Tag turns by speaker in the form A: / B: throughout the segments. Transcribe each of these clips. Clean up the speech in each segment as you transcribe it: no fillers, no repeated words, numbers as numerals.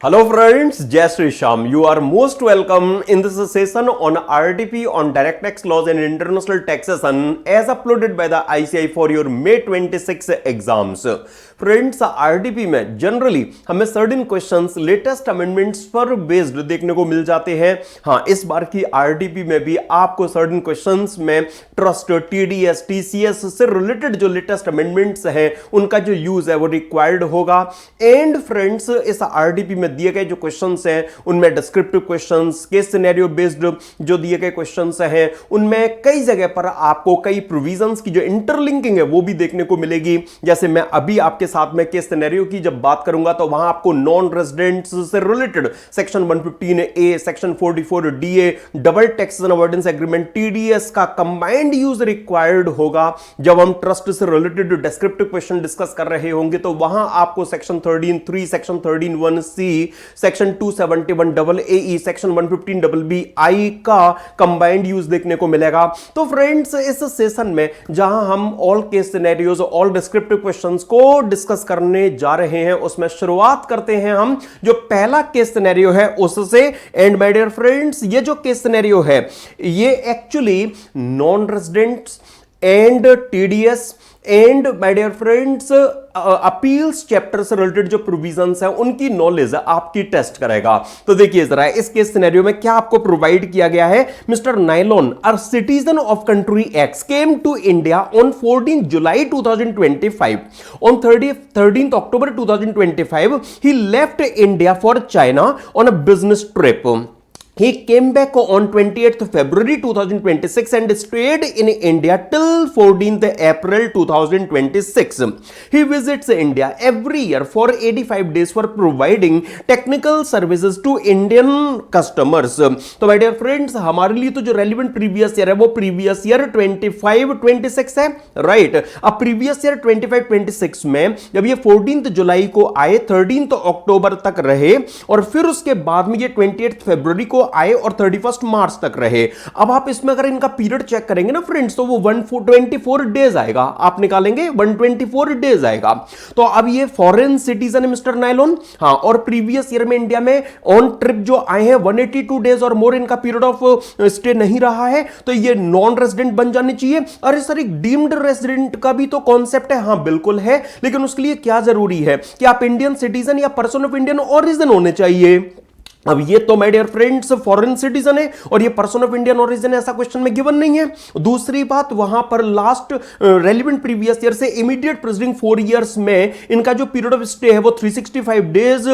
A: Hello friends, Jai Shri Shyam. You are most welcome in this session on RTP on direct tax laws and international taxation as uploaded by the ICAI for your May 26 exams. Friends RTP में generally हमें certain questions latest amendments पर based देखने को मिल जाते हैं। हाँ, इस बार की आरटीपी में भी आपको सर्टेन क्वेश्चंस में ट्रस्ट, टीडीएस, टीसीएस से रिलेटेड जो लेटेस्ट अमेंडमेंट्स हैं उनका जो यूज है वो रिक्वायर्ड होगा। एंड फ्रेंड्स, इस आरटीपी में दिए गए जो क्वेश्चंस हैं उनमें descriptive questions, case scenario based जो दिए गए क्वेश्चंस हैं उनमें कई जगह पर आपको कई प्रोविजंस की जो इंटरलिंकिंग है वो भी देखने को मिलेगी। जैसे मैं अभी आपके साथ में केस सिनेरियो की जब बात करूंगा तो वहां आपको नॉन रेजिडेंट्स से related section 115A, section 44DA, double taxation avoidance agreement, TDS का कंबाइंड यूज रिक्वायर्ड होगा। जब हम ट्रस्ट से रिलेटेड डिस्क्रिप्टिव क्वेश्चन डिस्कस कर रहे होंगे तो वहां आपको section 13(3), section 13(1)(c), section 271AE, section 115BBI का कंबाइंड यूज देखने को मिलेगा। तो फ्रेंड्स, इस सेशन में जहां हम all case scenarios, all descriptive questions को डिस्कस करने जा रहे हैं उसमें शुरुआत करते हैं हम जो पहला केस सिनेरियो है उससे। एंड माय डियर फ्रेंड्स, ये जो केस सिनेरियो है ये actually non residents and TDS and my dear friends appeals chapter से रिलेटेड जो प्रोविजंस है उनकी नॉलेज आपकी टेस्ट करेगा। तो देखिए जरा इस केस सिनेरियो में क्या आपको प्रोवाइड किया गया है। Mr Nylon, a citizen of country X, came to India on 14 July 2025। On 13th October 2025 he left India for China on a business trip. He came back on 28th February 2026 and stayed in India till 14th April 2026. He visits India every year for 85 days for providing technical services to Indian customers. तो my dear friends, हमारे लिए तो जो relevant previous year है वो previous year 25-26 है, right? अब previous year 25-26 में जब ये 14th जुलाई को आए, 13th अक्टूबर तक रहे और फिर उसके बाद में ये 28th फरवरी को आए और 31st मार्च तक रहे। अब आप इसमें अगर इनका पीरियड चेक करेंगे ना फ्रेंड्स तो वो 124 डेज आएगा। आप निकालेंगे 124 डेज आएगा। तो अब ये फॉरेन सिटीजन है मिस्टर नाइलॉन, हाँ, और प्रीवियस ईयर में इंडिया में ऑन ट्रिप जो आए हैं 182 डेज और मोर इनका पीरियड ऑफ स्टे नहीं रहा है तो ये नॉन रेजिडेंट बन जाने चाहिए। अरे सर, एक डीम्ड रेजिडेंट का भी तो कॉन्सेप्ट है, हाँ बिल्कुल है, लेकिन उसके लिए क्या जरूरी है कि आप इंडियन सिटीजन या पर्सन ऑफ इंडियन ओरिजिन होने चाहिए। अब ये तो my dear friends foreign citizen है और ये पर्सन ऑफ इंडियन ओरिजिन है, ऐसा क्वेश्चन में गिवन नहीं है। दूसरी बात, वहां पर लास्ट रेलेवेंट प्रीवियस ईयर से इमीडिएट प्रेसिडिंग 4 इयर्स में इनका जो पीरियड ऑफ स्टे है वो 365 डेज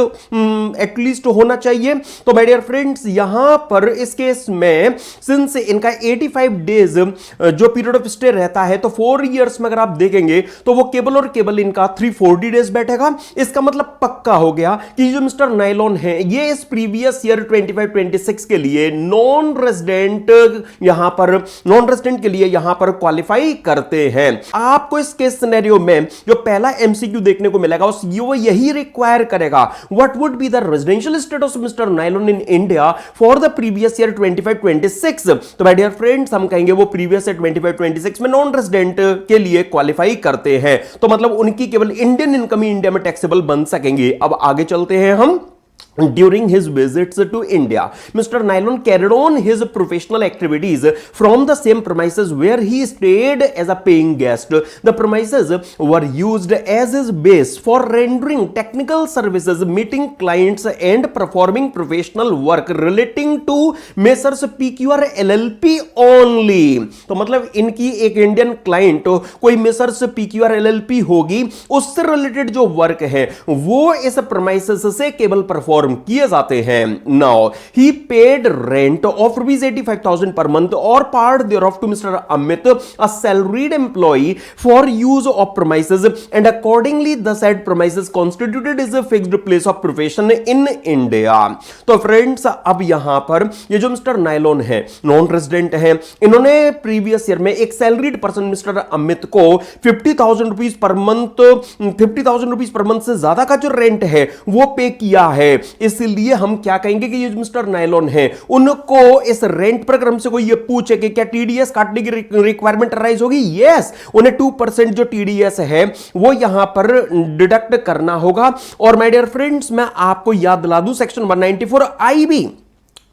A: एटलीस्ट होना चाहिए। तो माय डियर फ्रेंड्स, यहां पर इस केस में सिंस इनका 85 डेज जो पीरियड ऑफ स्टे रहता है तो 4 इयर्स में अगर आप देखेंगे तो वो केवल और केवल इनका 340 डेज बैठेगा। इसका मतलब पक्का हो गया कि जो मिस्टर नाइलॉन है ये इस प्रीवियस ईयर 25-26 के लिए नॉन रेजिडेंट के लिए यहां पर क्वालिफाई करते हैं। आपको इस केस सिनेरियो में जो पहला एमसीक्यू देखने को मिलेगा वो यही रिक्वायर करेगा, what would be the residential status of mister nylon in India for the previous year 25-26। तो माय डियर फ्रेंड्स, हम कहेंगे वो प्रीवियस ईयर 25-26 में नॉन रेजिडेंट के लिए क्वालिफाई करते हैं, तो मतलब उनकी केवल इंडियन इनकम ही इंडिया में टैक्सेबल बन सकेंगे। अब आगे चलते हैं हम। During his visits to India, Mr. Nailon carried on his professional activities from the same premises where he stayed as a paying guest. The premises were used as his base for rendering technical services, meeting clients and performing professional work relating to Messrs. PQR LLP only. तो मतलब इनकी एक Indian client कोई Messrs. PQR LLP होगी, उससे related जो work है वो इस premises से केवल परफॉर्म किए जाते हैं। Now he paid rent of ₹85,000 पर मंथ और part thereof to mister Amit, a salaried employee, for use of premises and accordingly the said premises constituted is a fixed place of profession in India. तो friends, अब यहां पर ये जो mister Nylon है non resident है, इन्होंने प्रीवियस ईयर में एक सैलरीड पर्सन मिस्टर अमित को 50,000 rupees per month, 50,000 rupees per month से ज्यादा का जो रेंट है वो पे किया है। इसलिए हम क्या कहेंगे कि ये मिस्टर नायलॉन है उनको इस रेंट पर अगर हमसे कोई ये पूछे कि क्या टीडीएस काटने की रिक्वायरमेंट राइज होगी, यस, उन्हें 2% जो टीडीएस है वो यहां पर डिडक्ट करना होगा। और माय डियर फ्रेंड्स, मैं आपको याद दिला दूं सेक्शन 194 आईबी,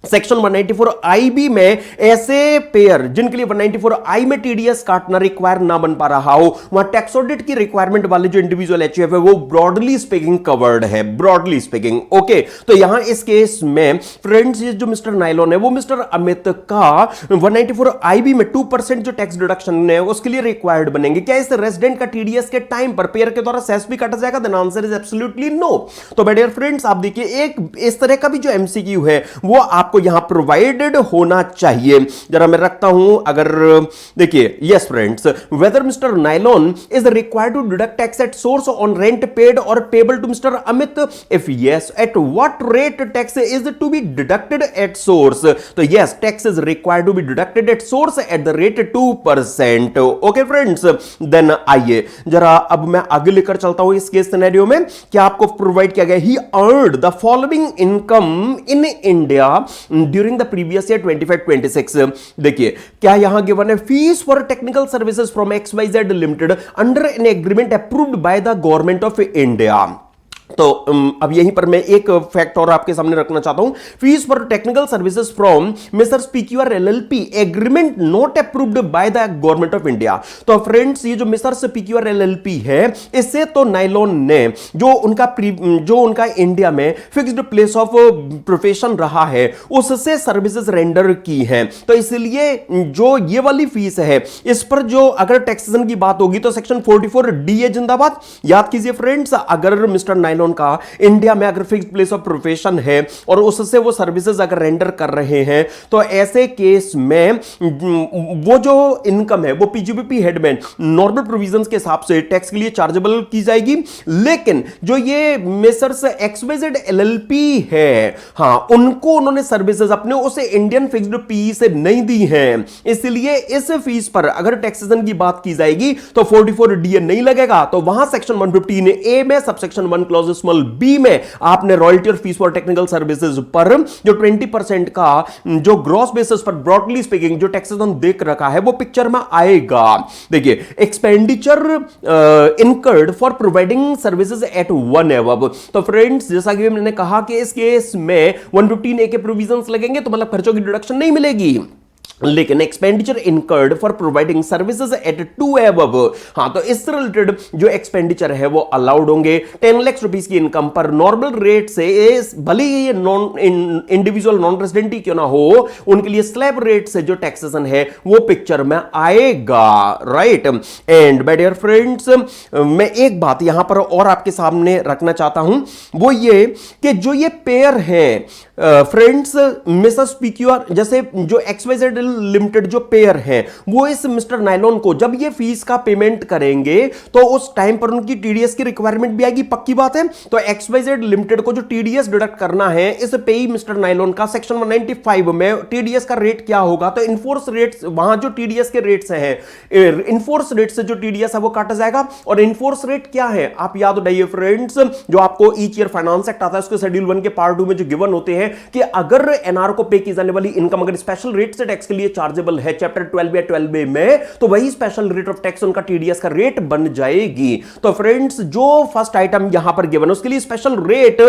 A: सेक्शन 194 आईबी में ऐसे पेयर जिनके लिए 194 आई में टीडीएस काटना रिक्वायर ना बन पा रहा हो, वहां टैक्स ऑडिट की रिक्वायरमेंट वाले जो इंडिविजुअल एचयूएफ है वो ब्रॉडली स्पीकिंग कवर्ड है, ब्रॉडली स्पीकिंग। ओके, तो यहां इस केस में फ्रेंड्स ये जो मिस्टर नायलॉन है वो मिस्टर अमित का 194 आईबी में 2% जो टैक्स डिडक्शन है उसके लिए रिक्वायर्ड बनेंगे। क्या इस रेजिडेंट का टीडीएस के टाइम पर पेयर के द्वारा सेस भी काटा जाएगा? Then answer is absolutely no. तो माय डियर फ्रेंड्स, आप देखिए एक इस तरह का भी जो एमसीक्यू है वो आप को यहां प्रोवाइडेड होना चाहिए। जरा मैं रखता हूं, अगर देखिए, yes friends, whether mister Nylon is required to deduct tax at source on rent paid और payable to mister Amit, if yes, at what rate tax is to be deducted at source? तो yes, tax is required to be deducted at source at the rate 2%। Okay friends, then आइए जरा अब मैं आगे लेकर चलता हूं इस केस सिनेरियो में। क्या आपको प्रोवाइड किया गया, he earned the following income in India during the previous year 25-26। देखिए क्या यहां गिवन है, fees for technical services from XYZ limited under an agreement approved by the government of India. तो अब यहीं पर मैं एक फैक्ट और आपके सामने रखना चाहता हूं, fees for technical services from mister PQR LLP agreement not approved by the government of India. तो फ्रेंड्स, ये जो मिस्टर PQR LLP है, इससे तो नायलॉन ने जो उनका इंडिया में फिक्स्ड प्लेस ऑफ प्रोफेशन रहा है उससे सर्विसेज रेंडर की है। तो इसलिए जो ये वाली फीस है इस पर जो अगर टैक्सेशन की बात होगी तो सेक्शन 44D है जिंदाबाद। याद कीजिए फ्रेंड्स, अगर मिस्टर नायलॉन का इंडिया में अगर फिक्स्ड प्लेस ऑफ प्रोफेशन है और उससे वो सर्विसेज अगर रेंडर कर रहे हैं तो ऐसे केस में वो जो इनकम है वो पीजीबीपी हेड में नॉर्मल प्रोविजंस के हिसाब से टैक्स के लिए चार्जेबल की जाएगी। लेकिन जो ये मेसर्स XYZ LLP है, हां, उनको उन्होंने सर्विसेज अपने उसे इंडियन फिक्स्ड पी से नहीं दी है, इसलिए इस फीस पर अगर टैक्सेशन की बात की जाएगी तो 44D नहीं लगेगा। तो वहां सेक्शन 115A में सबसेक्शन 1 क्लॉज स्मॉल बी में आपने रॉयल्टी और फीस फॉर टेक्निकल सर्विसेज पर जो 20% का जो ग्रॉस बेसिस पर ब्रॉडली स्पीकिंग जो टैक्सेशन देख रखा है वो पिक्चर में आएगा। देखिए, expenditure incurred for providing services at 1 above. तो फ्रेंड्स, जैसा कि मैंने कहा कि इस केस में 115A के प्रोविजंस लगेंगे तो मतलब खर्चों की डिडक्शन नहीं मिलेगी, लेकिन expenditure incurred for providing services at 2 above, हां, तो इससे रिलेटेड जो एक्सपेंडिचर है वो अलाउड होंगे। 10 लाख रुपीस की इनकम पर नॉर्मल रेट से भले ही ये इंडिविजुअल नॉन रेजिडेंट ही क्यों ना हो, उनके लिए स्लैब रेट से जो टैक्सेशन है वो पिक्चर में आएगा, right. And my dear friends, मैं एक बात यहां पर और आपके सामने रखना चाहता हूं, वो ये कि जो ये पेयर है फ्रेंड्स, मिसेस PQR जैसे जो XYZ लिमिटेड जो पेयर है वो इस मिस्टर नायलॉन को जब ये फीस का पेमेंट करेंगे तो उस टाइम पर उनकी टीडीएस की रिक्वायरमेंट भी आएगी, पक्की बात है। तो XYZ लिमिटेड को जो टीडीएस डिडक्ट करना है इस पेई मिस्टर नायलॉन का सेक्शन 195 में टीडीएस का रेट क्या होगा, तो इनफोर्स रेट, वहां जो टीडीएस के रेट्स हैं, इनफोर्स रेट से जो टीडीएस है वो काटा जाएगा। और इनफोर्स रेट क्या है आप याद उठाइए फ्रेंड्स, जो आपको ईच ईयर फाइनेंस एक्ट आता है उसके शेड्यूल 1 के पार्ट 2 में जो गिवन होते हैं कि अगर एनआर को पे की जाने वाली इनकम अगर स्पेशल रेट से टैक्स के लिए चार्जेबल है चैप्टर 12 या 12A में, तो वही स्पेशल रेट ऑफ टैक्स उनका टीडीएस का रेट बन जाएगी। तो फ्रेंड्स, जो फर्स्ट आइटम यहां पर गिवन है उसके लिए स्पेशल रेट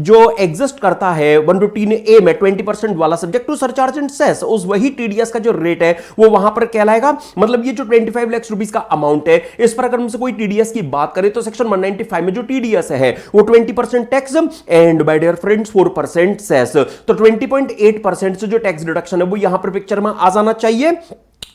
A: जो एग्जिस्ट करता है 115A में 20% वाला subject to surcharge and cess, उस वही टीडीएस का जो रेट है वो वहां पर कहलाएगा। मतलब ये जो 25 लाख रुपीस का अमाउंट है इस पर अगर हमसे कोई टीडीएस की बात करें तो सेक्शन 195 में जो टीडीएस है वो 20% tax and my dear friends 4% cess, तो 20.8% से जो टैक्स डिडक्शन है वो यहां पर पिक्चर में आ जाना चाहिए,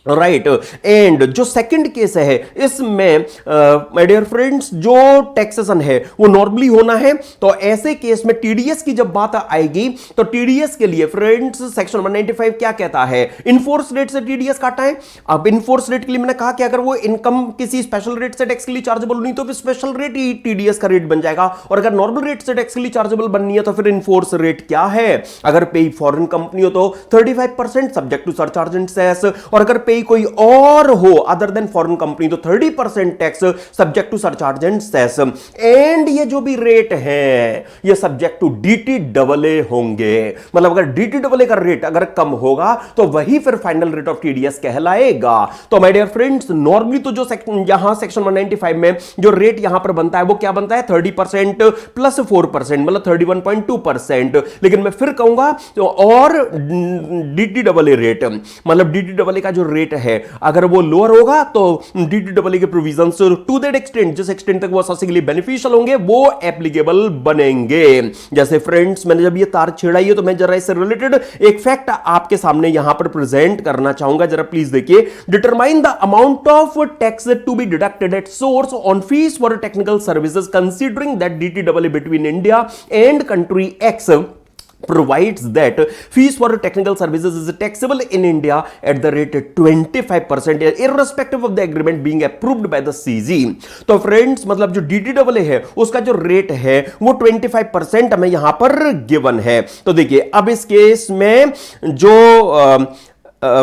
A: राइट। एंड जो सेकंड केस है इसमें माय डियर फ्रेंड्स जो टैक्सेशन है वो नॉर्मली होना है। तो ऐसे केस में टीडीएस की जब बात आएगी तो टीडीएस के लिए फ्रेंड्स सेक्शन 195 क्या कहता है, इनफोर्स रेट से टीडीएस काटा है। अब इनफोर्स रेट के लिए मैंने कहा कि अगर वो इनकम किसी स्पेशल रेट से टैक्स के लिए चार्जेबल नहीं तो फिर स्पेशल रेट ही टीडीएस का रेट बन जाएगा, और अगर नॉर्मल रेट से टैक्स के लिए चार्जेबल बननी है तो फिर इनफोर्स रेट क्या है, अगर पे फॉरेन कंपनी हो तो 35% subject to surcharge and cess, और अगर पे पेई कोई और हो अदर देन फॉरेन कंपनी तो 30% tax subject to surcharge and cess, and ये जो भी रेट है ये सब्जेक्ट टू DTAA होंगे। मतलब अगर DTAA का रेट अगर कम होगा तो वही फिर फाइनल रेट ऑफ TDS कहलाएगा। तो माय डियर फ्रेंड्स, नॉर्मली तो जो यहां सेक्शन 195 में जो रेट यहां पर बनता है वो क्या बनता है 30% प्लस 4%, मतलब 31.2%। लेकिन मैं फिर कहूंगा तो और DTAA रेट, मतलब DTAA का जो रेट है अगर वो लोअर होगा तो DTAA के प्रोविजंस टू दैट एक्सटेंट, जिस एक्सटेंट तक वो एसएससी के लिए बेनिफिशियल होंगे वो एप्लीकेबल बनेंगे। जैसे फ्रेंड्स मैंने जब ये तार छेड़ाई है तो मैं जरा इससे रिलेटेड एक फैक्ट आपके सामने यहां पर प्रेजेंट करना चाहूंगा, जरा प्लीज देखिए। Determine the amount of tax to be deducted at source on fees for technical services considering that DTAA between India and country X provides that fees for technical services is taxable in India at the rate 25% irrespective of the agreement being approved by the CG। तो friends मतलब जो DTAA है उसका जो rate है वो 25% हमें यहां पर गिवन है। तो देखिए अब इस केस में जो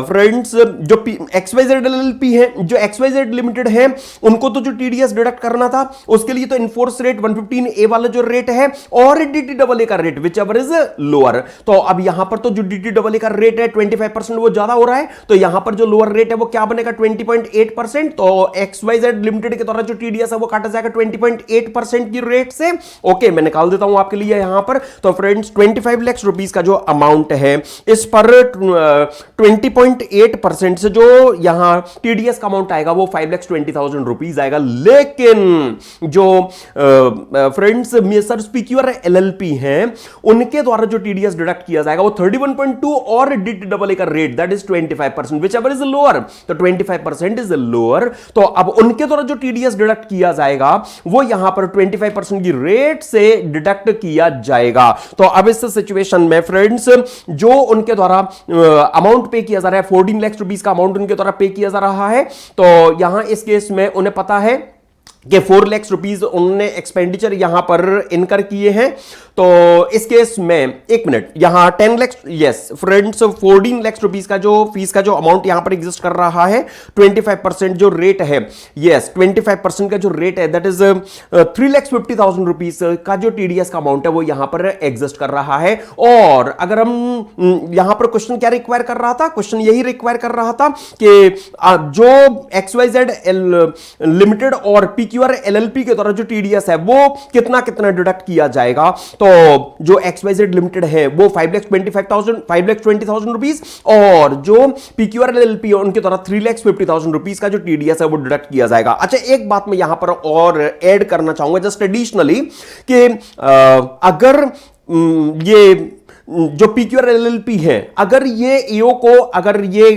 A: फ्रेंड्स जो XYZ LLP है, जो XYZ लिमिटेड है, उनको तो जो TDS डिडक्ट करना था उसके लिए तो इनफोर्स रेट 115A वाला जो रेट है और DTAA का rate which ever is lower. तो अब यहां पर तो जो DTAA का रेट है 25% वो ज्यादा हो रहा है, तो यहां पर जो लोअर रेट है वो क्या बनेगा 20.8%। तो XYZ लिमिटेड के द्वारा जो TDS है वो काटा जाएगा 20.8% की रेट से। ओके, मैं निकाल देता हूं आपके लिए यहां पर। तो फ्रेंड्स 25 लाख रुपीस का जो अमाउंट है इस पर 20.8% से जो यहां TDS का अमाउंट आएगा वो 5,20,000 रुपीज आएगा। लेकिन जो फ्रेंड्स मिस्टर PQR LLP हैं उनके द्वारा जो TDS डिडक्ट किया जाएगा वो 31.2 और DTAA का rate that is 25% which ever is lower. तो 25% इज लोअर, तो अब उनके द्वारा जो TDS डिडक्ट किया जाएगा वो यहां पर 25% की रेट से डिडक्ट किया जाएगा। तो अब इस सिचुएशन में फ्रेंड्स जो उनके द्वारा अमाउंट पे किया जा रहा है 14 लाख रुपीस का अमाउंट उनके द्वारा पे किया जा रहा है, तो यहां इस केस में उन्हें पता है कि 4 लाख रुपीस उन्होंने एक्सपेंडिचर यहां पर इनकर किए हैं। तो इस केस में एक मिनट यहां 10 lakh, yes friends 14 lakh rupees का जो फीस का जो अमाउंट यहां पर एग्जिस्ट कर रहा है 25% जो रेट है, यस 25% का जो रेट है दैट इज 3,50,000 रुपीस का जो TDS का अमाउंट है वो यहां पर एग्जिस्ट कर रहा है। और अगर हम यहां पर क्वेश्चन क्या रिक्वायर कर रहा था, क्वेश्चन यही रिक्वायर कर रहा था कि जो XYZ लिमिटेड और PQR LLP के द्वारा जो TDS है वो कितना कितना डिडक्ट किया जाएगा। तो जो XYZ लिमिटेड है वो 5,20,000 रुपीस और जो PQR LLP उनके द्वारा 3,50,000 रुपीस का जो TDS है वो डिडक्ट किया जाएगा। अच्छा, एक बात मैं यहां पर और ऐड करना चाहूंगा जस्ट एडिशनली कि अगर ये जो PQR LLP है अगर ये EO को अगर ये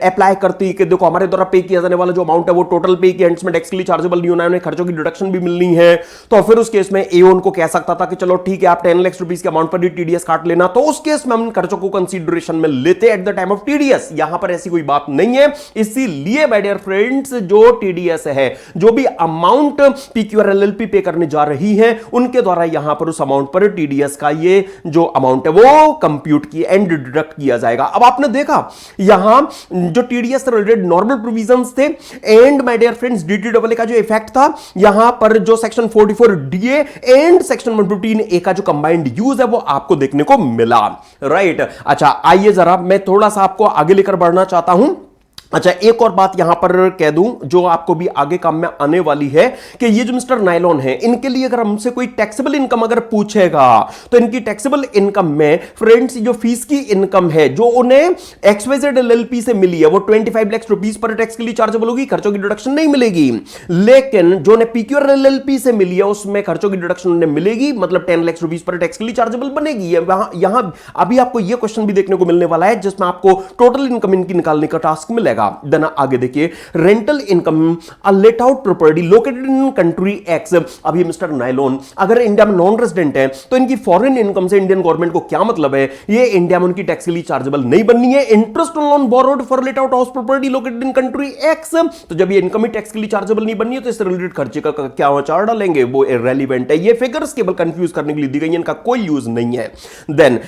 A: अप्लाई करती कि देखो हमारे द्वारा पे किया जाने वाला जो अमाउंट है वो टोटल पे की एंड्स में टैक्स के लिए चार्जेबल नहीं होना है, उन्हें खर्चों की डिडक्शन भी मिलनी है, तो फिर उस केस में EO उनको कह सकता था कि चलो ठीक है आप 10 लाख रुपीस के अमाउंट पर ही TDS काट लेना, तो उस केस में हम खर्चों को कंसीडरेशन में लेते at the time of TDS। यहां पर ऐसी कोई बात नहीं है, इसीलिए माय डियर फ्रेंड्स जो TDS है, जो भी अमाउंट PQR LLP पे करने जा रही है उनके द्वारा यहां पर उस अमाउंट पर TDS का ये जो अमाउंट वो कंप्यूट किया एंड डिडक्ट किया जाएगा। अब आपने देखा यहां जो TDS से रिलेटेड नॉर्मल प्रोविजंस थे and my dear friends DTAA का जो इफेक्ट था यहां पर जो section 44DA and section 115A का जो कंबाइंड यूज है वो आपको देखने को मिला, राइट। अच्छा, आइए जरा मैं थोड़ा सा आपको आगे लेकर बढ़ना चाहता हूं। अच्छा, एक और बात यहां पर कह दूं जो आपको भी आगे काम में आने वाली है कि ये जो मिस्टर नायलॉन है इनके लिए अगर हमसे कोई टैक्सेबल इनकम अगर पूछेगा तो इनकी टैक्सेबल इनकम में फ्रेंड्स जो फीस की इनकम है जो उन्हें XYZ LLP से मिली है वो 25 लाख रुपीस पर टैक्स के लिए चार्जेबल होगी, खर्चों की डिडक्शन नहीं मिलेगी। लेकिन जो उन्हें PQR LLP से मिली है उसमें खर्चों की डिडक्शन उन्हें मिलेगी, मतलब 10 लाख रुपीस पर टैक्स के लिए चार्जेबल बनेगी। यहां अभी आपको यह क्वेश्चन भी देखने को मिलने वाला है जिसमें आपको टोटल इनकम इनकी निकालने का टास्क मिलेगा। देन आगे देखिए, rental income a let out property located in country x. अभी मिस्टर नायलॉन अगर इंडिया में नॉन रेजिडेंट है तो इनकी फॉरेन इनकम से इंडियन गवर्नमेंट को क्या मतलब है, ये इंडिया में उनकी टैक्स के लिए चार्जेबल नहीं बननी है। Interest on loan borrowed for let out house property located in country x, तो जब ये इनकम ही टैक्स के लिए चार्जेबल नहीं बननी है तो इससे रिलेटेड खर्चे का क्या चार्ज डालेंगे, वो इररेलेवेंट है। ये फिगर्स केवल कंफ्यूज करने के लिए दी गई है, इनका कोई यूज नहीं है। Then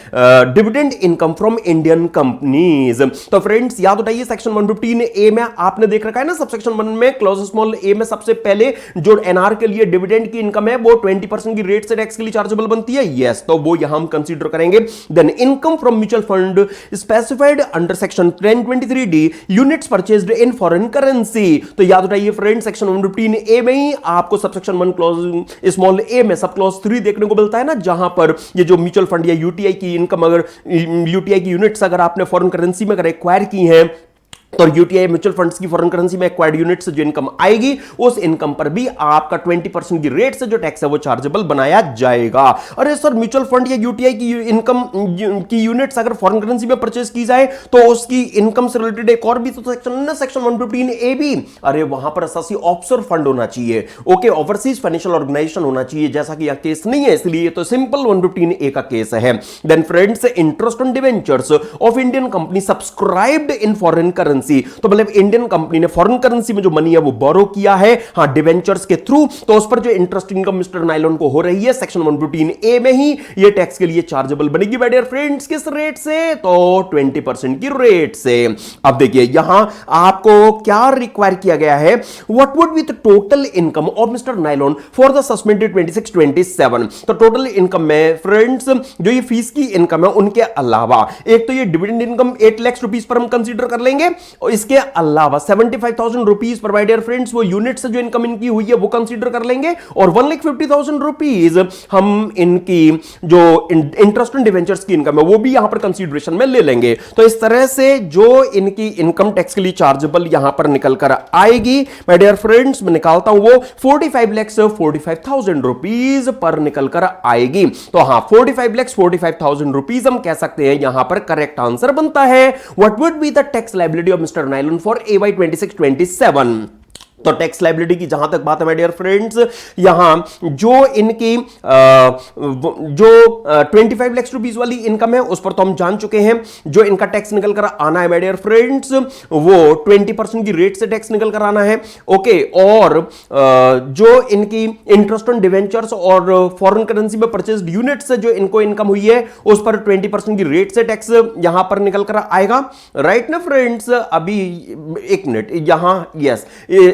A: dividend income from Indian companies, तो फ्रेंड्स याद उठाइए सेक्शन 115A में आपने देख रखा है ना, सबसेक्शन 1 में क्लॉज स्मॉल ए में सबसे पहले जो एनआर के लिए डिविडेंड की इनकम है वो 20% की रेट से टैक्स के लिए चार्जेबल बनती है। यस, तो वो यहां हम कंसीडर करेंगे। Then income from mutual fund specified under section 1023D units purchased in foreign currency. तो याद उठाइए फ्रेंड, सेक्शन 115A में ही आपको सबसेक्शन 1 क्लॉज स्मॉल ए में सब क्लॉज 3 देखने को मिलता है ना, जहां पर ये जो म्यूचुअल फंड या यूटीआई की इनकम, अगर यूटीआई की यूनिट्स अगर आपने फॉरेन करेंसी में अगर एक्वायर की हैं तो यूटीआई म्यूचुअल फंड्स की फॉरेन करेंसी में एक्वायर्ड यूनिट से जो इनकम आएगी उस इनकम पर भी आपका 20% की रेट से जो टैक्स है वो चार्जेबल बनाया जाएगा। अरे सर, म्यूचुअल फंड या यूटीआई की इनकम की यूनिट्स अगर फॉरेन करेंसी में परचेज की जाए तो उसकी इनकम से रिलेटेड एक और भी तो सेक्शन है ना, सेक्शन 115A भी। अरे वहां पर असेसी ऑफशोर फंड होना चाहिए, ओके, ओवरसीज फाइनेंशियल ऑर्गेनाइजेशन होना चाहिए, जैसा कि यह केस नहीं है, इसलिए तो सिंपल 115A का केस है। Then friends, interest on debentures of Indian company subscribed in foreign currency. तो मतलब इंडियन कंपनी ने फॉरेन करेंसी में जो मनी है वो बोरो किया है, हां, डिवेंचर्स के थ्रू, तो उस पर जो इंटरेस्ट इनकम मिस्टर नायलॉन को हो रही है सेक्शन 115A में ही ये टैक्स के लिए चार्जेबल बनेगी माय डियर फ्रेंड्स। किस रेट से? तो 20% की रेट से। अब देखिए यहां आपको क्या रिक्वायर किया गया है, what would be the total income of mister nylon for the suspended 26-27। तो टोटल इनकम में फ्रेंड्स जो ये फीस की इनकम है उनके अलावा एक तो ये डिविडेंड इनकम 8 लाख रुपीस पर हम कंसीडर कर लेंगे, और इसके अलावा 75,000 रुपीस पर माय डियर फ्रेंड्स वो यूनिट से जो इनकम इनकी हुई है वो कंसीडर कर लेंगे, और 1,50,000 रुपीस हम इनकी जो इंटरेस्ट ऑन डिवेंचर्स की इनकम है वो भी यहां पर कंसीडरेशन में ले लेंगे। तो इस तरह से जो इनकी इनकम टैक्स के लिए चार्जेबल यहां पर निकल कर आएगी माय डियर फ्रेंड्स, मैं निकालता हूं वो 45,45,000 रुपीस पर निकल कर आएगी। तो हां, 45,45,000 रुपीस हम कह सकते हैं यहां पर करेक्ट आंसर बनता है। What would be the tax liability of mister nylon for AY 26-27। तो टैक्स लायबिलिटी की जहां तक बात है माय डियर फ्रेंड्स, यहां जो इनकी जो 25 लाख रुपीस वाली इनकम है उस पर तो हम जान चुके हैं, जो इनका टैक्स निकल कर आना है माय डियर फ्रेंड्स वो 20% की रेट से टैक्स निकल कर आना है, ओके। और जो इनकी इंटरेस्ट ऑन डिवेंचर्स और फॉरेन करेंसी में परचेज्ड यूनिट से जो इनको इनकम हुई है उस पर 20% की रेट से टैक्स यहां पर निकल कर आएगा, राइट ना फ्रेंड्स। अभी एक मिनट, यहां यस,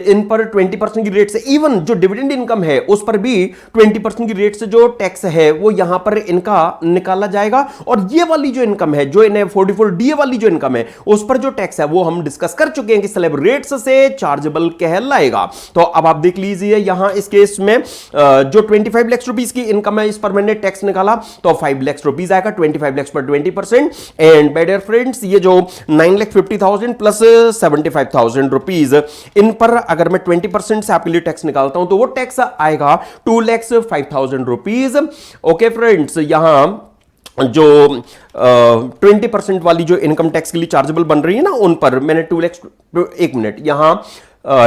A: इन पर 20% की रेट से, इवन जो डिविडेंड इनकम है उस पर भी 20% की रेट से जो टैक्स है वो यहां पर इनका निकाला जाएगा, और ये वाली जो इनकम है, जो इन्हें 44DA वाली जो इनकम है उस पर जो टैक्स है वो हम डिस्कस कर चुके हैं कि स्लैब रेट्स से चार्जेबल कहलाएगा। तो अब आप देख लीजिए यहां इस केस में जो 25 लाख रुपीस की इनकम है इस पर मैंने टैक्स निकाला तो 5 लाख रुपीस आएगा, 25 लाख पर 20%। एंड माय डियर फ्रेंड्स, ये जो 9,50,000 प्लस 75,000 रुपीस, इन पर अगर मैं 20% से आपके लिए टैक्स निकालता हूं तो वो टैक्स आएगा 2,05,000 रुपीस, ओके फ्रेंड्स। यहां जो 20% वाली जो इनकम टैक्स के लिए चार्जेबल बन रही है ना उन पर मैंने 2 लाख, एक मिनट, यहां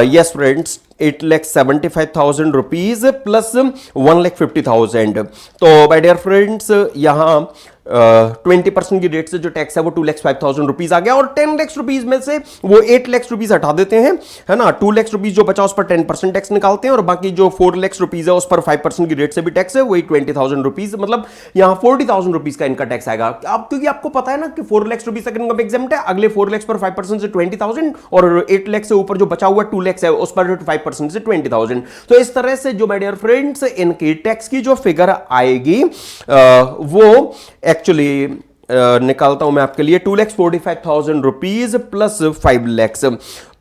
A: यस फ्रेंड्स 8,75,000 रुपीज प्लस 1,50,000। तो माय डियर फ्रेंड्स यहां 20% की रेट से जो टैक्स है वो 2,05,000 रुपीज आ गया, और 10 लाख रुपीज में से वो 8 लाख रुपीज हटा देते हैं, है ना। 2 लाख रुपीज जो बचा उस पर 10% टैक्स निकालते हैं, और बाकी जो 4 लाख रुपीज है उस पर 5% की रेट से भी टैक्स है, वही 20,000 रुपीज, मतलब यहां 40,000 रुपीज का इनका टैक्स आएगा। अब क्योंकि आपको पता है ना कि 4 लाख रुपीज तक इनकम एग्जेम्प्ट है, अगले 4 लाख पर 5% से 20,000, और 8 लाख से ऊपर जो बचा हुआ 2 लाख है उस पर 5% से 20,000। तो इस तरह से जो माय डियर फ्रेंड्स इनकी टैक्स की जो फिगर आएगी वो एक्चुअली निकालता हूं मैं आपके लिए 2,45,000 रुपीज प्लस 5 लाख,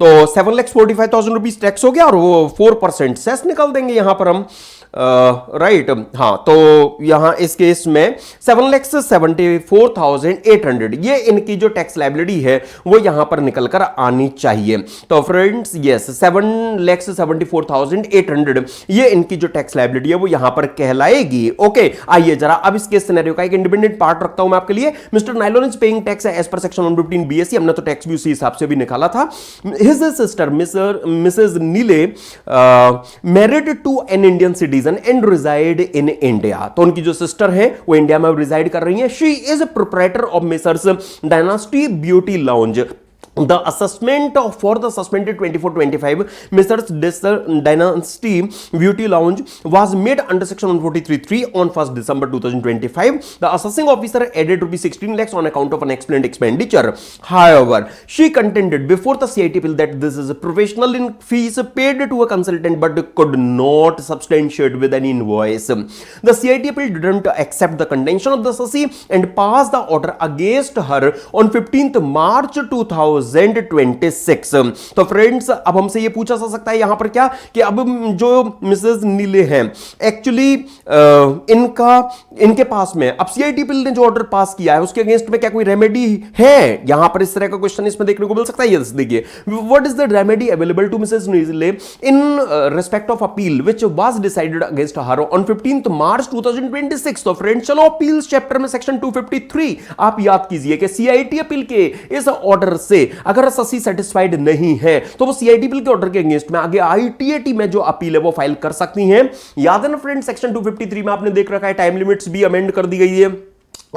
A: तो 7,45,000 रुपीज टैक्स हो गया, और वो 4% सेस निकाल देंगे यहां पर हम, राइट। हाँ, तो यहां इस केस में 7,74,800 ये इनकी जो टैक्स लायबिलिटी है वो यहां पर निकल कर आनी चाहिए। तो फ्रेंड्स यस, 7,74,800 ये इनकी जो टैक्स लायबिलिटी है वो यहां पर कहलाएगी, ओके। आइए जरा अब इस केस सिनेरियो का एक इंडिपेंडेंट पार्ट रखता हूं मैं आपके लिए। Mr Nylon is paying tax as per section 115 BSE, हमने तो टैक्स भी उसी हिसाब से भी निकाला था। His sister Mrs Nile married to an Indian citizen and resided in India. तो उनकी जो सिस्टर है वो इंडिया में रिजाइड कर रही है। She is proprietor of Mrs dynasty beauty lounge, The assessment for the suspended 24-25 Mr. Dynasty Beauty Lounge was made under section 143(3) on 1st December 2025. The assessing officer added rupees 16 lakhs on account of unexplained expenditure. However, she contended before the CIT appeal that this is a professional in fees paid to a consultant but could not substantiate with any invoice. The CIT appeal didn't accept the contention of the assessee and passed the order against her on 15th March 2026. तो friends, अब हमसे ये पूछा जा सकता है यहां पर क्या कि अब जो मिसेस नीले हैं एक्चुअली इनके पास में अब सीआईटी बिल ने जो ऑर्डर पास किया है उसके अगेंस्ट में क्या कोई रेमेडी है? यहां पर इस तरह का क्वेश्चन इसमें देखने को मिल सकता है। यस, देखिए, what is the remedy available to missus Neele in respect of appeal which was decided against her on 15th March 2026। तो फ्रेंड्स, चलो अपील्स चैप्टर में सेक्शन 253 आप याद कीजिए कि सीआईटी अपील के इस ऑर्डर से अगर अससी सेटिस्फाइड नहीं है तो वो सीआईटी बिल के ऑर्डर के अगेंस्ट में आगे आईटीएटी में जो अपील है वो फाइल कर सकती हैं। याद है ना फ्रेंड, सेक्शन 253 में आपने देख रखा है टाइम लिमिट्स भी अमेंड कर दी गई है।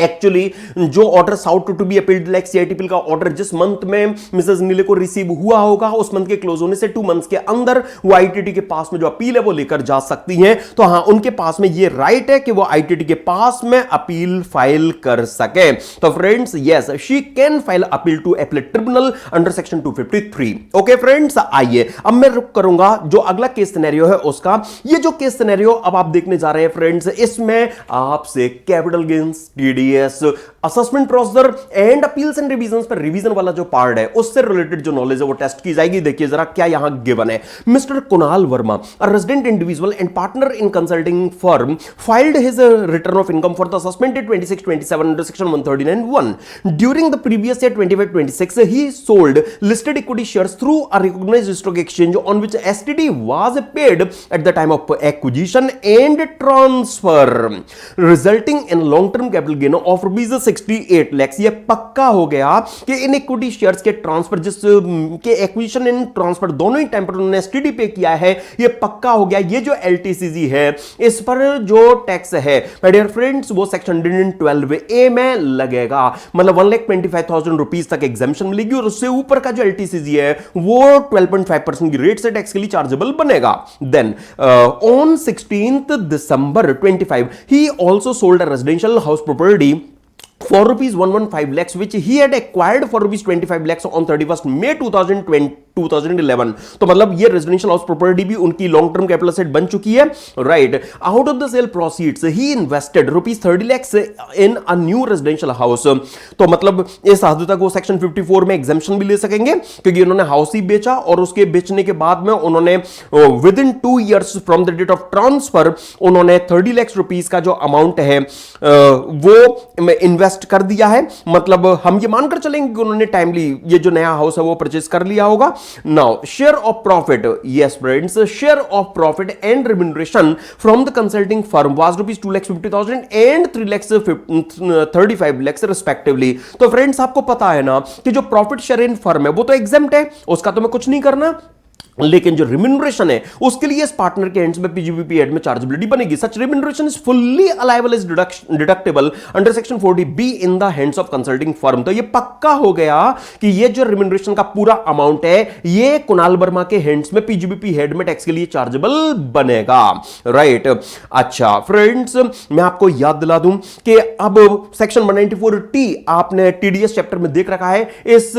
A: एक्चुअली जो order sought to be appealed like CIT bill का ऑर्डर जिस मंथ में मिसेस नीले को रिसीव हुआ होगा उस मंथ के क्लोज होने से 2 मंथ्स के अंदर वो आईटीटी के पास में जो अपील है वो लेकर जा सकती हैं। तो हां, उनके पास में ये राइट है कि वो आईटीटी के पास में अपील फाइल कर सके। तो friends, yes, she can file appeal to appellate tribunal under section 253। Okay friends, आइए अब मैं रुक करूंगा जो अगला केस सिनेरियो है उसका। ये जो केस सिनेरियो अब आप देखने जा रहे हैं फ्रेंड्स, इसमें आपसे capital gains, assessment procedure and appeals and revision पर रिवीजन वाला जो पार्ट है उससे रिलेटेड जो नॉलेज है वो टेस्ट की जाएगी। देखिए जरा क्या यहां गिवन है। Mister Kunal Verma, a resident individual and partner in consulting firm, filed his return of income for the suspended 26-27 under section 139(1). During the previous year 25-26 he sold listed equity shares through a recognized stock exchange on which STD was paid at the time of acquisition and transfer, resulting in long-term capital gain of rupees 68 lakhs। ये पक्का हो गया कि in equity shares के transfer जिस के acquisition and transfer दोनों ही time पर उन्होंने एसटीडी पे किया है, ये पक्का हो गया। ये जो एलटीसीजी है इस पर जो टैक्स है माय डियर फ्रेंड्स वो सेक्शन 112A में लगेगा, मतलब 1,25,000 रुपीज तक एग्जेम्पशन मिलेगी और उससे ऊपर का जो एलटीसीजी है वो 12.5% की रेट से टैक्स के लिए चार्जेबल बनेगा। Then on 16th December 25 he also sold a residential house property for rupees 115 lakhs which he had acquired for rupees 25 lakhs on 31st May 2011। तो मतलब ये रेजिडेंशियल हाउस प्रॉपर्टी भी उनकी लॉन्ग टर्म कैपिटल एसेट बन चुकी है, right. Out of the sale proceeds he invested rupees 30 lakhs in a new residential house. तो मतलब इस हद तक वो सेक्शन 54 में एग्जेम्पशन भी ले सकेंगे क्योंकि उन्होंने हाउस ही बेचा और उसके बेचने के बाद में उन्होंने within 2 years from the date of transfer उन्होंने 30 lakhs रुपीज का जो अमाउंट है वो इन्वेस्ट कर दिया है। मतलब हम ये मानकर चलेंगे कि उन्होंने टाइमली ये जो नया हाउस है वो परचेज कर लिया होगा। Now share of profit, yes friends, share of profit and remuneration from the consulting firm was rupees 2,50,000 and 3,35 lakhs respectively. तो फ्रेंड्स आपको पता है ना कि जो प्रॉफिट शेयर इन फर्म है वो तो एग्जेम्प्ट है, उसका तो मैं कुछ नहीं करना, लेकिन जो रिम्यूनरेशन है उसके लिए इस पार्टनर के एंड्स में पीजीबीपी एड में चार्जेबिलिटी बनेगी। Such remuneration is fully allowable is deductible under section 40B in the hands of consulting firm. तो ये पक्का हो गया कि ये जो रिम्यूनरेशन का पूरा अमाउंट है ये कुणाल वर्मा के हैंड्स में पीजीबीपी हेड में टैक्स के लिए चार्जेबल बनेगा, राइट। अच्छा फ्रेंड्स, मैं आपको याद दिला दूं कि अब सेक्शन 194T आपने टीडीएस चैप्टर में देख रखा है। इस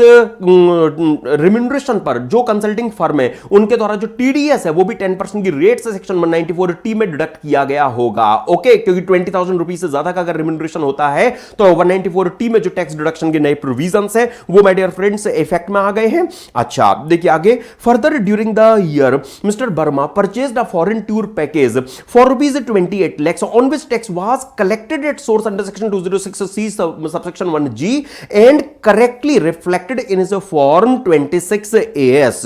A: रिम्यूनरेशन पर जो कंसल्टिंग फर्म है उनके द्वारा जो टीडीएस है वो भी 10% की रेट से सेक्शन 194T में डिडक्ट किया गया होगा, ओके। क्योंकि 20,000 रुपीज से ज्यादा का अगर रिम्यूनरेशन होता है तो 194T में जो टैक्स डिडक्शन के नए प्रोविजंस है वो माय डियर फ्रेंड्स इफेक्ट में आ गए हैं। अच्छा देखिए आगे, further during the year mister Verma purchased a foreign tour package for rupees 28 lakhs on which tax was collected at source under section 206C subsection 1G and correctly reflected in his form 26AS।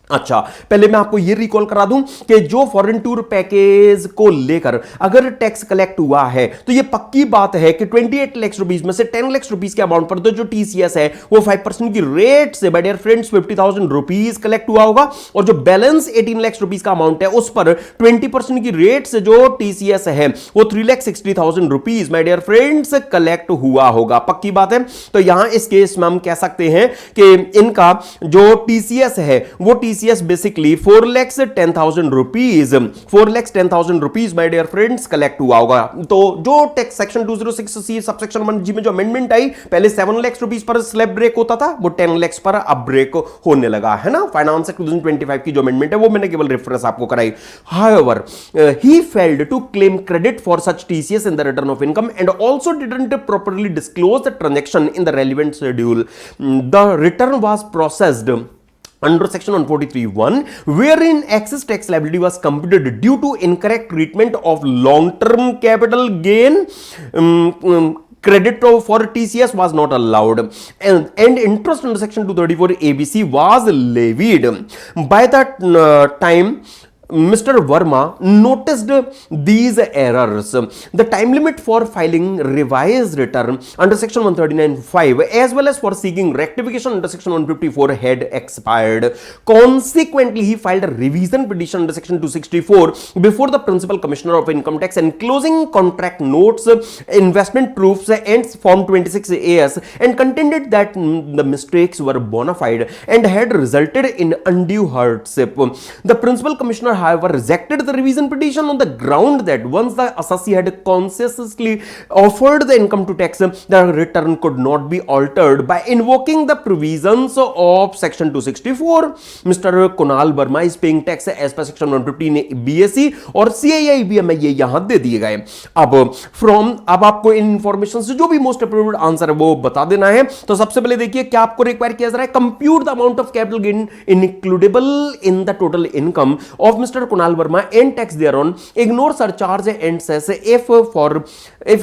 A: अच्छा, पहले मैं आपको यह recall करा दूं कि जो foreign tour package को लेकर अगर टैक्स कलेक्ट हुआ है तो यह पक्की बात है कि 28 लाख रुपीस में से 10 लाख रुपीस के अमाउंट पर तो जो टीसीएस है वो 5% की रेट से, my dear friends, 50,000 rupees collect हुआ होगा, और जो बैलेंस 18 लाख रुपीस का अमाउंट है उस पर 20% की रेट से जो टीसीएस है वो 3,60,000 rupees, my dear friends, collect हुआ होगा। पक्की बात है। तो यहां इस केस में हम कह सकते हैं कि इनका जो टीसीएस है वो TCS basically 4,10,000 rupees, 4,10,000 rupees my dear friends collect हुआ होगा। तो जो tax section 206C subsection 1G में जो अमेंडमेंट आई, पहले 7 लाख रुपीज पर स्लैब ब्रेक होता था, वो 10 लाख पर अब ब्रेक होने लगा है ना। फाइनेंस एक्ट 2025 की जो अमेंडमेंट है वो मैंने केवल रेफरेंस आपको कराई। However, he failed to claim credit for such TCS in the return of income and also didn't properly disclose the transaction in the relevant schedule. The return was processed under section 143(1), wherein excess tax liability was computed due to incorrect treatment of long-term capital gain. Credit for TCS was not allowed, and interest under section 234 ABC was levied. By that time, Mr. Verma noticed these errors. The time limit for filing revised return under section 139(5) as well as for seeking rectification under section 154 had expired. Consequently, he filed a revision petition under section 264 before the Principal Commissioner of Income Tax, enclosing contract notes, investment proofs and form 26AS, and contended that the mistakes were bona fide and had resulted in undue hardship. The Principal Commissioner, however, rejected the revision petition on the ground that once the assessee had consciously offered the income to tax, the return could not be altered by invoking the provisions of section 264. Mr. Kunal Verma is paying tax as per section 115 BSE और CII भी हमें ये यहां दे दिए गए। अब आपको इन information से जो भी मोस्ट अप्रोप्रिएट आंसर है वो बता देना है। तो सबसे पहले देखिए क्या आपको रिक्वायर किया जा रहा है, compute the amount of capital gain includable in the total income of Mr. Kunal Verma and tax thereon, ignore surcharge and cess if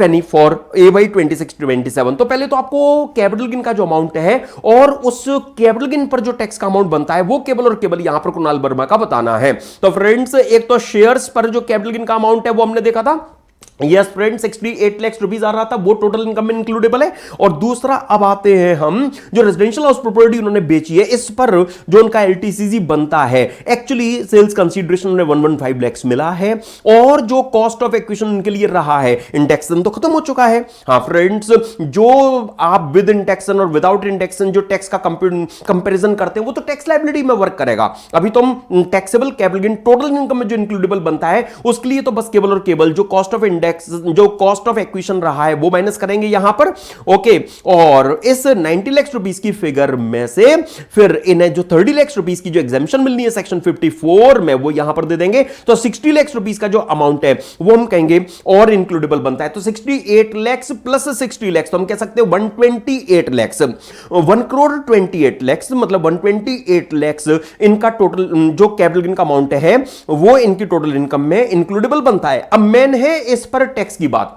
A: any for AY 26-27। तो पहले तो आपको कैपिटल गेन का जो अमाउंट है और उस कैपिटल गेन पर जो टैक्स का अमाउंट बनता है वो केवल और केवल यहां पर कुणाल वर्मा का बताना है। तो फ्रेंड्स, एक तो शेयर्स पर जो कैपिटल गेन का अमाउंट है वो हमने देखा था, यस फ्रेंड, 68 लाख रुपीस आ रहा था, वो टोटल इनकम में इंक्लूडेबल है। और दूसरा, अब आते हैं हम जो रेजिडेंशियल हाउस प्रॉपर्टी उन्होंने बेची है इस पर जो उनका एलटीसीजी बनता है, एक्चुअली सेल्स कंसीडरेशन उन्हें 115 लाख मिला है और जो कॉस्ट ऑफ एक्विजिशन उनके लिए रहा है, इंडेक्सन तो खत्म हो चुका है। हाँ फ्रेंड्स, जो आप विद इंडेक्सन और विदाउट इंडेक्सन जो टैक्स का कंपेरिजन करते हैं वो तो टैक्स लायबिलिटी में वर्क करेगा। अभी तो हम taxable capital gain total income में जो इंक्लूडेबल बनता है उसके लिए तो बस केवल और केवल जो कॉस्ट ऑफ इंडेक्स, जो कॉस्ट ऑफ एक्विजिशन रहा है वो माइनस करेंगे यहां पर। ओके, और इस 90 लाख रुपीस की फिगर में से फिर इन्हें जो 30 लाख रुपीस की जो एग्जेम्पशन मिलनी है सेक्शन 54 में वो यहां पर दे देंगे। तो 60 लाख रुपीस का जो अमाउंट है वो हम कहेंगे और इंक्लूडेबल बनता है। तो 68 लाख प्लस 60 लाख तो हम कह सकते हैं 128 लाख, 1,28,00,000 मतलब 128 लाख इनका टोटल जो कैपिटल गेन का अमाउंट है वो इनकी टोटल इनकम में इंक्लूडेबल बनता है। अब मेन है इस पर टैक्स की बात।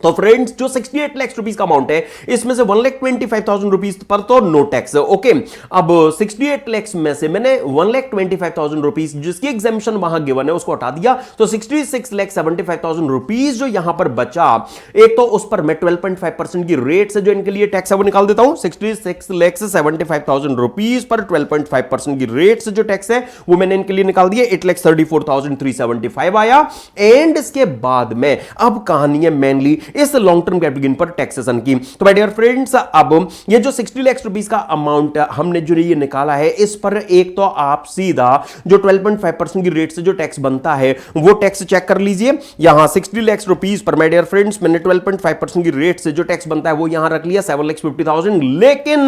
A: तो फ्रेंड्स, जो 68 लाख रुपीस का अमाउंट है इसमें से 1,25,000 रुपीस पर तो नो टैक्स। ओके, अब 68 लाख में से मैंने 1,25,000 रुपीस जिसकी एग्जेम्पशन वहां गिवन है उसको हटा दिया, तो 66,75,000 रुपीस जो यहां पर बचा, एक तो उस पर मैं 12.5% की रेट से जो इनके लिए टैक्स है वो निकाल देता हूं। 66,75,000 रुपीस पर 12.5% की रेट से जो टैक्स है वो मैंने इनके लिए निकाल दिया, 8,34,375 आया। एंड इसके बाद में अब कहानी है मेनली इस लॉन्ग टर्म कैपिटल गेन पर टैक्सेशन की। तो माय डियर फ्रेंड्स, अब ये जो 60 लाख रुपीस का अमाउंट हमने जो ये निकाला है इस पर एक तो आप सीधा जो 12.5% की रेट से जो टैक्स बनता है वो टैक्स चेक कर लीजिए। यहां 60 लाख रुपीस पर माय डियर फ्रेंड्स मैंने 12.5% की रेट से जो टैक्स बनता है वो यहां रख लिया 7,50,000। लेकिन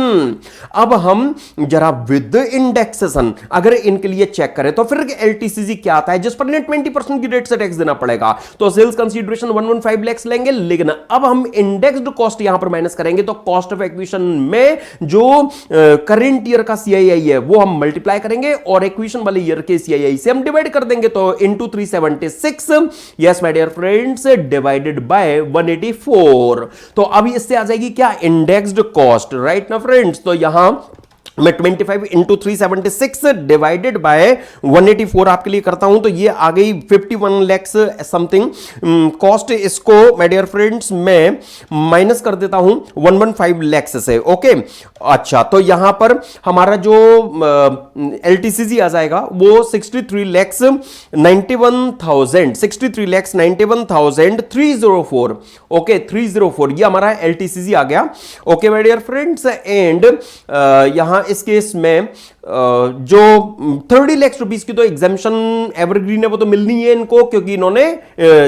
A: अब हम जरा विद इंडेक्सेशन अगर इनके लिए चेक करें तो फिर एलटीसीजी क्या आता है जिस पर 20% की रेट से टैक्स देना पड़ेगा। तो सेल्स कंसीडरेशन 115 लाख लेंगे, लेकिन अब हम इंडेक्स्ड कॉस्ट यहां पर माइनस करेंगे तो कॉस्ट ऑफ एक्विजिशन में जो करंट ईयर का सीआईआई है वो हम मल्टीप्लाई करेंगे और एक्विजिशन वाले ईयर के सीआईआई से हम डिवाइड कर देंगे, तो into 376, yes my dear friends, divided by 184। तो अब इससे आ जाएगी क्या, इंडेक्स्ड कॉस्ट, राइट ना फ्रेंड्स। तो यहां मैं 25 इंटू 376 डिवाइडेड बाय 184 आपके लिए करता हूं तो ये आ गई 51 लैक्स समथिंग कॉस्ट। इसको माय डियर फ्रेंड्स मैं माइनस कर देता हूं 115 लैक्स से। ओके अच्छा, तो यहां पर हमारा जो एलटीसीजी आ जाएगा वो 63 लैक्स 91,000 63 लैक्स 91,304। ओके 304 ये हमारा एलटीसीजी आ गया। Okay my dear friends and यहां इस केस में जो 30 लाख रुपीस की तो एग्जामिशन एवरग्रीन है वो तो मिलनी है इनको, क्योंकि इन्होंने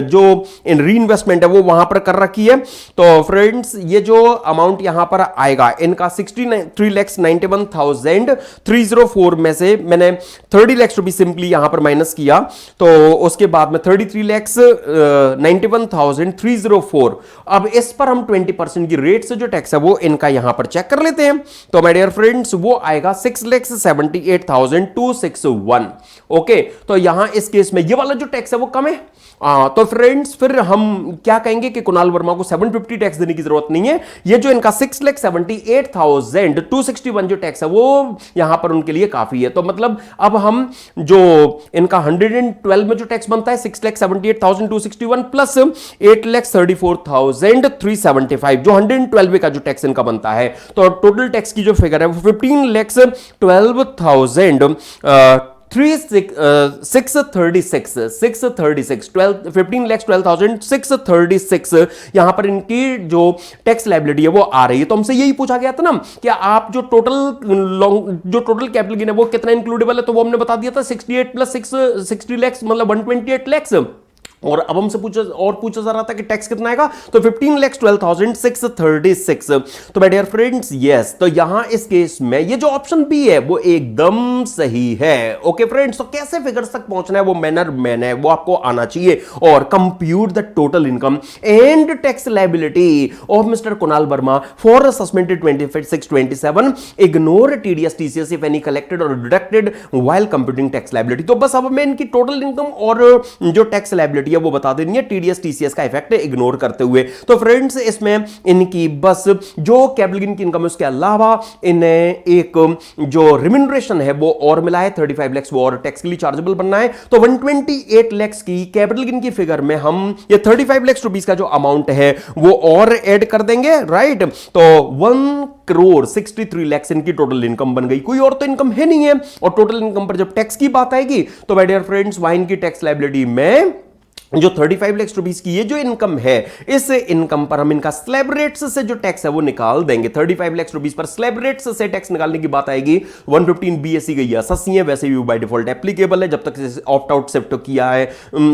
A: जो इन री इन्वेस्टमेंट है वो वहां पर कर रखी है। तो फ्रेंड्स ये जो अमाउंट यहां पर आएगा इनका 63,91,304 में से मैंने 30 लाख रुपीस सिंपली यहां पर माइनस किया, तो उसके बाद में 33,91,304। अब इस पर हम 20% की रेट से जो टैक्स है वो इनका यहां पर चेक कर लेते हैं। तो माय डियर फ्रेंड्स वो आएगा 6,78,261। ओके तो यहां इस केस में ये वाला जो टैक्स है वो कम है। तो फ्रेंड्स फिर हम क्या कहेंगे कि कुणाल वर्मा को 750 टैक्स देने की जरूरत नहीं है। ये जो इनका 6,78,261 जो टैक्स है वो यहां पर उनके लिए काफी है। तो मतलब अब हम जो इनका 112 में जो टैक्स बनता है 6,78,261 प्लस 8,34,375 जो 112 का जो टैक्स इनका बनता है, तो टोटल टैक्स की जो फिगर है वो 15,12,636 15,12,636 यहां पर इनकी जो टैक्स लायबिलिटी है वो आ रही है। तो हमसे यही पूछा गया था ना कि आप जो टोटल कैपिटल गेन है वो कितना इंक्लूडेबल है, तो वो हमने बता दिया था 68 प्लस 60 लैक्स मतलब 128 लैक्स। और अब हमसे पूछा जा रहा था कि टैक्स कितना आएगा, तो 15,12,636। तो माय डियर फ्रेंड्स यस, तो यहां इस केस में ये जो ऑप्शन बी है वो एकदम सही है। ओके फ्रेंड्स, तो कैसे फिगर्स तक पहुंचना है वो मैंने वो आपको आना चाहिए। और compute the total income and tax liability of mister Kunal Verma for suspended 2627, ignore TDS TCS if any collected or deducted while computing tax liability. तो बस अब मैं इनकी टोटल इनकम और जो टैक्स लायबिलिटी वो बता देनी है टीडीएस टीसीएस का इफेक्ट इग्नोर करते हुए। तो फ्रेंड्स इसमें इनकी बस जो कैपिटल गेन की इनकम है उसके अलावा इन्हें एक जो रिम्यूनरेशन है वो और मिला है 35 लाख, वो और टैक्स के लिए चार्जेबल बनना है। तो 128 लाख की कैपिटल गेन की फिगर में हम ये 35 लाख रुपीस का जो अमाउंट है वो और ऐड कर देंगे, राइट। तो 1,63 लाख इनकी टोटल इनकम बन गई। कोई और तो इनकम है नहीं है, और टोटल इनकम पर जब टैक्स की बात आएगी तो माय डियर फ्रेंड्स वहां इनकी टैक्स लायबिलिटी में जो 35 लाख रुपीस की ये जो इनकम है इस इनकम पर हम इनका स्लैब रेट्स से जो टैक्स है वो निकाल देंगे। 35 लाख रुपीस पर स्लैब रेट्स से टैक्स निकालने की बात आएगी। 115 बीएससी गई है सस्ती है, वैसे भी बाय डिफॉल्ट एप्लीकेबल है जब तक ऑप्ट आउट शिफ्ट किया है,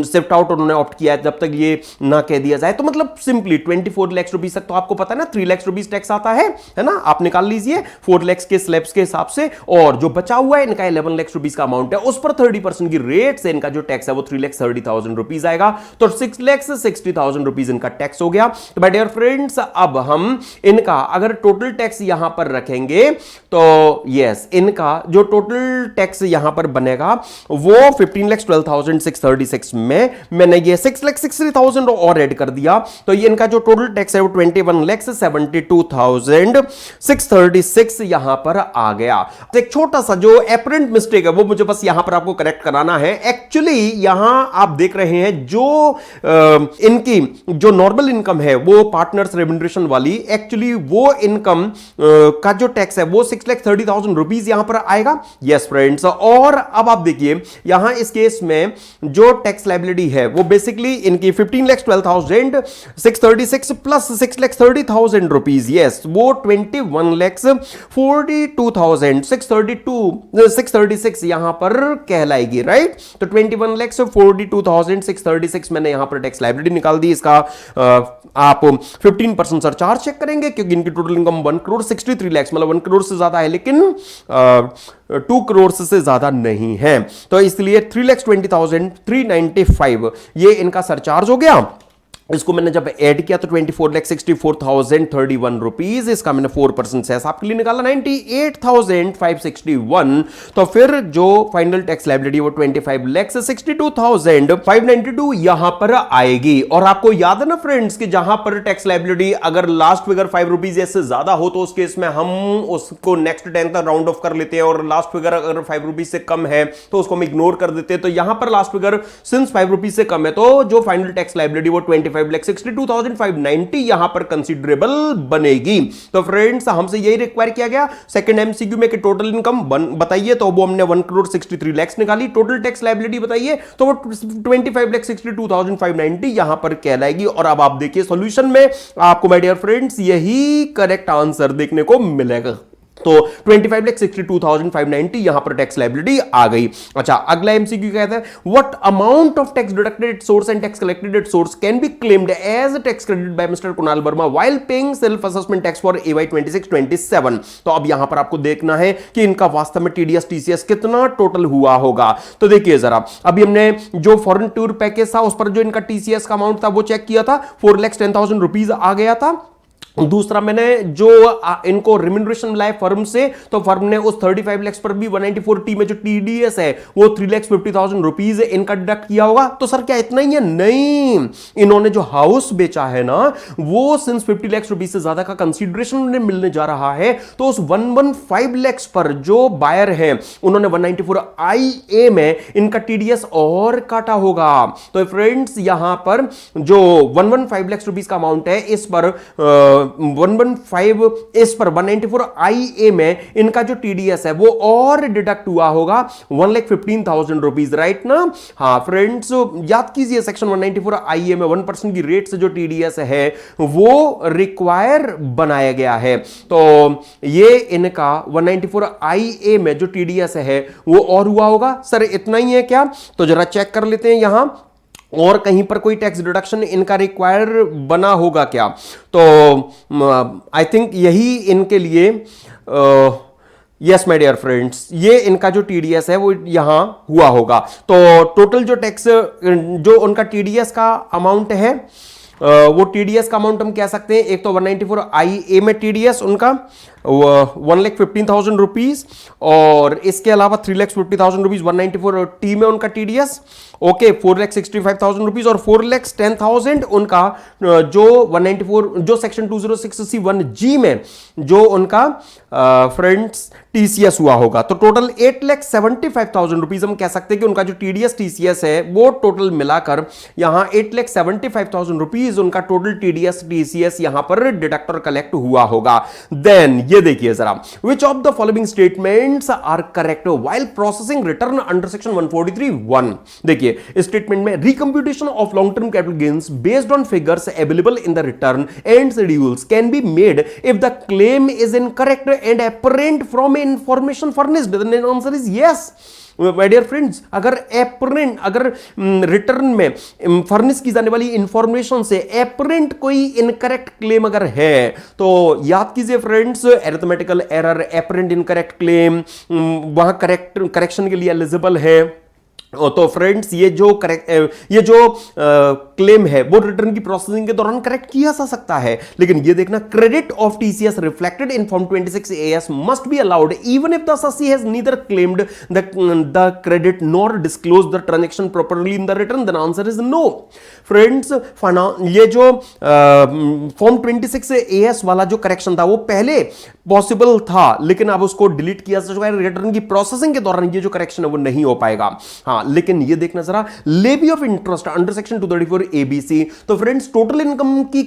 A: शिफ्ट आउट उन्होंने ऑप्ट किया है जब तक ये ना कह दिया जाए। तो मतलब सिंपली 24 लाख रुपीस तक तो आपको पता है ना 3 लाख रुपीस टैक्स आता है ना, आप निकाल लीजिए 4 लाख के स्लैब्स के हिसाब से, और जो बचा हुआ है इनका 11 लाख रुपीस का अमाउंट है उस पर 30% की रेट से इनका जो टैक्स है वो 3,30,000 रुपीस आएगा। तो 6,60,000 रुपीस इनका टैक्स हो गया। तो माय डियर फ्रेंड्स अब हम इनका अगर टोटल टैक्स यहां पर रखेंगे तो यस इनका जो टोटल टैक्स यहां पर बनेगा वो 15,12,636 में मैंने ये 6,60,000 और ऐड कर दिया, तो ये इनका जो टोटल टैक्स है वो 21,72,636 यहां पर आ गया। एक छोटा सा जो एपरेंट मिस्टेक है वो मुझे बस यहां पर आपको करेक्ट कराना है। एक्चुअली यहां आप देख रहे हैं जो इनकी जो नॉर्मल इनकम है वो पार्टनर्स रेम्यूनरेशन वाली, एक्चुअली वो इनकम का जो टैक्स है वो 6,30,000 रुपीस यहां पर आएगा। यस फ्रेंड्स, और अब आप देखिए यहां इस केस में जो टैक्स लायबिलिटी है वो बेसिकली इनकी 15,12,636 प्लस 6,30,000 रुपीस, यस वो 21,42,636 यहां पर कहलाएगी, राइट। तो 21,42,636 मैंने यहां पर टैक्स लायबिलिटी निकाल दी। इसका आप 15% सरचार्ज चेक करेंगे क्योंकि इनकी टोटल इनकम 1,63 लाख मतलब 1 करोड़ से ज्यादा है, लेकिन 2 करोड़ से ज्यादा नहीं है, तो इसलिए 3,20,395 ये इनका सरचार्ज हो गया। इसको मैंने जब ऐड किया तो 24,64,031 रुपीज, इसका मैंने 4% सेस आपके लिए निकाला 98,561। तो फिर जो फाइनल टैक्स लायबिलिटी वो 25,62,592 यहां पर आएगी। और आपको याद है ना फ्रेंड्स कि जहां पर टैक्स लायबिलिटी अगर लास्ट फिगर 5 रुपीज से ज्यादा हो तो उस केस में हम उसको नेक्स्ट 10 तक राउंड ऑफ कर लेते हैं, और लास्ट फिगर अगर 5 रुपीज से कम है तो उसको हम इग्नोर कर देते हैं। तो यहां पर लास्ट फिगर सिंस 5 रुपीज से कम है तो जो फाइनल टैक्स लायबिलिटी वो 25,62,590 यहां पर कंसीडरेबल बनेगी। तो फ्रेंड्स हमसे यही रिक्वायर किया गया सेकंड एमसीक्यू में कि टोटल इनकम बताइए, तो वो हमने 1,63 लाख निकाली। टोटल टैक्स लायबिलिटी बताइए तो वो 25,62,590 यहां पर कहलाएगी। और अब आप देखिए सॉल्यूशन में आपको माय डियर फ्रेंड्स यही करेक्ट आंसर देखने को मिलेगा। तो 25,62,590 यहां पर टैक्स लायबिलिटी आ गई। अच्छा, अगला एमसीक्यू कहता है what amount of tax deducted at source and tax collected at source can be claimed as tax credit by Mr Kunal Verma while paying self assessment tax for AY 26-27। तो अब यहां पर आपको देखना है कि इनका वास्तव में टीडीएस टीसीएस कितना टोटल हुआ होगा। तो देखिए जरा, अभी हमने जो फॉरेन टूर पैकेज था उस पर जो इनका टीसीएस का अमाउंट था वो चेक किया था, 4,10,000 रुपीज आ गया था। दूसरा मैंने जो इनको रिम्यूनरेशन मिला है फर्म से, तो फर्म ने उस 35 लाख पर भी 194T में जो टीडीएस है वो 3,50,000 रुपीज इनका डिडक्ट किया होगा। तो सर क्या इतना ही है? नहीं, इन्होंने जो हाउस बेचा है ना वो सिंस 50 लाख रुपीज से ज्यादा का कंसीडरेशन उन्हें मिलने जा रहा है, तो उस 115 लाख पर जो बायर है उन्होंने 194IA में इनका टीडीएस और काटा होगा। तो फ्रेंड्स यहां पर जो 115 लाख रुपीज का अमाउंट है इस पर 115 इस पर 194IA में इनका जो टीडीएस है वो और डिडक्ट हुआ होगा 1,15,000 रुपीज, राइट ना? हाँ फ्रेंड्स, याद कीजिए सेक्शन 194IA में 1% की रेट से जो टीडीएस है वो रिक्वायर बनाया गया है। तो ये इनका 194IA में जो टीडीएस है वो और हुआ होगा। सर इतना ही है क्या? तो जरा चेक कर लेते हैं यहां और कहीं पर कोई टैक्स डिडक्शन इनका रिक्वायर बना होगा क्या। तो आई थिंक यही इनके लिए यस माय डियर फ्रेंड्स, ये इनका जो टीडीएस है वो यहां हुआ होगा। तो टोटल जो टैक्स जो उनका टीडीएस का अमाउंट है वो टीडीएस का अमाउंट हम कह सकते हैं, एक तो 194IA में टीडीएस उनका 1,15,000 रुपीज, और इसके अलावा 3,50,000 रुपीज 194T में उनका टीडीएस, ओके 4,65,000 रुपीज, और 4,10,000 उनका जो 194 जो सेक्शन 206C1G में जो उनका फ्रेंड्स टीसीएस हुआ होगा। तो टोटल 8,75,000 रुपीज हम कह सकते हैं कि उनका जो टीडीएस टीसीएस है वो टोटल मिलाकर यहां 8,75,000 रुपीज उनका टोटल टीडीएस टीसीएस यहां पर डिडक्टर कलेक्ट हुआ होगा। देन ये देखिए जरा, which of the following statements are correct while processing return under section 143(1)। देखिए स्टेटमेंट में recomputation of long term capital gains based on figures available in the return and schedules can be made if the claim is incorrect and apparent from information furnished. The answer is yes my dear friends. अगर return में furnish की जाने वाली information से apparent कोई incorrect claim अगर है तो याद कीजिए friends, arithmetical error, apparent incorrect claim वहां करेक्शन के लिए एलिजिबल है। तो फ्रेंड्स ये जो क्लेम है वो रिटर्न की प्रोसेसिंग के दौरान करेक्ट किया जा सकता है, लेकिन ये देखना credit of TCS reflected in form 26AS must be allowed even if the assessee has neither claimed the credit nor disclosed the transaction properly in the return. The answer is no. Friends ये जो form 26AS वाला जो correction था वो पहले possible था, लेकिन अब उसको डिलीट किया जा चुका है। रिटर्न की प्रोसेसिंग के दौरान ये जो करेक्शन है वो नहीं हो पाएगा। हाँ, लेकिन ये देखना जरा, levy of interest under section 234ABC। तो फ्रेंड्स टोटल इनकम की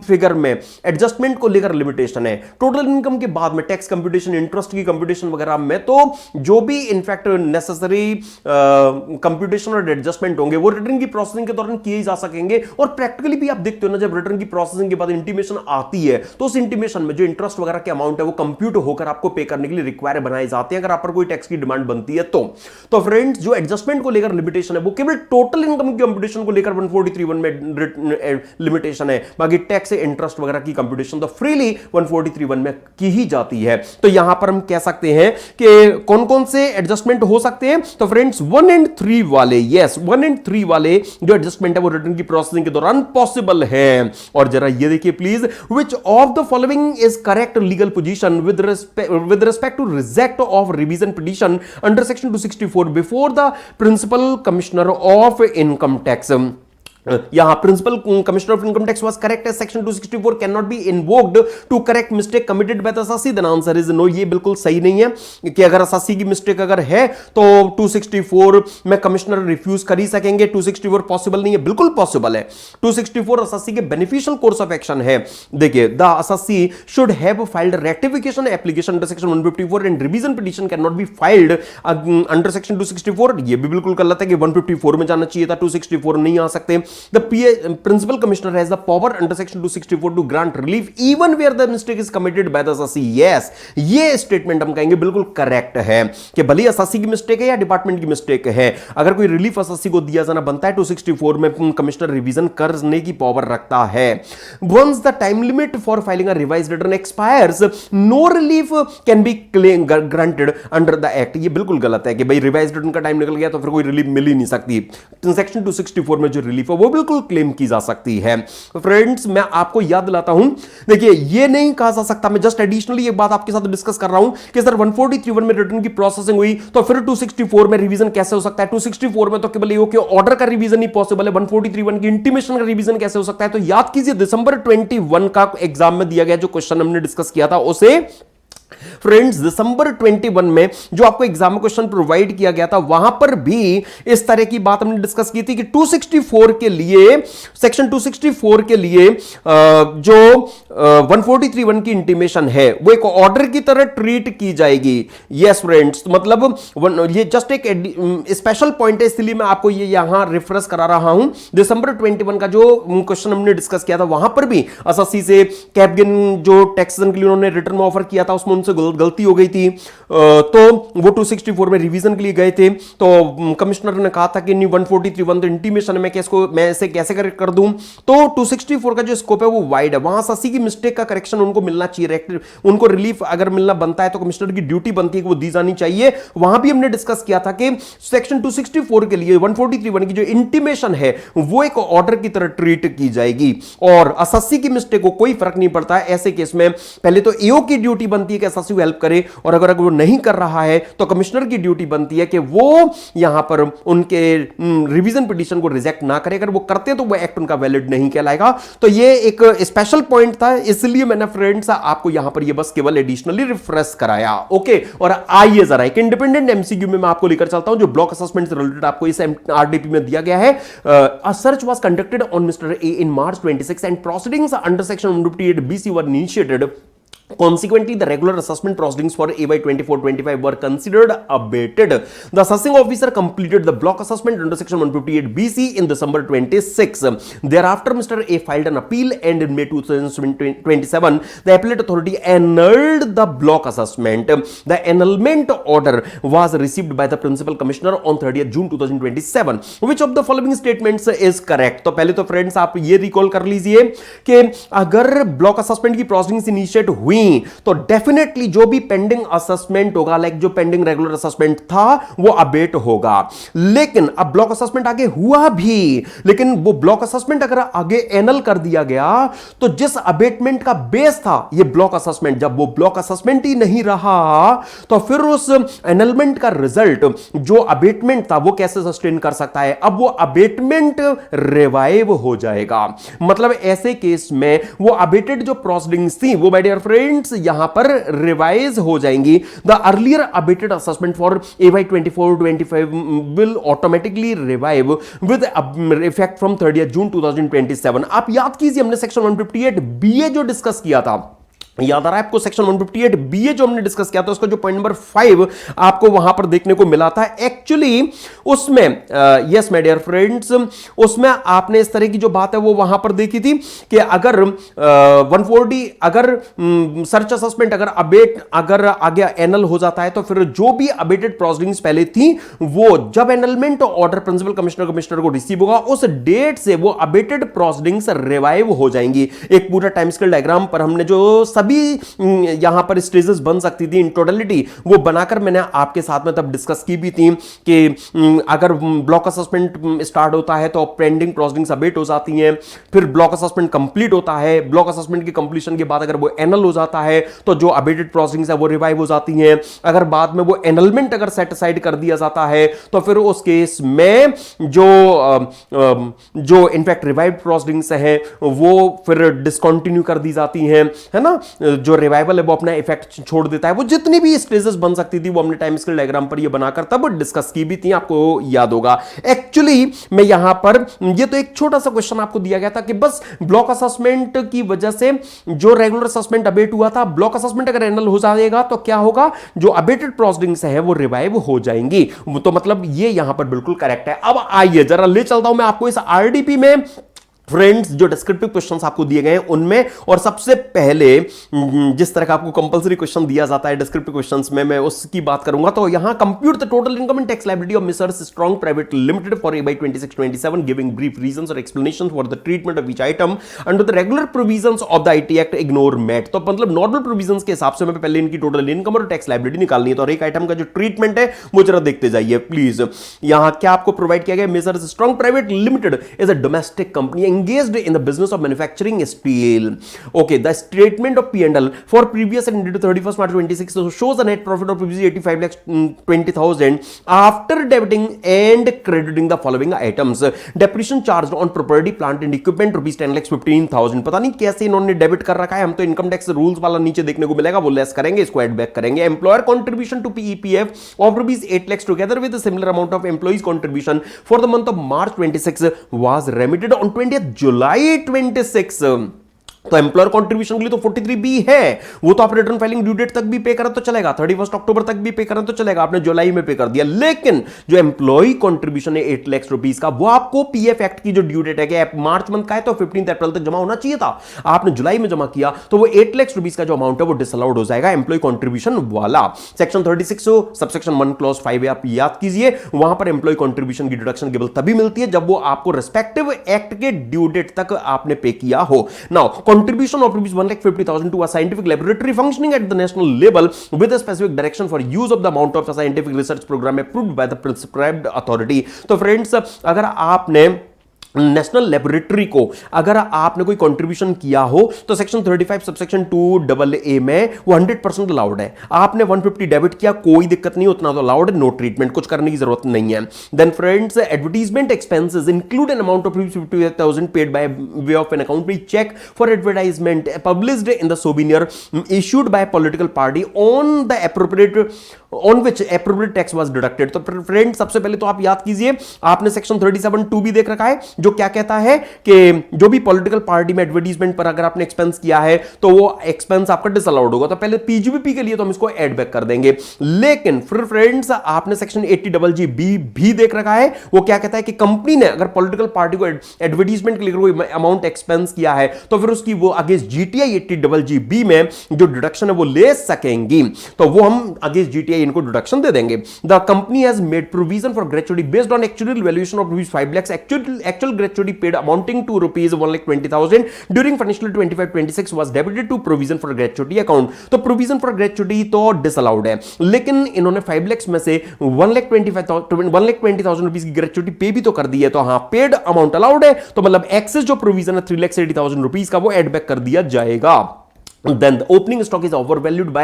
A: फिगर में एडजस्टमेंट को लेकर लिमिटेशन है। टोटल इनकम के बाद में टैक्स कंप्यूटेशन, इंटरेस्ट की कंप्यूटेशन वगैरह में तो जो भी इनफैक्ट नेसेसरी कंप्यूटेशन और एडजस्टमेंट होंगे वो रिटर्न की प्रोसेसिंग के दौरान किए जा सकेंगे। और प्रैक्टिकली भी आप देखते हो ना, जब रिटर्न की प्रोसेसिंग के बाद इंटीमेशन आती है तो उस इंटीमेशन में जो इंटरेस्ट वगैरह के अमाउंट है वो कंप्यूट होकर आपको पे करने के लिए रिक्वायर बनाए जाते हैं अगर आप पर कोई टैक्स की डिमांड बनती है तो फ्रेंड्स जो एडजस्टमेंट को लेकर लिमिटेशन है वो केवल टोटल इनकम की कंप्यूटेशन को लेकर 143(1) में लिमिटेशन है, बाकी टैक्स इंटरेस्ट वगैरह की कंप्यूटेशन तो फ्रीली 143(1) में की ही जाती है। तो यहां पर हम कह सकते हैं कि कौन कौन से एडजस्टमेंट हो सकते हैं। तो फ्रेंड्स 1 and 3 वाले, यस 1 and 3 वाले जो एडजस्टमेंट है वो रिटर्न की प्रोसेसिंग के दौरान पॉसिबल है। और जरा ये देखिए please, which of the following is correct legal position with respect to reject of revision petition under section 264 before the principal commissioner of income tax. यहां principal commissioner of income tax was correct as section 264 can not be invoked to correct mistake committed by the assessee. The answer is no, ये बिल्कुल सही नहीं है कि अगर assessee की mistake अगर है तो 264 में कमिश्नर रिफ्यूज कर ही सकेंगे। 264 पॉसिबल नहीं है, बिल्कुल पॉसिबल है। 264 असेसी के बेनिफिशियल कोर्स ऑफ एक्शन है। देखिए, the assessee should have filed rectification application under section 154 and revision petition can not be filed under section 264। ये भी बिल्कुल गलत है कि 154 में जाना चाहिए था, 264 नहीं आ सकते। The principal commissioner has the power under section 264 to grant relief even where the mistake is committed by the assessee. Yes, ये स्टेटमेंट हम कहेंगे बिल्कुल करेक्ट है कि भले असेसी की मिस्टेक है या डिपार्टमेंट की मिस्टेक है, अगर कोई रिलीफ असेसी को दिया जाना बनता है 264 में कमिश्नर रिवीजन करने की पावर रखता है। Once the time limit for filing a revised return expires, no relief can be granted under the act. ये बिल्कुल गलत है कि भाई रिवाइज रिटर्न का टाइम निकल गया तो फिर कोई रिलीफ मिल ही नहीं सकती। सेक्शन 264 में जो रिलीफ है वो बिल्कुल क्लेम की जा सकती है। फ्रेंड्स, मैं आपको याद दिलाता हूं, देखिए ये नहीं कहा जा सकता, मैं जस्ट एडिशनली एक बात आपके साथ डिस्कस कर रहा हूं कि सर 143(1) में रिटर्न की प्रोसेसिंग हुई तो फिर 264 में रिवीजन कैसे हो सकता है। 264 में तो केवल ईओ के ऑर्डर का रिवीजन ही पॉसिबल है, 143(1) की इंटीमेशन का रिवीजन कैसे हो सकता है। तो याद कीजिए दिसंबर 21 का एग्जाम में दिया गया जो क्वेश्चन हमने डिस्कस किया था उसे फ्रेंड्स दिसंबर 21 में जो आपको एग्जाम में क्वेश्चन प्रोवाइड किया गया था वहां पर भी इस तरह की बात हमने डिस्कस की थी कि 264 के लिए, सेक्शन 264 के लिए जो 143(1) की इंटीमेशन है वो एक ऑर्डर की तरह ट्रीट की जाएगी। यस फ्रेंड्स, मतलब ये जस्ट एक स्पेशल पॉइंट है, इसलिए मैं आपको ये यहां रिफ्रेश करा रहा हूं। दिसंबर 21 का जो क्वेश्चन हमने डिस्कस किया था वहां पर भी असेसी से कैपगेन जो टैक्सेशन के लिए उन्होंने रिटर्न में ऑफर किया था उसमें उनसे गलती हो गई थी, तो वो 264 में रिवीजन के लिए गए थे। तो कमिश्नर ने कहा था कि नहीं 143(1) तो इंटीमेशन में मैं इसे कैसे कर दूं। तो 264 का जो स्कोप है वो वाइड है, वहां असेसी की मिस्टेक का करेक्शन उनको मिलना चाहिए, उनको रिलीफ अगर मिलना बनता है तो कमिश्नर की ड्यूटी बनती है कि वो दी जानी चाहिए। वहां भी हमने डिस्कस किया था कि सेक्शन 264 के लिए 143(1) की जो इंटीमेशन है वो एक ऑर्डर की तरह ट्रीट की जाएगी और असेसी की मिस्टेक को कोई फर्क नहीं पड़ता है। ऐसे केस में पहले तो ईओ की ड्यूटी बनती है कि असेसी को हेल्प करे और अगर वो नहीं कर रहा है तो कमिश्नर की ड्यूटी बनती है कि वो यहां पर उनके रिवीजन पिटीशन को रिजेक्ट ना करे। अगर वो करते हैं तो वो एक्ट उनका वैलिड नहीं कहलाएगा। तो ये एक स्पेशल पॉइंट था, इसलिए मैंने फ्रेंड्स आपको यहां पर ये बस केवल एडिशनली रिफ्रेश कराया। ओके, और आइए जरा एक इंडिपेंडेंट एमसीक्यू में मैं आपको लेकर चलता हूं जो ब्लॉक असेसमेंट से रिलेटेड आपको इस आरडीपी में दिया गया है। अ search was conducted on mister A in March 26 and proceedings under section 158BC were initiated. Consequently, the regular assessment proceedings for AY 24-25 were considered abated. The assessing officer completed the block assessment under section 158BC in December 26. Thereafter, Mr. A filed an appeal and in May 2027, the appellate authority annulled the block assessment. The annulment order was received by the principal commissioner on 30th June 2027. Which of the following statements is correct? तो पहले तो friends आप ये recall कर लीजिए कि अगर block assessment की प्रोसीडिंग्स इनिशिएट हुई तो डेफिनेटली जो भी पेंडिंग असेसमेंट होगा, लाइक जो पेंडिंग रेगुलर असेसमेंट था वो अबेट होगा। लेकिन अब ब्लॉक असेसमेंट आगे हुआ भी, लेकिन वो ब्लॉक असेसमेंट अगर आगे एनल कर दिया गया तो जिस अबेटमेंट का बेस था ये ब्लॉक असेसमेंट, जब वो ब्लॉक असेसमेंट ही नहीं रहा तो फिर उस एनलमेंट का रिजल्ट जो अबेटमेंट था वो कैसे सस्टेन कर सकता है। अब वो अबेटमेंट रिवाइव हो जाएगा, मतलब ऐसे केस में वो अबेटेड जो प्रोसीडिंग्स थी वो माय डियर फ्रेंड्स यहां पर रिवाइज हो जाएंगी। The earlier abetted assessment for AY 24-25 will automatically revive with effect from 30th June 2027। आप याद कीजिए हमने सेक्शन 158BA जो डिस्कस किया था याद आ रहा है आपको सेक्शन 158 बीए जो हमने डिस्कस किया था, उसका जो पॉइंट नंबर 5 आपको वहां पर देखने को मिला था, एक्चुअली उसमें यस माय डियर फ्रेंड्स, उसमें आपने इस तरह की जो बात है वो वहां पर देखी थी कि अगर 140 अगर सर्च असेसमेंट अगर अबेट अगर आगे एनल हो जाता है तो फिर जो भी अबेटेड प्रोसीडिंग्स पहले थी वो जब एनलमेंट ऑर्डर प्रिंसिपल कमिश्नर को रिसीव होगा उस डेट से वो अबेटेड प्रोसीडिंग्स रिवाइव हो जाएंगी। एक पूरा टाइम स्केल डायग्राम पर हमने जो सभी यहां पर स्टेजेस बन सकती थी इन टोटलिटी वो बनाकर मैंने आपके साथ में तब डिस्कस की भी थी कि अगर ब्लॉक असेसमेंट स्टार्ट होता है तो पेंडिंग प्रोसीडिंग्स अबेट हो जाती हैं, फिर ब्लॉक असेसमेंट कंप्लीट होता है, ब्लॉक असेसमेंट की कंप्लीशन के बाद अगर वो एनल हो जाता है तो जो अबेटेड प्रोसीडिंग्स है वो रिवाइव हो जाती हैं। अगर बाद में वो एनलमेंट अगर सेट असाइड कर दिया जाता है तो फिर उस केस में जो इनफैक्ट रिवाइव प्रोसीडिंग्स हैं वो फिर डिसकंटिन्यू कर दी जाती हैं, है ना। जो रिवाइवल है वो अपना इफेक्ट छोड़ देता है। वो जितनी भी स्टेजेस बन सकती थी वो हमने टाइम स्केल डायग्राम पर ये बनाकर तब डिस्कस की भी थी, आपको याद होगा। एक्चुअली मैं यहां पर ये तो एक छोटा सा क्वेश्चन आपको दिया गया था कि बस ब्लॉक असेसमेंट की वजह से जो रेगुलर असेसमेंट अबेट हुआ था, ब्लॉक असेसमेंट अगर एनल हो जाएगा तो क्या होगा, जो अबेटेड प्रोसीडिंग्स है वो रिवाइव हो जाएंगी। तो मतलब ये यहां पर बिल्कुल करेक्ट है। अब आइए जरा ले चलता हूं मैं आपको इस आरडीपी में फ्रेंड्स जो डिस्क्रिप्टिव क्वेश्चंस आपको दिए गए हैं उनमें, और सबसे पहले जिस तरह का आपको कंपलसरी क्वेश्चन दिया जाता है डिस्क्रिप्टिव क्वेश्चंस में, मैं उसकी बात करूंगा। तो यहां compute the total income and tax liability of misters strong private limited for year 26-27 giving brief reasons or explanations for the treatment of each item under the regular provisions of the IT act ignore MAT. तो मतलब normal provisions के हिसाब से मैं पहले इनकी total income और tax liability निकालनी है, तो एक आइटम का जो ट्रीटमेंट है वो जरा देखते जाइए प्लीज। यहां क्या आपको प्रोवाइड किया गया, misters strong private limited is a domestic company engaged in the business of manufacturing steel. Okay, the statement of P&L for previous and ended 31st March 26 so shows a net profit of 85,20,000 after debiting and crediting the following items. Depreciation charged on property, plant and equipment rupees 10,15,000. पता नहीं कैसे इन्होंने debit कर रखा है, हम तो income tax rules वाला नीचे देखने को मिलेगा, वो लेस करेंगे, इसको एड बैक करेंगे। Employer contribution to PEPF of rupees 8 lakhs together with a similar amount of employees contribution for the month of March 26 was remitted on 20th July 26। तो एम्प्लॉयर कंट्रीब्यूशन के लिए तो 43B है, वो तो आप रिटर्न फाइलिंग ड्यू डेट तक भी पे करें तो चलेगा, 31 अक्टूबर तक भी पे करें तो चलेगा, आपने जुलाई में पे कर दिया। लेकिन जो एम्प्लॉय कंट्रीब्यूशन है 8 लाख रुपीस का, वो आपको पीएफ एक्ट की जो ड्यू डेट है कि मार्च मंथ का है तो 15 अप्रैल तक जमा होना चाहिए था, आपने जुलाई में जमा किया तो वो 8 लाख रुपीस का जो अमाउंट है वो डिसअलाउड हो जाएगा एम्प्लॉय कंट्रीब्यूशन वाला। सेक्शन 36 सबसेक्शन 1 क्लॉज 5 आप याद कीजिए, वहां पर एम्प्लॉय कंट्रीब्यूशन की डिडक्शन केवल तभी मिलती है जब वो आपको रिस्पेक्टिव एक्ट के ड्यू डेट तक आपने पे किया हो। Now contribution of rupees 1,50,000 to a scientific laboratory functioning at the national level with a specific direction for use of the amount of a scientific research program approved by the prescribed authority। तो friends अगर आपने national laboratory को अगर आपने कोई contribution किया हो तो सेक्शन 35 सबसेक्शन 2AA में वो 100% अलाउड है। आपने 150 डेबिट किया, कोई दिक्कत नहीं, उतना तो अलाउड है, नो ट्रीटमेंट, कुछ करने की जरूरत नहीं है। Then friends advertisement expenses include an amount of 58,000 paid by way of an account cheque for advertisement published in the souvenir issued by political party on the appropriate on which appropriate tax was deducted. तो friends सबसे पहले तो आप याद कीजिए, आपने section 37(2) भी देख रखा है जो क्या कहता है कि जो भी पॉलिटिकल पार्टी में एडवर्टाइजमेंट पर अगर आपने एक्सपेंस किया है तो वो एक्सपेंस आपका डिसअलाउड होगा। तो पहले पीजीबीपी के लिए तो हम इसको ऐड बैक कर देंगे। लेकिन फिर फ्रेंड्स आपने सेक्शन 80(b) भी देख रखा है, वो क्या कहता है कि कंपनी ने अगर पॉलिटिकल पार्टी को एडवर्टाइजमेंट के लिए कोई अमाउंट एक्सपेंस किया है तो फिर उसकी वो अगेंस्ट जीटीआई 80(b) में जो डिडक्शन है वो ले सकेंगी, तो वो हम अगेंस्ट जीटीआई इनको डिडक्शन दे देंगे। The company has made provision for gratuity based on actual valuation of rupees 5 lakhs actual gratuity paid amounting to rupees 1,20,000 during financial 25-26 was debited to provision for gratuity account। तो provision for gratuity तो disallowed है, लेकिन इन्होंने 5 lakhs में से 1,20,000 rupees की gratuity पे भी तो कर दी है, तो हाँ पेड अमाउंट अलाउड है। तो मतलब एक्सेस जो प्रोविजन है 3,80,000 रुपीस का वो एड बैक कर दिया जाएगा। Then the opening stock is overvalued by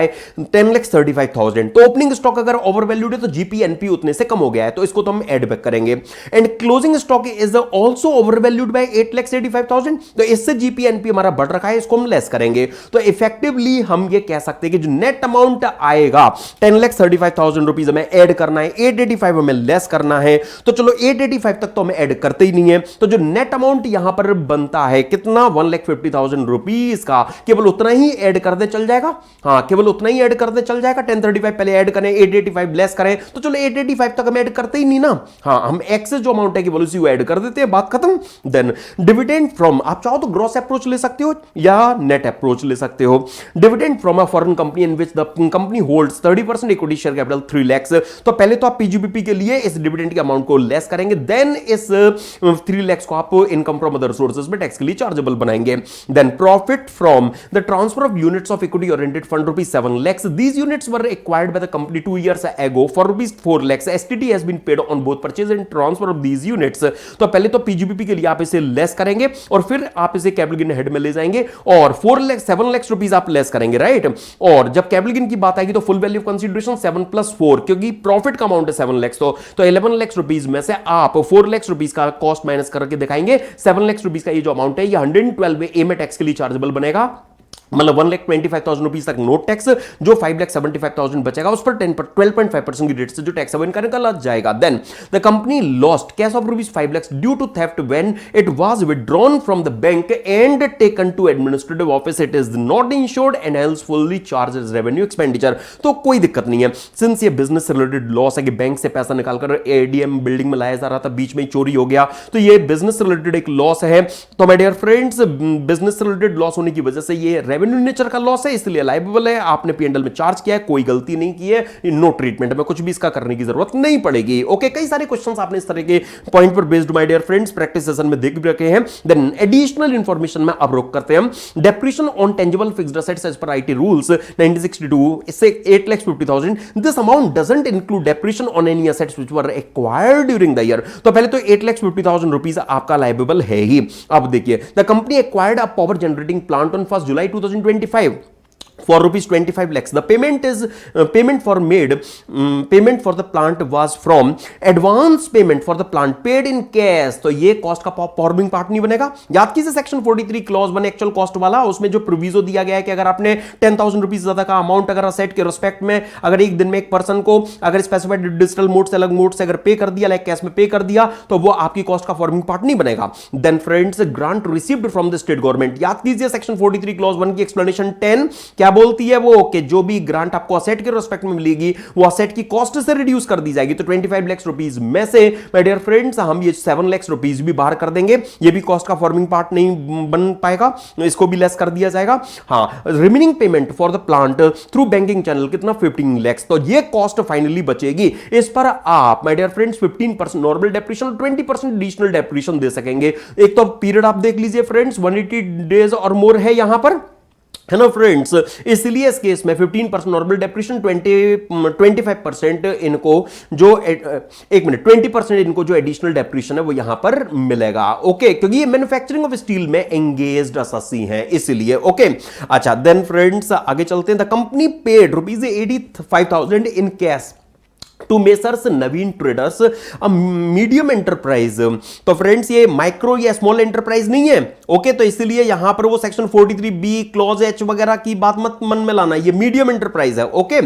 A: 10,35,000। तो ओपनिंग स्टॉक अगर ओवरवैल्यूड है तो जीपीएनपी उतने से कम हो गया है, तो इसको तो हम ऐड बैक करेंगे। And closing stock is also overvalued by 8,85,000, तो इससे जीपीएनपी हमारा बढ़ रखा है, इसको हम लेस करेंगे। तो इफेक्टिवली हम ये कह सकते हैं कि जो नेट अमाउंट आएगा 10,35,000 रुपीज हमें ऐड करना है, 885 हमें लेस करना है। तो चलो 885 तक तो हमें ऐड करते ही नहीं है, तो जो नेट अमाउंट यहां पर बनता है कितना 1,50,000 रुपीज का, केवल उतना ही ही ऐड कर दे चल जाएगा, हाँ केवल उतना ही ऐड कर दे चल जाएगा। 1035 पहले ऐड करें, 885 लेस करें, तो चलो 885 तक हम ऐड करते ही नहीं ना, हाँ हम एक्सेस जो अमाउंट है केवल उसी को ऐड कर देते हैं, बात खत्म। देन डिविडेंड फ्रॉम, आप चाहो तो ग्रॉस अप्रोच ले सकते हो या नेट अप्रोच ले सकते हो। Dividend from a foreign company in which the company holds 30% equity share capital 3 lakh. तो पहले तो आप पीजीबीपी के लिए इस डिविडेंड के अमाउंट को लेस करेंगे, देन इस 3 लाख को आप इनकम फ्रॉम अदर सोर्सेज में टैक्स के लिए चार्जेबल बनाएंगे। Then profit from the transfer of units of equity oriented fund ₹7 lakhs. These units were acquired by the company 2 years ago for ₹4 lakhs. STT has been paid on both purchase and transfer of these units. तो पहले तो PGBP के लिए आप इसे less करेंगे और फिर आप इसे कैपिटल गेन हेड में ले जाएंगे और 7 लाख रुपीस आप लेस करेंगे, राइट। और जब कैपिटल गेन की बात आएगी तो फुल वैल्यू ऑफ कंसीडरेशन 7 + 4, क्योंकि प्रॉफिट का अमाउंट है 7 लाख, तो 11 लाख रुपीस में से आप 4 लाख रुपीस का कॉस्ट माइनस करके दिखाएंगे। 7 लाख रुपीस का ये जो अमाउंट है ये 112 में ए में टैक्स के लिए चार्जेबल बनेगा, मतलब 1,25,000 रुपीज तक नो टैक्स, जो 5,75,000 बचेगा उस पर 12.5% की रेट से जो टैक्स अवेन करने का लग जाएगा। Then the company lost cash of ₹5 lakhs due to theft when it was withdrawn from the bank and taken to administrative office. It is not insured and hales fully charge as revenue expenditure. तो कोई दिक्कत नहीं है, since ये business related loss है कि bank से पैसा निकालकर एडीएम बिल्डिंग में लाया जा रहा था, बीच में ही चोरी हो गया, तो ये बिजनेस रिलेटेड एक लॉस है। तो my dear friends, business related loss होने की वजह से ये रेवेन्यू नेचर का लॉस है, इसलिए लायबल है, आपने पीएनएल में चार्ज किया है, कोई गलती नहीं की है, नो ट्रीटमेंट में कुछ भी इसका करने की जरूरत नहीं पड़ेगी। ओके, कई सारे क्वेश्चंस आपने इस तरह के पॉइंट पर based my dear friends practice session में देख भी रखे हैं। देन एडिशनल इंफॉर्मेशन में अब रोक करते हैं। Depreciation on tangible fixed assets as per IT rules 1962 इससे 8,50,000। This amount doesn't include depreciation on any assets which were acquired during the year. तो पहले तो 8,50,000 रुपीस आपका लायबल है ही। अब देखिए, the company acquired a power generating plant on 1 July 2025 for ₹25 lakhs. The payment for the plant was from advance payment for the plant paid in cash. तो ये cost का फॉर्मिंग पार्ट नहीं बनेगा। याद कीजिए सेक्शन 43 क्लॉज 1 एक्चुअल कॉस्ट वाला, उसमें जो प्रोविजो दिया गया है कि अगर आपने 10,000 रुपीज ज्यादा का अमाउंट अगर असेट के रिस्पेक्ट में अगर एक दिन में एक पर्सन को अगर स्पेसिफाइड डिजिटल मोड से अलग मोड से अगर पे कर दिया, लाइक कैश में पे कर दिया, तो वो आपकी कॉस्ट का फॉर्मिंग पार्ट नहीं बनेगा। Then friends, grant received from the state government. याद कीजिए सेक्शन 43 क्लॉज 1 की एक्सप्लेनेशन 10 क्या बोलती है वो, कि जो भी ग्रांट आपको असेट के रिस्पेक्ट में मिलेगी वो असेट की कॉस्ट से रिड्यूस कर दी जाएगी। तो 25 लाख रुपीस में से माय डियर फ्रेंड्स हम ये 7 लाख रुपीस भी बाहर कर देंगे, ये भी कॉस्ट का फॉर्मिंग पार्ट नहीं बन पाएगा, इसको भी लेस कर दिया जाएगा। हाँ, remaining payment for the plant through banking channel कितना 15 लाख, तो ये कॉस्ट फाइनली बचेगी। इस पर आप my dear friends 15% normal depreciation और 20% एडिशनल डेप्रिसिएशन दे सकेंगे। एक तो पीरियड आप देख लीजिए फ्रेंड्स, 180 डेज और मोर है यहां पर, है ना फ्रेंड्स। इसलिए इस केस में 15% नॉर्मल डेप्रिसिएशन, 25% इनको जो 20% इनको जो एडिशनल डेप्रिसिएशन है वो यहां पर मिलेगा। ओके, क्योंकि ये मैन्युफैक्चरिंग ऑफ स्टील में एंगेज्ड अससी हैं इसलिए। ओके, अच्छा देन फ्रेंड्स आगे चलते हैं। The company paid ₹85,000 in cash to Messrs Naveen traders a medium enterprise. तो फ्रेंड्स ये माइक्रो या स्मॉल एंटरप्राइज नहीं है। ओके, तो इसलिए यहां पर वो सेक्शन 43B क्लॉज H वगैरह की बात मत मन में लाना, ये मीडियम एंटरप्राइज है। ओके,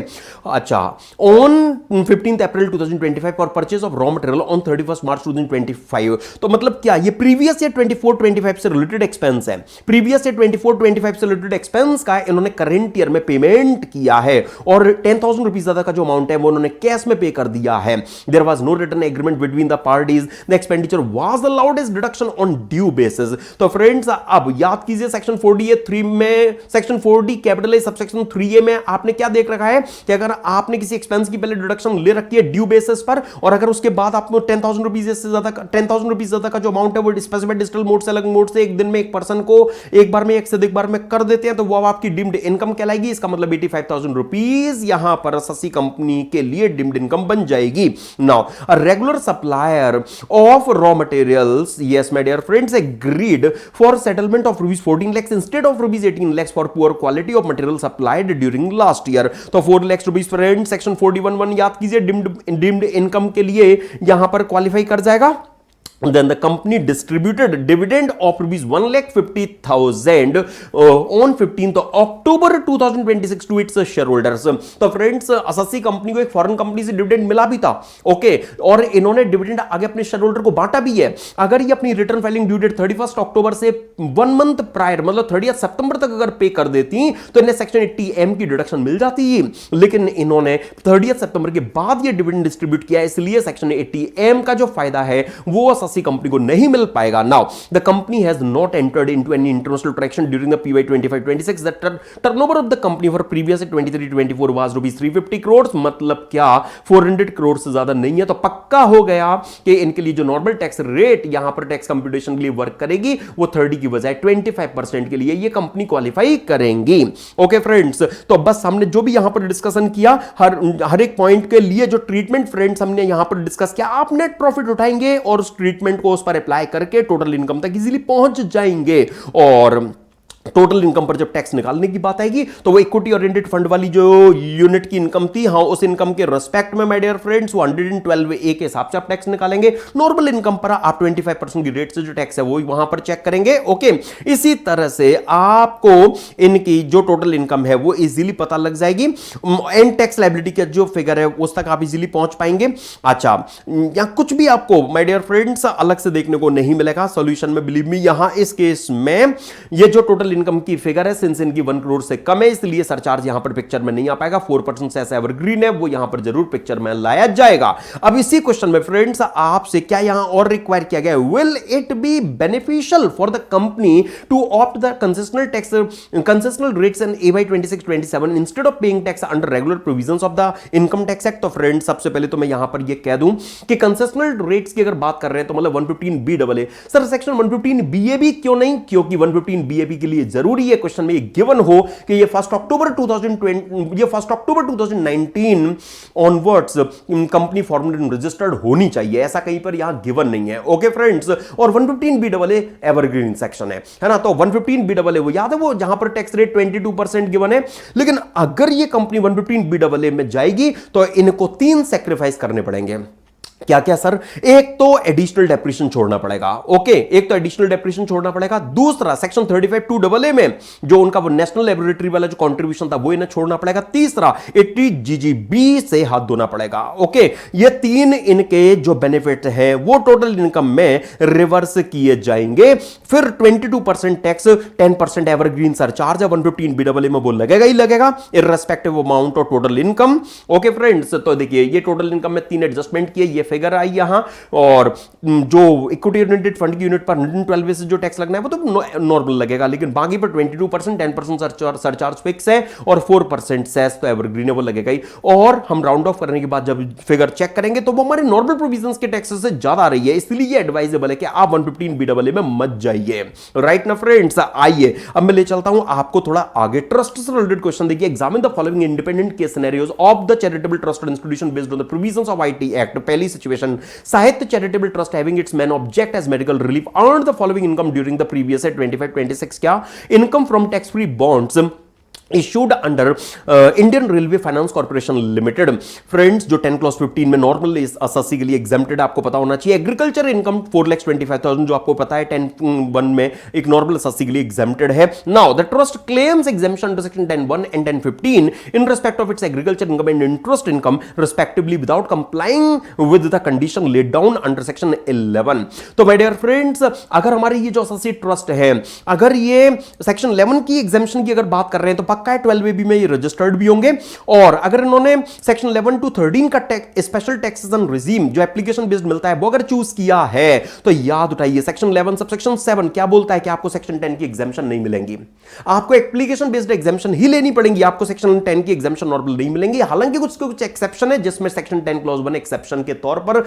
A: अच्छा, on 15 April 2025 for purchase of raw material on 31 मार्च 2025। तो मतलब क्या ये प्रीवियस ईयर 24-25 से रिलेटेड एक्सपेंस है, प्रीवियस ईयर 24-25 से रिलेटेड एक्सपेंस का इन्होंने करंट ईयर में पेमेंट किया है और 10,000 रुपीज ज्यादा का जो अमाउंट है वो उन्होंने कैश में पे कर दिया है। There was no written agreement between the parties. The expenditure was allowed as deduction on due basis. तो फ्रेंड्स अब याद कीजिए सेक्शन 40A3 में, section 40 capital A subsection 3A में आपने क्या देख रखा है कि अगर आपने किसी एक्सपेंस की पहले डिडक्शन ले रखी है ड्यू बेसिस पर और अगर उसके बाद आपको 10,000 रुपीज से ज्यादा 10,000 रुपीज ज्यादा का जो अमाउंट है वो स्पेसिफाइड डिजिटल मोड से अलग मोड से एक दिन में एक पर्सन को एक बार में एक से अधिक बार में कर देते हैं तो वो आपकी डिम्ड इनकम कहलाएगी। इसका मतलब 85,000 रुपीज यहां पर ससी कंपनी के लिए डिम्ड इनकम बन जाएगी। Now a regular supplier of raw materials, yes my dear friends, agreed for settlement of ₹14 lakhs instead of ₹18 lakhs for poor quality of material supplied during last year. तो 4 lakhs rupees friends section 41(1) याद कीजिए deemed income के लिए यहां पर qualify कर जाएगा। Then the company distributed dividend of rupees 1,50,000 on 15th October 2026 to its shareholders. तो फ्रेंड्स अससी कंपनी को एक फॉरेन कंपनी से डिविडेंड मिला भी था, ओके, और इन्होंने डिविडेंड आगे अपने शेयर होल्डर को बांटा भी है। अगर ये अपनी रिटर्न फाइलिंग ड्यू डेट 31 अक्टूबर से 1 मंथ प्रायर मतलब 30 सितंबर तक अगर पे कर देती तो इन्हें सेक्शन 80M की डिडक्शन मिल जाती, लेकिन इन्होंने 30 सितंबर के बाद ये डिविडेंड डिस्ट्रीब्यूट किया, इसलिए सेक्शन 80M का जो फायदा है वो कंपनी को नहीं मिल पाएगा। Now the company has not entered into any international traction during the PY 25-26 the turnover of the company for previous 23-24 was rupees 350 crore, मतलब क्या 400 करोड़ से ज्यादा नहीं है। तो पक्का हो गया कि इनके लिए जो नॉर्मल टैक्स रेट यहां पर टैक्स कंप्यूटेशन के लिए वर्क करेगी वो 30 की बजाय 25% के लिए ये कंपनी क्वालिफाई करेंगी। ओके फ्रेंड्स, तो बस हमने जो भी यहां पर डिस्कशन किया हर एक पॉइंट के लिए जो ट्रीटमेंट फ्रेंड्स हमने यहां पर डिस्कस किया, आप नेट प्रॉफिट उठाएंगे और उस ट्रीटमेंट को उस पर अप्लाई करके टोटल इनकम तक इजीली पहुंच जाएंगे। और टोटल इनकम पर जब टैक्स निकालने की बात आएगी तो वो इक्विटी ओरिएंटेड फंड वाली जो यूनिट की इनकम थी, हाँ, उस इनकम के रेस्पेक्ट में माय डियर फ्रेंड्स 112A के हिसाब से आप टैक्स निकालेंगे। नॉर्मल इनकम पर आप 25% की रेट से जो टैक्स है वो वहां पर चेक करेंगे। ओके, इसी तरह से आपको इनकी जो टोटल इनकम है वो इजीली पता लग जाएगी। एंड टैक्स लायबिलिटी का जो फिगर है उस तक आप इजीली पहुंच पाएंगे। अच्छा, यहां कुछ भी आपको माय डियर फ्रेंड्स अलग से देखने को नहीं मिलेगा सॉल्यूशन में, बिलीव मी। यहां इस केस में ये जो टोटल इनकम की फिगर है सिंस इनकी 1 करोड़ से कम है, इसलिए सरचार्ज यहां पर पिक्चर में नहीं आ पाएगा। 4% से ऐसा एवरग्रीन है वो यहां पर जरूर पिक्चर में लाया जाएगा। अब इसी क्वेश्चन में फ्रेंड्स आपसे क्या यहां और रिक्वायर किया गया है, will it be beneficial for the company to opt the concessional rates in AY 26-27 instead of paying tax under regular provisions of the income tax act. तो फ्रेंड्स सबसे पहले तो मैं यहां पर यह कह दूं कि कंसेशनल रेट्स की अगर बात कर रहे हैं तो मतलब 115BAA, सर सेक्शन 115BAB क्यों नहीं? क्योंकि 115BAB के लिए जरूरी है क्वेश्चन में ये गिवन हो कि ये 1 अक्टूबर 2019 onwards company formed and registered होनी चाहिए, ऐसा कहीं पर यहां गिवन नहीं है। ओके फ्रेंड्स, और 115BAA एवरग्रीन सेक्शन है ना, तो 115BAA वो याद है वो जहां पर टैक्स रेट 22% गिवन है। लेकिन अगर ये कंपनी 115BAA में जाएगी तो इनको 3 सैक्रिफाइस करने पड़ेंगे। क्या क्या सर? एक तो एडिशनल डेप्रिसिएशन छोड़ना पड़ेगा, ओके, एक तो एडिशनल डेप्रिसिएशन छोड़ना पड़ेगा। दूसरा सेक्शन 35(2)AA में जो उनका वो नेशनल लेबोरेटरी वाला जो कंट्रीब्यूशन था वो इन्हें छोड़ना पड़ेगा। तीसरा 80GGB से हाथ धोना पड़ेगा। ओके, ये 3 इनके जो बेनिफिट है वो टोटल इनकम में रिवर्स किए जाएंगे। फिर 22% टैक्स, 10% एवरग्रीन सरचार्ज है 115BAA में वो लगेगा ही लगेगा irrespective amount of total income. Okay friends, तो देखिए ये टोटल इनकम में 3 एडजस्टमेंट किए, ये फिगर आई यहां, और जो इक्विटी ओरिएंटेड फंड की यूनिट पर 112 से जो टैक्स लगना है वो तो नॉर्मल लगेगा, लेकिन बाकी पर 22%, 10% सरचार्ज फिक्स है और 4% सेस तो एवरग्रीन है वो लगेगा ही। और हम राउंड ऑफ करने के बाद जब फिगर चेक करेंगे तो वो हमारे नॉर्मल प्रोविजंस के टैक्सेस से ज्यादा आ रही है, इसलिए ये एडवाइजेबल है कि आप 115BAA में मत जाइए। राइट ना फ्रेंड्स, आइए अब मैं ले चलता हूं आपको थोड़ा आगे। ट्रस्ट से रिलेटेड क्वेश्चन देखिए, examine the following independent case scenarios of the charitable trust institution based on the provisions of IT act. पहली situation, Sahitya charitable trust having its main object as medical relief earned the following income during the previous 25-26। क्या? Income from tax free bonds issued under Indian railway finance corporation limited. Friends जो 10(15) में normal SSC के लिए exempted आपको पता होना चाहिए। Agriculture income 4,25,000 जो आपको पता है 10(1) में एक नॉर्मल एसएससी के लिए एग्जेम्प्टेड है। Now the trust claims exemption under section 10(1) and 10(15) in respect of its agriculture income and interest income respectively without complying with the condition laid down under section 11। तो माय डियर फ्रेंड्स, अगर हमारे ये जो SSC trust है, अगर ये section 11 की exemption की अगर बात कर रहे हैं तो 12AB में ये रजिस्टर्ड भी होंगे। और अगर इन्होंने सेक्शन 11 to 13 का स्पेशल टैक्सेशन रिजीम जो एप्लीकेशन बेस्ड मिलता है वो अगर चूज किया है तो याद उठाइए सेक्शन 11 सबसेक्शन 7 क्या बोलता है कि आपको सेक्शन 10 की एग्जेम्पशन नहीं मिलेंगी, आपको एप्लीकेशन बेस्ड एग्जेम्पशन ही लेनी पड़ेंगी, आपको सेक्शन 10 की एग्जेम्पशन नॉर्मल नहीं मिलेंगी। हालांकि कुछ एक्सेप्शन है जिसमें सेक्शन 10 क्लॉज 1 एक्सेप्शन के तौर पर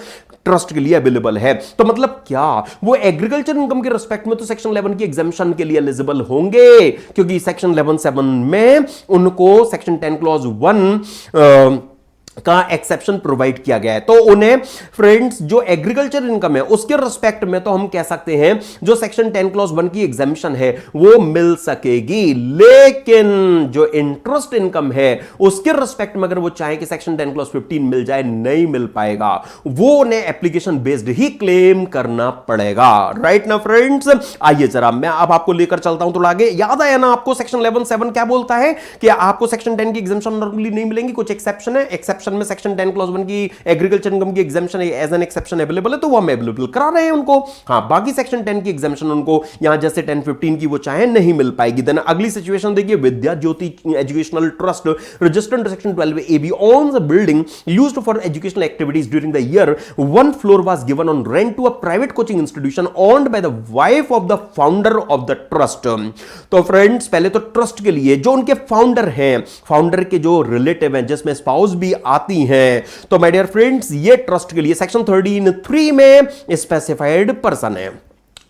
A: ट्रस्ट के लिए अवेलेबल है। तो मतलब क्या वो एग्रीकल्चर इनकम के रिस्पेक्ट में तो सेक्शन 11 की एग्जेम्पशन के लिए एलिजिबल होंगे, क्योंकि सेक्शन 11(7) में उनको सेक्शन 10 क्लॉज 1 का एक्सेप्शन प्रोवाइड किया गया है। तो उन्हें फ्रेंड्स जो एग्रीकल्चर इनकम है उसके रिस्पेक्ट में तो हम कह सकते हैं जो सेक्शन 10 क्लॉज 1 की एग्जामिशन है वो मिल सकेगी, लेकिन जो इंटरेस्ट इनकम है उसके रिस्पेक्ट में अगर वो चाहे कि सेक्शन 10 क्लॉज 15 मिल जाए, नहीं मिल पाएगा, वो उन्हें एप्लीकेशन बेस्ड ही क्लेम करना पड़ेगा। राइट ना फ्रेंड्स? आइए जरा मैं अब आपको लेकर चलता हूं थोड़ा आगे। याद आया ना आपको सेक्शन 11(7) क्या बोलता है कि आपको सेक्शन 10 की एग्जामिशन नॉर्मली नहीं मिलेंगी, कुछ एक्सेप्शन है। एक्सेप्शन में सेक्शन 10 क्लॉज 1 की एग्रीकल्चर इनकम की exemption as an exception available है, तो वो हम अवेलेबल करा रहे हैं उनको। हां, बाकी सेक्शन 10 की एग्जामिशन उनको यहां जैसे 10, 15 की वो चाहे नहीं मिल पाएगी। देन अगली सिचुएशन देखिए, Vidya Jyoti educational trust registered under section 12AB owns a building used for educational activities during the year. One floor was given on rent to a private coaching institution owned by the wife of the founder of the trust. तो friends पहले तो trust के लिए जो उनके founder हैं, founder के जो रिलेटिव हैं जिसमें स्पाउस भी आती हैं, तो माय डियर फ्रेंड्स ये ट्रस्ट के लिए सेक्शन 13(3) में स्पेसिफाइड पर्सन है।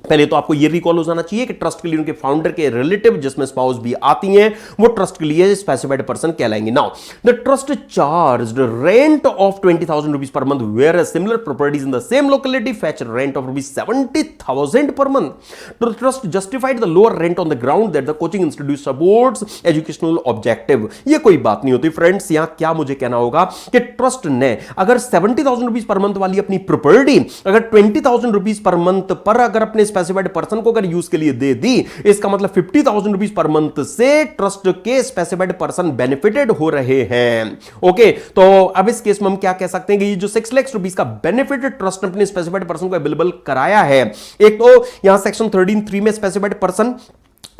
A: पहले तो आपको यह रिकॉल हो जाना चाहिए कि ट्रस्ट के लिए उनके फाउंडर के रिलेटिव जिसमें स्पाउस भी आती हैं वो ट्रस्ट के लिए स्पेसिफाइड पर्सन कहलाएंगे। Now the trust charged rent of 20,000 rupees per month where similar properties in the same locality fetch rent of rupees 70,000 per month. The trust justified the lower rent on the ground that the coaching institute supports educational objective. ये कोई बात नहीं होती friends. यहां क्या मुझे कहना होगा कि ट्रस्ट ने अगर 70,000 रुपीज पर मंथ वाली अपनी प्रॉपर्टी अगर 20,000 रुपीज पर मंथ पर अगर अपने स्पेसिफाइड पर्सन को अगर यूज के लिए दे दी, इसका मतलब 50,000 रुपीज पर मंथ से ट्रस्ट के स्पेसिफाइड पर्सन बेनिफिटेड हो रहे हैं। ओके, तो अब इस केस में हम क्या कह सकते हैं कि ये जो 6 लाख रुपीज का बेनिफिट ट्रस्ट ने अपने स्पेसिफाइड पर्सन को अवेलेबल कराया है, एक तो यहां सेक्शन 13(3) में स्पेसिफाइड पर्सन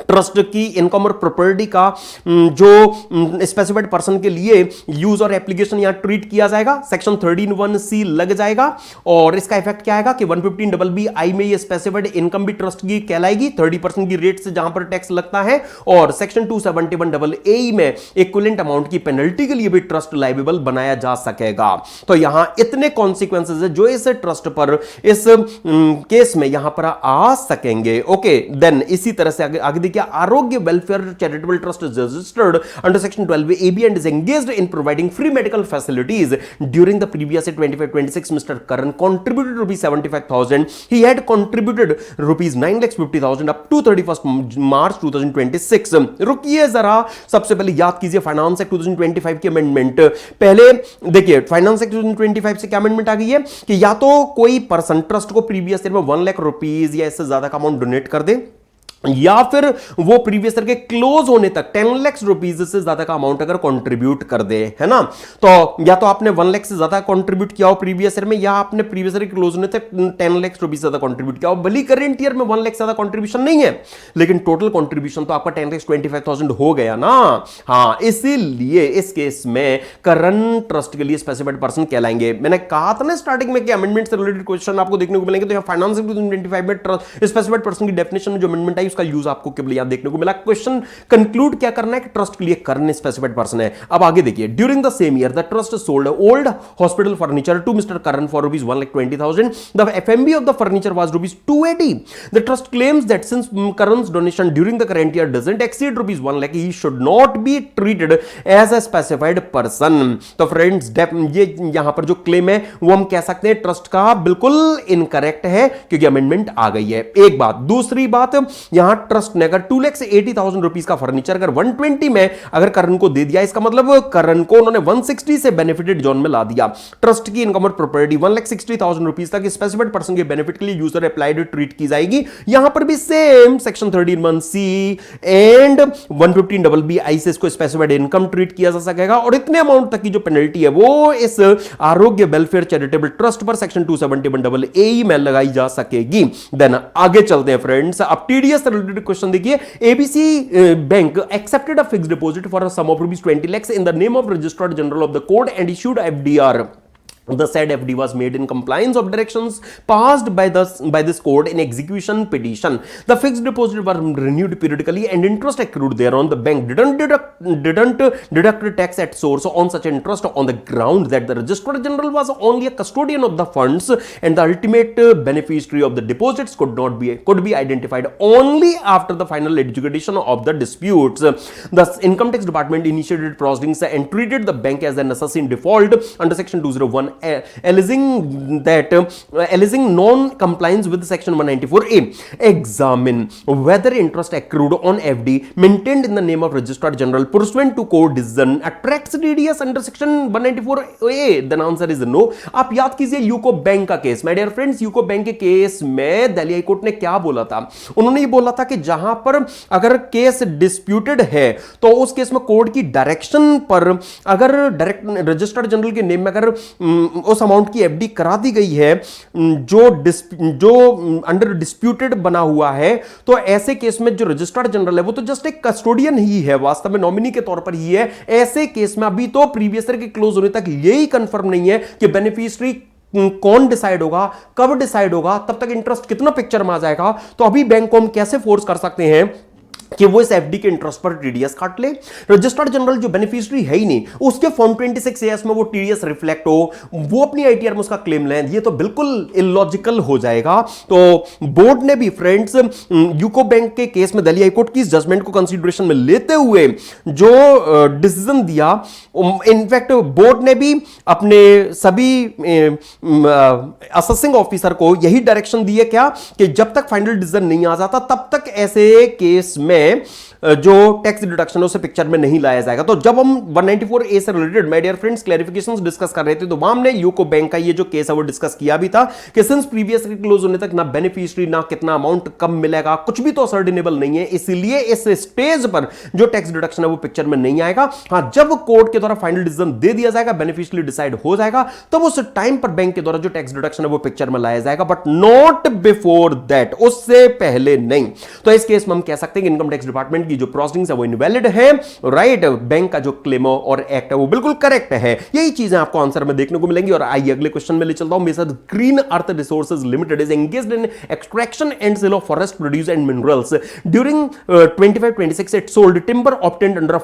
A: ट्रस्ट की इनकम और प्रॉपर्टी का जो स्पेसिफाइड पर्सन के लिए यूज और एप्लीकेशन यहां ट्रीट किया जाएगा, सेक्शन 13(1)(c) लग जाएगा और इसका इफेक्ट क्या आएगा कि 115(BI) में ये स्पेसिफाइड इनकम भी ट्रस्ट की कहलाएगी 30% की रेट से जहां पर टैक्स लगता है, और सेक्शन 271(A) में इक्विवेलेंट अमाउंट की पेनल्टी के लिए भी ट्रस्ट लाइबेबल बनाया जा सकेगा। तो यहां इतने कॉन्सिक्वेंसेज है जो इस ट्रस्ट पर इस केस में यहां पर आ सकेंगे। ओके, देन इसी तरह से आगे देखिए, आरोग्य welfare charitable trust is registered under section 12AB and is engaged in providing free medical facilities. During the previous year 25-26, Mr. Karan contributed rupees 75,000. He had contributed rupees 9,50,000 up to 31st March 2026. रुकिए जरा, सबसे पहले याद कीजिए finance act 2025 की amendment. पहले देखिए finance act 2025 से क्या अमेंडमेंट आ गई है कि या तो कोई पर्सन ट्रस्ट को प्रीवियस ईयर में 1 लाख रुपीज या इससे ज्यादा का अमाउंट डोनेट कर दे, या फिर वो प्रीवियस ईयर के क्लोज होने तक 10 लाख रुपीज से ज्यादा का अमाउंट अगर कंट्रीब्यूट कर दे, है ना। तो या तो आपने 1 लाख से ज्यादा कंट्रीब्यूट किया हो प्रीवियस ईयर में, या आपने प्रीवियस ईयर के क्लोज होने तक 10 लाख रुपीज से ज्यादा कंट्रीब्यूट किया हो। भली करंट ईयर में 1 लाख से ज्यादा कंट्रीब्यूशन नहीं है, लेकिन टोटल कंट्रीब्यूशन तो आपका 10,25,000 हो गया ना। हाँ, इसीलिए इस केस में करंट ट्रस्ट के लिए स्पेसिफाइड पर्सन कहलाएंगे। मैंने कहा था ना स्टार्टिंग में कि अमेंडमेंट से रिलेटेड क्वेश्चन आपको देखने को मिलेंगे, तो यहां फाइनेंस एक्ट 2025 में स्पेसिफाइड पर्सन की डेफिनेशन में जो अमेंडमेंट आई उसका यूज आपको केवल यहां देखने को मिला। क्वेश्चन कंक्लूड क्या करना है कि ट्रस्ट के लिए करने स्पेसिफाइड पर्सन है। अब आगे देखिए, during the same year the trust sold old hospital furniture to Mr Karan for rupees 1,20,000. द FMB of the furniture was rupees 280. The trust claims that since Karan's donation during the current year doesn't exceed rupees 1 lakh, he should not be treated as a specified person. तो friends ये यहां पर जो claim है वो हम कह सकते हैं ट्रस्ट का बिल्कुल इनकरेक्ट है, क्योंकि अमेंडमेंट आ गई है। एक बात, दूसरी बात, यहां ट्रस्ट ने अगर 2,80,000 रुपीज का फर्नीचर अगर 120 में अगर करण को दे दिया, इसका मतलब करण को उन्होंने 160 से बेनिफिटेड जोन में ला दिया। ट्रस्ट की इनकम और प्रॉपर्टी 1,60,000 रुपीज तक स्पेसिफाइड पर्सन के बेनिफिट के लिए यूजर अप्लाइड ट्रीट की जाएगी। यहां पर भी same section 13(1)(c) and 115(BI) से इसको स्पेसिफाइड इनकम ट्रीट किया जा सकेगा, और इतने अमाउंट तक की जो पेनल्टी है वो इस आरोग्य वेलफेयर चैरिटेबल ट्रस्ट पर सेक्शन 271(A) में लगाई जा सकेगी। देन आगे चलते हैं फ्रेंड्स। अब टीडीएस रिलेटेड क्वेश्चन देखिए, ABC bank accepted a fixed deposit for a sum of ₹20 lakhs in the name of registrar general of the court and issued FDR. The said FD was made in compliance of directions passed by this court in execution petition. The fixed deposit were renewed periodically and interest accrued thereon. The bank didn't deduct tax at source on such interest on the ground that the Registrar General was only a custodian of the funds and the ultimate beneficiary of the deposits could be identified only after the final adjudication of the disputes. The Income Tax Department initiated proceedings and treated the bank as an assessee in default under Section 201, alleging non-compliance with Section 194A. Examine whether interest accrued on FD maintained in the name of Registrar General pursuant to court decision attracts DDS under Section 194A. Then answer is no. आप याद कीजिए UCO bank का case. My dear friends, UCO bank के case में Delhi high court ने क्या बोला था? उन्होंने ये बोला था कि जहां पर अगर केस डिस्प्यूटेड है तो उस केस में कोर्ट की डायरेक्शन पर अगर डायरेक्ट रजिस्टर्ड जनरल के नेम में अगर उस अमाउंट की एफडी करा दी गई है जो अंडर डिस्प्यूटेड बना हुआ है, तो ऐसे केस में जो रजिस्ट्रार जनरल है वो तो जस्ट एक कस्टोडियन ही है, वास्तव में नॉमिनी के तौर पर ही है. ऐसे केस में अभी तो प्रीवियस ईयर के क्लोज होने तक यही कंफर्म नहीं है कि बेनिफिशियरी कौन डिसाइड होगा, कब डिसाइड होगा, तब तक इंटरेस्ट कितना पिक्चर में आ जाएगा. तो अभी बैंक को हम कैसे फोर्स कर सकते हैं कि वो इस एफडी के इंटरेस्ट पर टीडीएस काट ले? रजिस्टर्ड जनरल जो बेनिफिशियरी है ही नहीं, उसके फॉर्म 26 एस में वो टीडीएस रिफ्लेक्ट हो, वो अपनी आईटीआर में उसका क्लेम लें, ये तो बिल्कुल इलॉजिकल हो जाएगा. तो बोर्ड ने भी फ्रेंड्स यूको बैंक के केस में दिल्ली हाईकोर्ट की इस जजमेंट को कंसीडरेशन में लेते हुए जो डिसीजन दिया, इनफैक्ट बोर्ड ने भी अपने सभी असेसिंग ऑफिसर को यही डायरेक्शन दी है क्या कि जब तक फाइनल डिसीजन नहीं आ जाता तब तक ऐसे केस में जो टैक्स डिडक्शन है उसे पिक्चर में नहीं लाया जाएगा. तो जब हम 194A से related my dear friends clarifications discuss कर रहे थे तो वहां हमने यूको बैंक का ये जो केस है वो डिस्कस किया भी था कि सिंस प्रीवियस क्लोज होने तक ना बेनिफिशियरी ना कितना अमाउंट कब मिलेगा कुछ भी तो सर्टेनेबल नहीं है, इसलिए इस स्टेज पर जो टैक्स डिडक्शन है वो पिक्चर में नहीं आएगा. हां, जब कोर्ट के द्वारा फाइनल डिसीजन दे दिया जाएगा, बेनिफिशियरी डिसाइड हो जाएगा, तब उस टाइम पर बैंक के द्वारा जो टैक्स डिडक्शन है वो पिक्चर में लाया जाएगा, बट नॉट बिफोर दैट, उससे पहले नहीं. तो इस केस में हम कह सकते हैं कि इनकम टैक्स डिपार्टमेंट की जो प्रोसीडिंग्स है वो इनवैलिड है, राइट. बैंक का जो क्लेम और एक्ट है वो बिल्कुल करेक्ट है. यही चीजें आपको आंसर में देखने को मिलेंगी. और आइए अगले क्वेश्चन में ले चलता हूं. Messrs green earth resources limited is engaged in extraction and sale of forest produce and minerals during 25-26 it sold timber obtained under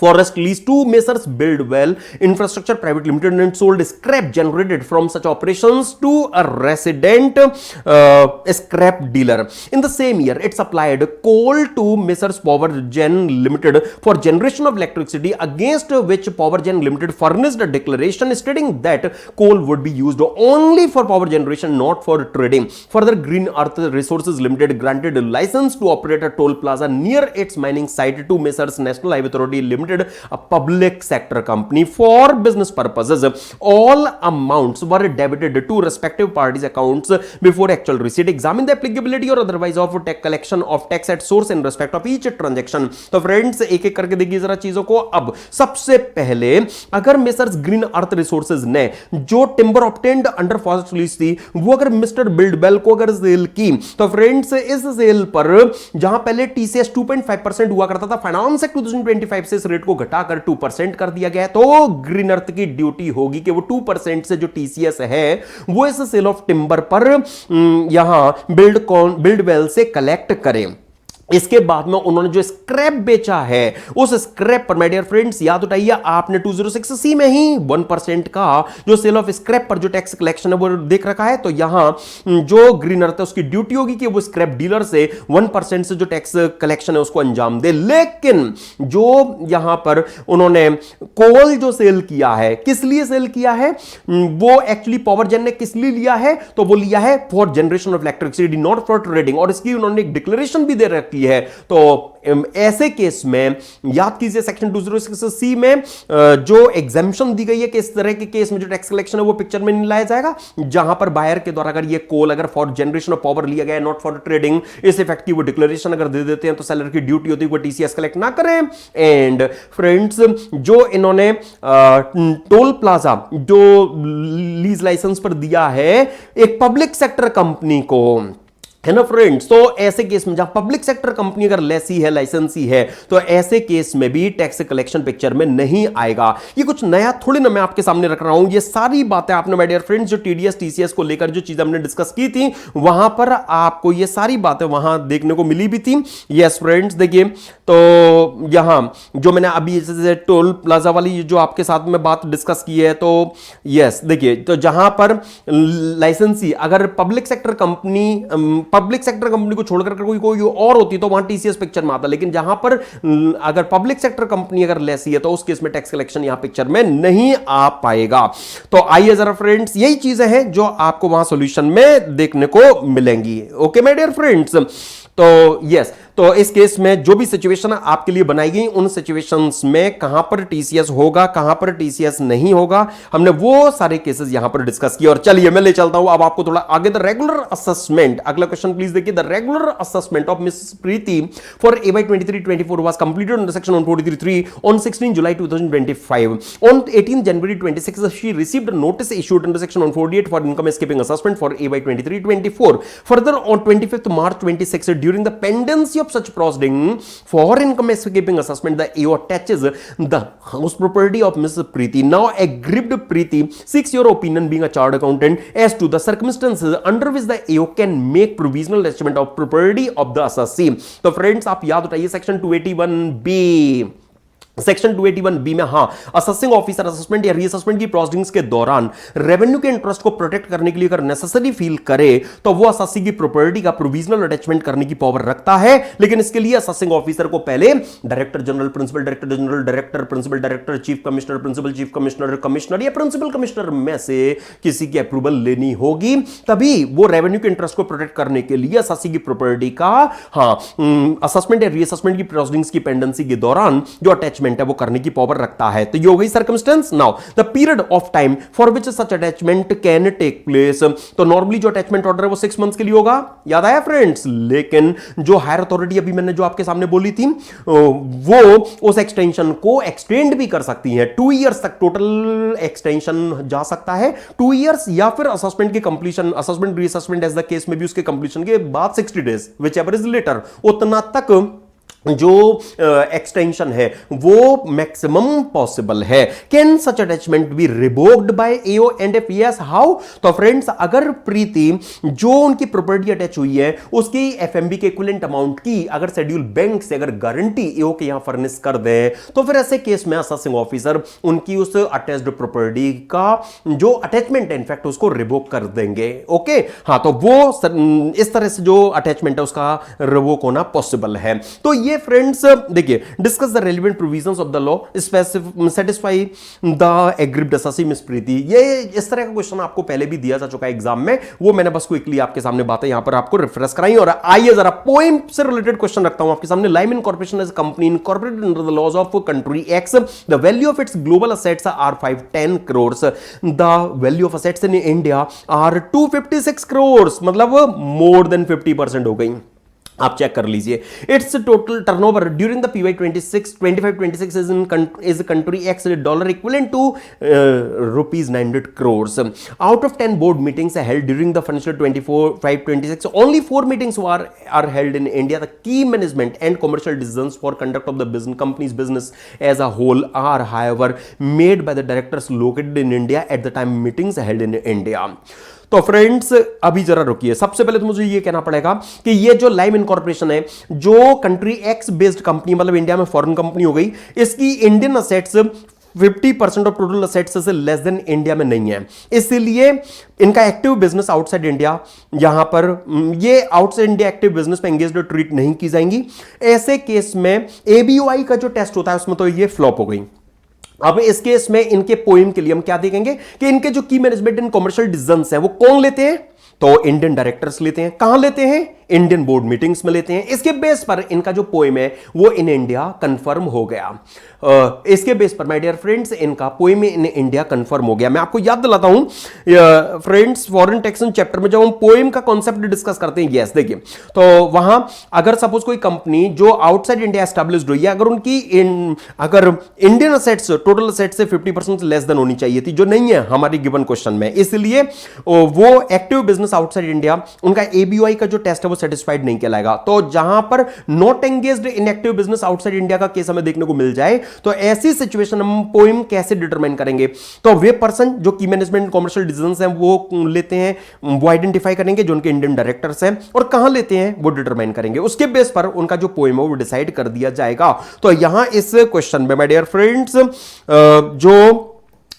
A: forest lease to Messrs Buildwell Infrastructure Private Limited and sold scrap generated from such operations to a resident scrap dealer. In the same year, it supplied coal to Messrs Power Gen Limited for generation of electricity, against which Power Gen Limited furnished a declaration stating that coal would be used only for power generation, not for trading. Further, Green Earth Resources Limited granted a license to operate a toll plaza near its mining site to Messrs National Highway Authority Limited, a public sector company, for business purposes. All amounts were debited to respective parties' accounts before actual receipt. Examine the applicability or otherwise of tax collection of tax at source in respect of each transaction. तो friends एक एक करके देखिए जरा चीजों को. अब सबसे पहले अगर मिस्टर्स ग्रीन अर्थ रिसोर्सेज ने जो timber obtained under forest lease थी वो अगर मिस्टर बिल्डवेल को अगर सेल की, तो फ्रेंड्स इस सेल पर जहां पहले टीसीएस 2.5% हुआ करता था, फाइनेंस एक्ट 2025 से रेट को घटाकर 2% कर दिया गया, तो ग्रीन अर्थ की ड्यूटी होगी कि वो 2% से जो टीसीएस है वो इस सेल ऑफ टिम्बर पर यहां बिल्डवेल से कलेक्ट करें. इसके बाद में उन्होंने जो स्क्रैप बेचा है उस स्क्रैप पर, माय डियर फ्रेंड्स याद उठाइए, आपने 206C में ही 1% का जो सेल ऑफ स्क्रैप पर जो टैक्स कलेक्शन है वो देख रखा है. तो यहां जो ग्रीन अर्थ है उसकी ड्यूटी होगी कि वो स्क्रैप डीलर से 1% से जो टैक्स कलेक्शन है उसको अंजाम दे. लेकिन जो यहां पर उन्होंने कोल जो सेल किया है, किस लिए सेल किया है, वो एक्चुअली पावर जेन ने किस लिए लिया है, तो वो लिया है for generation of electricity, not for trading. और इसकी उन्होंने एक डिक्लेरेशन भी दे रखी है. तो ऐसे केस में याद कीजिए सेक्शन 206C में जो एग्जेम्पशन दी गई है कि इस तरह के केस में जो टैक्स कलेक्शन है वो पिक्चर में नहीं लाया जाएगा, जहां पर बायर के द्वारा अगर ये कोल अगर फॉर जनरेशन ऑफ पावर लिया गया है, नॉट फॉर ट्रेडिंग, इस इफेक्ट की वो डिक्लेरेशन अगर दे देते हैं तो सेलर की ड्यूटी होती है वो टीसीएस कलेक्ट ना करें. एंड फ्रेंड्स जो इन्होंने टोल प्लाजा जो लीज लाइसेंस पर दिया है एक पब्लिक सेक्टर कंपनी को, है ना फ्रेंड्स। तो ऐसे केस में जहां पब्लिक सेक्टर कंपनी अगर लेसी है, लाइसेंसी है, तो ऐसे केस में भी टैक्स कलेक्शन पिक्चर में नहीं आएगा। ये कुछ नया थोड़ी ना मैं आपके सामने रख रहा हूं, ये सारी बातें आपने माय डियर फ्रेंड्स जो टीडीएस टीसीएस को लेकर जो चीजें हमने डिस्कस की थी वहां पर आपको ये सारी बातें वहां देखने को मिली भी थी। यस फ्रेंड्स, देखिए तो यहां जो मैंने अभी जैसे टोल प्लाजा वाली जो आपके साथ में बात डिस्कस की है, तो यस देखिए, तो जहां पर लाइसेंसी अगर पब्लिक सेक्टर कंपनी को छोड़कर कोई और होती तो वहां टीसीएस पिक्चर में आता, लेकिन जहां पर अगर पब्लिक सेक्टर कंपनी अगर लेसी है तो उस केस में टैक्स कलेक्शन यहां पिक्चर में नहीं आ पाएगा। तो आइए जरा फ्रेंड्स, यही चीजें हैं जो आपको वहां सॉल्यूशन में देखने को मिलेंगी। ओके माय डियर फ्रेंड्स, तो यस, तो इस केस में जो भी सिचुएशन आपके लिए बनाई गई उन सिचुएशंस में कहां पर टीसीएस होगा, कहां पर टीसीएस नहीं होगा, हमने वो सारे केसेस यहां पर डिस्कस किए। और चलिए मैं ले चलता हूं अब आपको थोड़ा आगे। द रेगुलर असेसमेंट, अगला क्वेश्चन प्लीज देखिए। The regular assessment of miss Preeti for AY 23-24 was completed under section 143 on 16 July 2025. On 18 January 26 she received a notice issued under section 148 for income escaping assessment for AY 23-24. Further, on 25th March 26, during the pendency of such proceeding for income escaping assessment, the AO attaches the house property of Ms. Preeti. Now aggrieved Preeti seeks your opinion, being a chartered accountant, as to the circumstances under which the AO can make provisional estimate of property of the assessee. तो friends आप याद उठाइए section 281B, section 281B में हां, assessing officer assessment या reassessment की proceedings के दौरान रेवेन्यू के इंटरेस्ट को प्रोटेक्ट करने के लिए अगर नेसेसरी फील करे तो वो असेसी की प्रॉपर्टी का प्रोविजनल अटैचमेंट करने की पावर रखता है। लेकिन इसके लिए असेसिंग ऑफिसर को पहले director general, principal director general, director, principal director, chief commissioner, principal chief commissioner, commissioner या प्रिंसिपल कमिश्नर में से किसी की अप्रूवल लेनी होगी, तभी वो रेवेन्यू के इंटरेस्ट को प्रोटेक्ट करने के लिए असेसी की प्रॉपर्टी का हां असेसमेंट या रीअसेसमेंट की प्रोसीडिंग्स की पेंडेंसी के दौरान जो अटैचमेंट है वो करने की पावर रखता है। तो ये हो गई circumstance. Now the period of time for which such attachment can take place, तो नॉर्मली जो अटैचमेंट ऑर्डर है वो 6 मंथ्स के लिए होगा, याद आया फ्रेंड्स। लेकिन जो हायर अथॉरिटी अभी मैंने जो आपके सामने बोली थी वो उस एक्सटेंशन को एक्सटेंड भी कर सकती है, 2 इयर्स तक टोटल एक्सटेंशन जा सकता है, 2 इयर्स, या फिर असेसमेंट की completion, assessment reassessment as the case में भी उसके कंप्लीशन के बाद 60 days whichever is later, उतना तक जो एक्सटेंशन है वो मैक्सिमम पॉसिबल है। Can such attachment be revoked by AO and if yes how, तो फ्रेंड्स अगर प्रीति जो उनकी प्रॉपर्टी अटैच हुई है उसकी एफएमबी के इक्विवेलेंट अमाउंट की अगर शेड्यूल बैंक से अगर गारंटी एओ के यहां फर्निश कर दे तो फिर ऐसे केस में असेसिंग ऑफिसर उनकी उस अटैच्ड प्रॉपर्टी का जो अटैचमेंट है इनफैक्ट उसको रिवोक कर देंगे। ओके हां, तो वो इस तरह से जो अटैचमेंट है उसका रिवोक होना पॉसिबल है। तो ये फ्रेंड्स देखिए, discuss the relevant provisions of the law, satisfy the aggrieved assessee miss Preeti. ये इस तरह का क्वेश्चन आपको पहले भी दिया जा चुका है एग्जाम में, वो मैंने बस क्विकली आपके सामने बातें यहां पर आपको रिफ्रेश कराई। और आइए जरा पोएम से रिलेटेड क्वेश्चन रखता हूं आपके सामने। Lyman corporation is company incorporated under the laws of country X, the value of its global assets are 510 crore, the value of assets in India are 256 crore, मतलब मोर देन 50% हो गई। आप चेक कर लीजिए। Its total turnover during the PY 25-26 is country X dollar equivalent to rupees 900 crores. Out of 10 board meetings held during the financial 24-25-26, only 4 meetings are held in India. The key management and commercial decisions for conduct of the business company's business as a whole are, however, made by the directors located in India at the time meetings held in India. तो friends अभी जरा रुकिए, सबसे पहले तो मुझे ये कहना पड़ेगा कि ये जो लाइम इनकॉर्पोरेशन है जो कंट्री एक्स बेस्ड कंपनी, मतलब इंडिया में फॉरेन कंपनी हो गई, इसकी Indian assets 50% of total assets से लेस देन इंडिया में नहीं है, इसलिए इनका एक्टिव बिजनेस आउटसाइड इंडिया, यहां पर ये आउटसाइड इंडिया एक्टिव बिजनेस में एंगेज्ड ट्रीट नहीं की जाएंगी। ऐसे केस में एबीओआई का जो टेस्ट होता है उसमें तो ये फ्लॉप हो गई। अब इस केस में इनके पोएम के लिए हम क्या देखेंगे कि इनके जो की मैनेजमेंट एंड कमर्शियल डिसीजंस हैं वो कौन लेते हैं, तो इंडियन डायरेक्टर्स लेते हैं। कहां लेते हैं? इंडियन बोर्ड मीटिंग्स में लेते हैं। इसके बेस पर इनका जो पोएम है वो इन इंडिया कंफर्म हो गया। इसके बेस पर माय डियर फ्रेंड्स इनका पोएम इन इंडिया कंफर्म हो गया। मैं आपको याद दिलाता हूं फ्रेंड्स, फॉरेन टैक्सेशन चैप्टर में जब हम पोएम का कॉन्सेप्ट डिस्कस करते हैं, यस देखिए, तो वहां अगर सपोज कोई कंपनी जो आउटसाइड इंडिया एस्टैब्लिश्ड हुई है, अगर उनकी अगर इंडियन असेट्स टोटल असेट्स से 50% लेस देन होनी चाहिए थी, जो नहीं है हमारी गिवन क्वेश्चन में, इसलिए वो एक्टिव बिजनेस आउटसाइड इंडिया, उनका एबीओआई का जो टेस्ट है वो सेटिस्फाइड नहीं कहलाएगा। तो जहां पर not engaged in active business outside India का केस हमें देखने को मिल जाए, तो ऐसी सिचुएशन हम पोएम कैसे डिटरमाइन करेंगे? तो वे पर्सन जो की मैनेजमेंट कॉमर्शियल डिसीजंस हैं वो लेते हैं, वो आइडेंटिफाई करेंगे जो उनके इंडियन डायरेक्टर्स हैं, और कहां लेते हैं वो डिटरमाइन करेंगे। उसके बेस पर उनका जो पोएम है वो डिसाइड कर दिया जाएगा। तो यहां इस क्वेश्चन में माय डियर फ्रेंड्स जो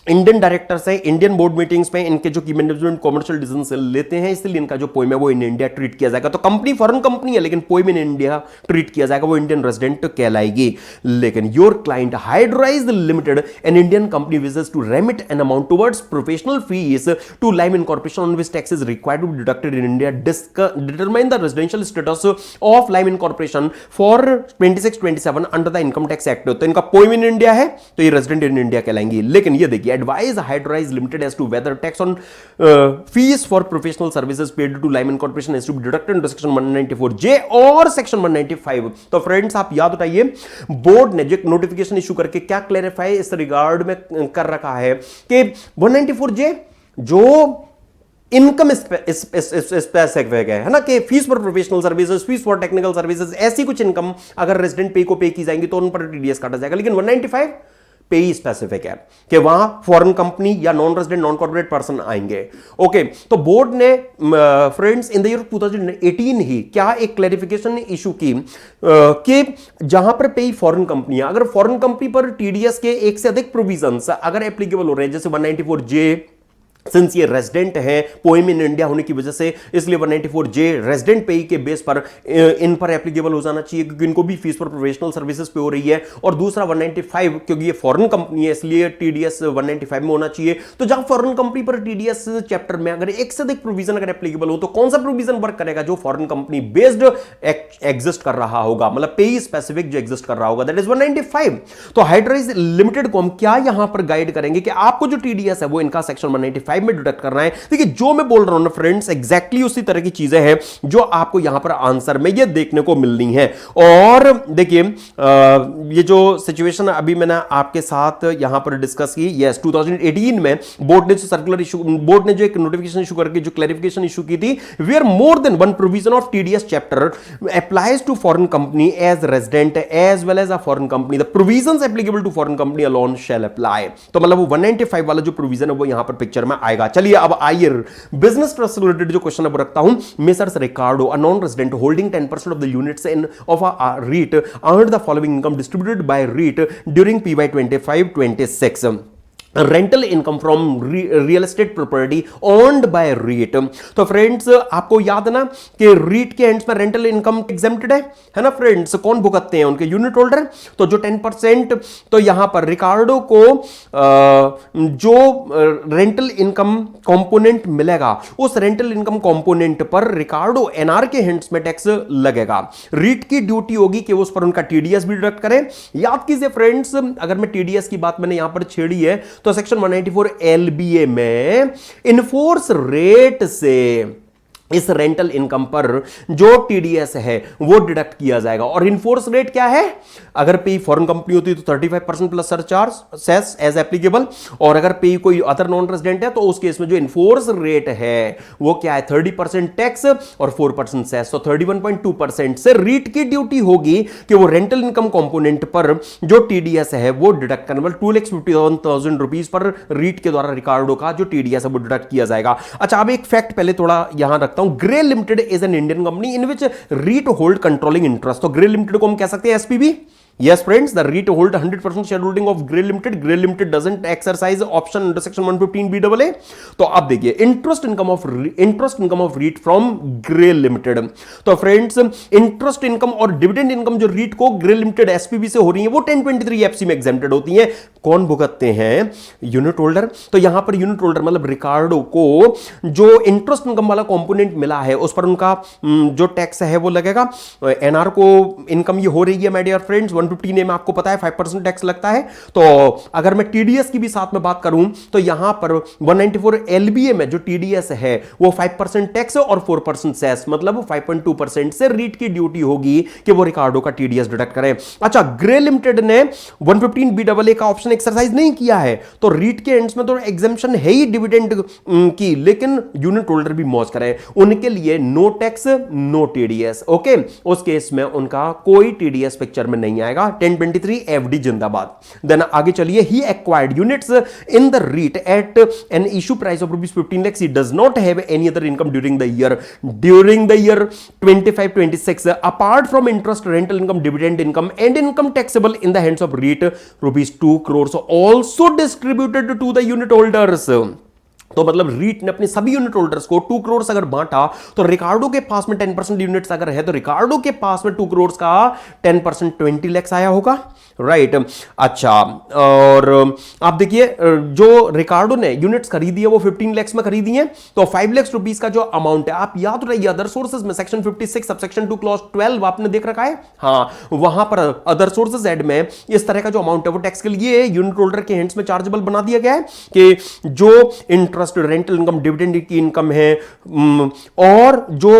A: इंडियन डायरेक्टर्स हैं, इंडियन बोर्ड मीटिंग्स में इनके जो की मैनेजमेंट कॉमर्शियल डिसीजन लेते हैं, इसलिए इनका जो पोएम है वो इन इंडिया ट्रीट किया जाएगा। तो कंपनी फॉरेन कंपनी है लेकिन पोएम इन इंडिया ट्रीट किया जाएगा, वो इंडियन रेजिडेंट कहलाएगी। लेकिन your client Hydrize limited an Indian company wishes to remit an amount towards professional fees to Lime Incorporation on which tax is required to be deducted in India, determine the residential status of Lime Incorporation for 26-27 under the income tax act. तो इनका poem in India है तो ये resident in India कहलाएंगी। लेकिन ये देखिए, advise Hydrorise Limited as to whether tax on fees for professional services paid to Lyman Corporation is to be deducted under section 194J और section 195। तो फ्रेंड्स आप याद उठाइए, बोर्ड ने जो नोटिफिकेशन इशू करके क्या क्लैरिफाई इस रिगार्ड में कर रखा है कि 194J जो इनकम स्पेसिफिक है ना, कि fees for professional services, fees for technical services, ऐसी कुछ इनकम अगर रेजिडेंट पे को पे की जाएंगी तो उन पर टीडीएस काटा जाएगा। लेकिन 195 पे ही स्पेसिफिक है कि वहां फॉरेन कंपनी या non resident non corporate person आएंगे। ओके, तो बोर्ड ने फ्रेंड्स इन द ईयर 2018 ही क्या एक क्लैरिफिकेशन इशू की कि जहां पर पे फॉरेन कंपनी है, अगर फॉरेन कंपनी पर टीडीएस के एक से अधिक प्रोविजंस अगर एप्लीकेबल हो रहे हैं, जैसे 194J सिंस ये रेजिडेंट है पोएम इन इंडिया होने की वजह से, इसलिए 194J रेजिडेंट पे के बेस पर इन पर एप्लीकेबल हो जाना चाहिए क्योंकि इनको भी फीस फॉर प्रोफेशनल सर्विसेज पे हो रही है। और दूसरा 195 क्योंकि ये फॉरेन कंपनी है इसलिए टीडीएस 195 में होना चाहिए। तो जहां फॉरेन कंपनी पर टीडीएस चैप्टर में अगर एक से अधिक प्रोविजन अगर एप्लीकेबल हो तो कौन सा प्रोविजन वर्क करेगा? जो फॉरेन कंपनी बेस्ड एग्जिस्ट कर रहा होगा, मतलब पे स्पेसिफिक जो एग्जिस्ट कर रहा होगा, दैट इज 195। तो हाइड्राइज लिमिटेड को हम क्या यहां पर गाइड करेंगे कि आपको जो टीडीएस है वो इनका सेक्शन 195 में डिडक्ट करना है। देखिए जो मैं बोल रहा हूं ना फ्रेंड्स, एग्जैक्टली उसी तरह की चीजें हैं जो आपको यहां पर आंसर में ये देखने को मिलनी है। और देखिए ये जो सिचुएशन अभी मैंने आपके साथ यहां पर डिस्कस की, यस 2018 में बोर्ड ने जो सर्कुलर इशू, बोर्ड ने जो एक नोटिफिकेशन इशू करके जो क्लैरिफिकेशन इशू की थी, where more than one provision of TDS chapter applies to foreign company as resident as well as a foreign company, the provisions applicable to foreign company alone shall apply. तो मतलब वो 195 वाला जो provision है वो यहां पर पिक्चर में आएगा। चलिए अब आइए बिजनेस ट्रस्ट रिलेटेड जो क्वेश्चन अब रखता हूं। Messrs Ricardo a non resident holding 10% of the units in of a REIT earned the following income distributed by REIT during PY 25-26। Rental income from real estate property owned by REIT। तो friends आपको याद है ना कि REIT के ends में rental income exempted है ना फ्रेंड्स, कौन भुगतते हैं? उनके यूनिट होल्डर। तो जो 10%, तो यहां पर रिकार्डो को जो रेंटल इनकम कंपोनेंट मिलेगा उस रेंटल इनकम कंपोनेंट पर रिकार्डो एनआर के हैंड्स में टैक्स लगेगा। REIT की ड्यूटी होगी कि उस पर उनका टीडीएस भी डिडक्ट करें। याद कीजिए फ्रेंड्स, अगर मैं टीडीएस की बात मैंने यहां पर छेड़ी है तो सेक्शन 194 LBA में इनफोर्स रेट से इस रेंटल इनकम पर जो टीडीएस है वो डिडक्ट किया जाएगा। और इनफोर्स रेट क्या है? अगर पे फॉरेन कंपनी होती है तो 35% plus surcharge cess as applicable, और अगर पे कोई अदर नॉन रेजिडेंट है तो उस केस में जो इनफोर्स रेट है वो क्या है? 30% टैक्स और 4% सेस, तो 31.2% से REIT की ड्यूटी होगी कि वो रेंटल इनकम कंपोनेंट पर जो टीडीएस है वो डिडक्ट करने वाले 2,51,000 रुपीज पर REIT के द्वारा रिकार्डो का जो टीडीएस है वो डिडक्ट किया जाएगा। अच्छा, अब एक फैक्ट पहले थोड़ा यहां रखता हूं। Grey limited is an Indian company in which REIT hold controlling interest. तो ग्रे लिमिटेड को हम कह सकते हैं SPB. Yes, friends, the REIT hold 100% shareholding of Grey Limited. Grey Limited doesn't exercise option under section 115BAA. तो आप देखिए interest income of REIT from Grey Limited। तो फ्रेंड्स इंटरेस्ट इनकम और डिविडेंड इनकम जो REIT को Grey Limited SPV से हो रही है वो 1023 FC में एग्जेम्प्टेड होती है। कौन भुगतते हैं? Unit holder. तो यहां पर यूनिट होल्डर मतलब रिकार्डो को जो इंटरेस्ट इनकम वाला कंपोनेंट मिला है उस पर उनका जो टैक्स है वो लगेगा। एनआर को इनकम ये हो रही है माय डियर फ्रेंड्स 115A में, आपको पता है 5% टैक्स लगता है। तो अगर मैं टीडीएस की भी साथ में बात करूं तो यहां पर 194 एलबीए में जो टीडीएस है वो 5% टैक्स और 4% सेस, मतलब 5.2% से रीट की ड्यूटी होगी कि वो रिकार्डो का टीडीएस डिडक्ट करें। अच्छा, ग्रे लिमिटेड ने 115BAA का ऑप्शन एक्सरसाइज नहीं किया है, तो रीट के एंड्स में तो एग्जेम्पशन है ही डिविडेंड की, लेकिन यूनिट होल्डर भी मौज करें, उनके लिए no tax no TDS. Okay, उस केस में उनका कोई टीडीएस पिक्चर में नहीं आएगा। 1023 एफडी जिंदाबाद। देन आगे चलिए, he acquired units in the REIT at an issue price of ₹15 lakhs, he does not have any other income during the year 25-26 apart from interest, rental income, dividend income and income taxable in the hands of REIT ₹2 crores also distributed to the unit holders। तो मतलब रीट ने अपने सभी unit holders को 2 करोड़ अगर बांटा, तो रिकार्डो के पास में 10% यूनिट्स अगर है तो रिकार्डो के पास में 2 करोड़ का 10% 20 lakhs आया होगा, राइट। अच्छा, और आप देखिए जो रिकार्डो ने यूनिट्स खरीदी है वो 15 lakhs में खरीदी है, तो 5 lakhs रुपीस का जो अमाउंट है, आप याद रहिए अदर सोर्सेज में सेक्शन 56 सबसेक्शन 2 क्लॉज 12 आपने देख रखा है, हाँ, वहां पर अदर सोर्सेज एड में इस तरह का जो अमाउंट है वो टैक्स के लिए यूनिट होल्डर के हैंड्स में चार्जेबल बना दिया गया है कि जो इंटरेस्ट, रेंटल इनकम, डिविडेंड की इनकम है और जो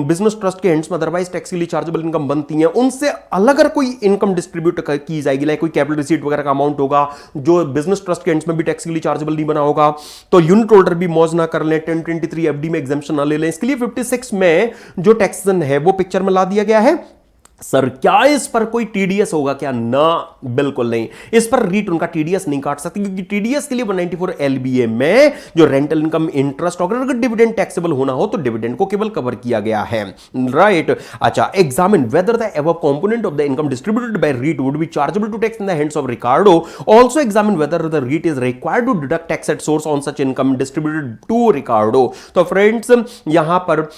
A: बिजनेस ट्रस्ट के हैंड्स में अदरवाइज टैक्स के लिए चार्जेबल इनकम बनती है, उनसे अलग अगर कोई इनकम डिस्ट्रीब्यूट की जाएगी, लाइक कोई कैपिटल रिसीट वगैरह का अमाउंट होगा जो बिजनेस ट्रस्ट के हैंड्स में भी टैक्स के लिए चार्जेबल नहीं बना होगा, तो यूनिट होल्डर भी मौज ना कर लें, 1023 एफडी में एग्जेम्पशन ना ले लें। इसके लिए 56 में जो टैक्सेशन है वो पिक्चर में ला दिया गया है। सर क्या इस पर कोई टीडीएस होगा क्या? ना, बिल्कुल नहीं, इस पर रीट उनका टीडीएस नहीं काट सकती, क्योंकि टीडीएस के लिए 194 एलबीए में जो रेंटल इनकम, इंटरेस्ट और अगर डिविडेंड टैक्सेबल होना हो तो डिविडेंड को केवल कवर किया गया है, राइट। अच्छा, examine whether the above component of the income distributed by REIT would be chargeable to tax in the hands of Ricardo. Also examine whether the REIT is required to deduct tax at source on such income distributed to Ricardo. तो friends, यहां पर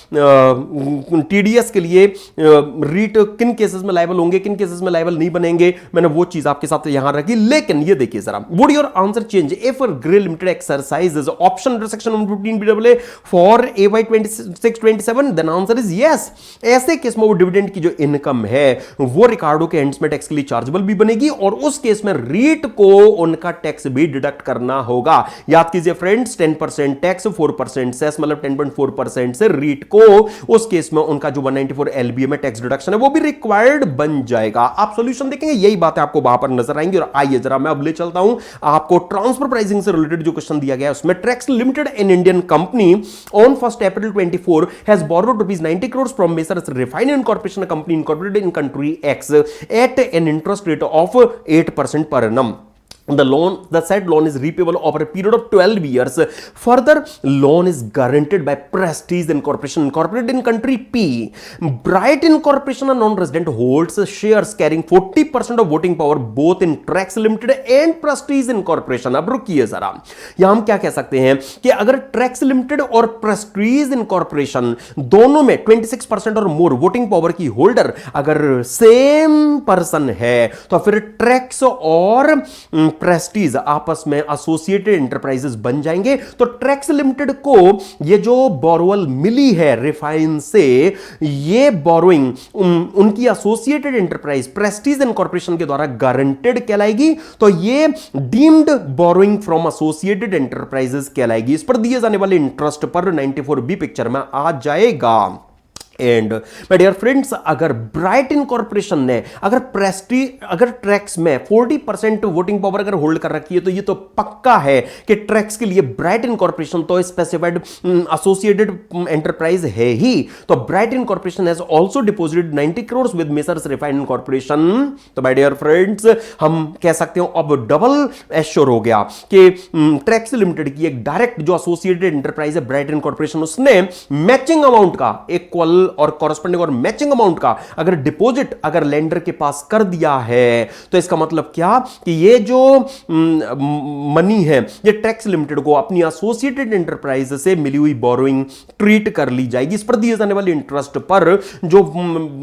A: TDS के लिए रीट किन cases में liable होंगे, किन cases में लायबल नहीं बनेंगे, मैंने वो चीज आपके साथ यहां रखी। लेकिन ये देखिए जरा, would your answer change if Gray limited exercises option under section 115BAA for AY 2627? Then answer is yes. ऐसे केस में वो डिविडेंड की जो इनकम है वो रिकार्डो के एंड्स में टैक्स के लिए चार्जेबल भी बनेगी और उस केस में रीट को उनका टैक्स भी डिडक्ट करना होगा। याद कीजिए फ्रेंड्स, 10% टैक्स, 4% सेस, मतलब 10.4% से रीट को उस केस में उनका जो 194 एलबीए में टैक्स डिडक्शन है वो भी रिक्वायर्ड बन जाएगा। आप सॉल्यूशन देखेंगे, यही बातें आपको वहां पर नजर आएंगी। और आइए जरा मैं अब ले चलता हूं आपको ट्रांसफर प्राइसिंग से रिलेटेड जो क्वेश्चन दिया गया है उसमें, Trax limited an Indian company on 1 April 24 has borrowed ₹90 crores from Messrs refinery corporation company incorporated in country X at an interest rate of 8% per annum. The said loan is repayable over a period of 12 years. Further, loan is guaranteed by Prestige Incorporation incorporated in country P. Bright Incorporation, a non-resident, holds shares carrying 40% of voting power both in Trax Limited and Prestige Incorporation. अब रुकिए जरा, यहां हम क्या कह सकते हैं कि अगर Trax Limited और Prestige Incorporation दोनों में 26% और मोर वोटिंग पावर की होल्डर अगर सेम पर्सन है तो फिर Trax और प्रेस्टीज आपस में एसोसिएटेड एंटरप्राइजेस बन जाएंगे। तो ट्रैक्स लिमिटेड को ये जो बोरोवल मिली है रिफाइन से, ये बोरोइंग उनकी एसोसिएटेड एंटरप्राइज प्रेस्टीज इनकॉर्पोरेशन के द्वारा गारंटेड कहलाएगी। तो ये deemed borrowing from associated enterprises कहलाएगी। इस पर दिए जाने वाले इंटरेस्ट पर 94B पिक्चर में आ जाएगा। एंड माय डियर फ्रेंड्स, अगर ब्राइट इनकॉर्पोरेशन ने अगर ट्रैक्स में 40% वोटिंग पावर अगर होल्ड कर रखी है तो ये तो पक्का है कि ट्रैक्स के लिए ब्राइट इनकॉर्पोरेशन तो स्पेसिफाइड एसोसिएटेड एंटरप्राइज है ही। तो bright incorporation has also deposited 90 crores with messrs refinery corporation. तो माय डियर फ्रेंड्स, हम कह सकते हो अब डबल एश्योर हो गया कि ट्रैक्स लिमिटेड की एक डायरेक्ट जो एसोसिएटेड एंटरप्राइज है ब्राइट इनकॉर्पोरेशन, उसने मैचिंग अमाउंट का इक्वल और कॉरस्पॉन्डिंग और मैचिंग अमाउंट का अगर डिपॉजिट अगर लेंडर के पास कर दिया है, तो इसका मतलब क्या कि ये जो मनी है ये टैक्स लिमिटेड को अपनी एसोसिएटेड एंटरप्राइज से मिली हुई बोरोइंग ट्रीट कर ली जाएगी। इस पर दिए जाने वाले इंटरेस्ट पर जो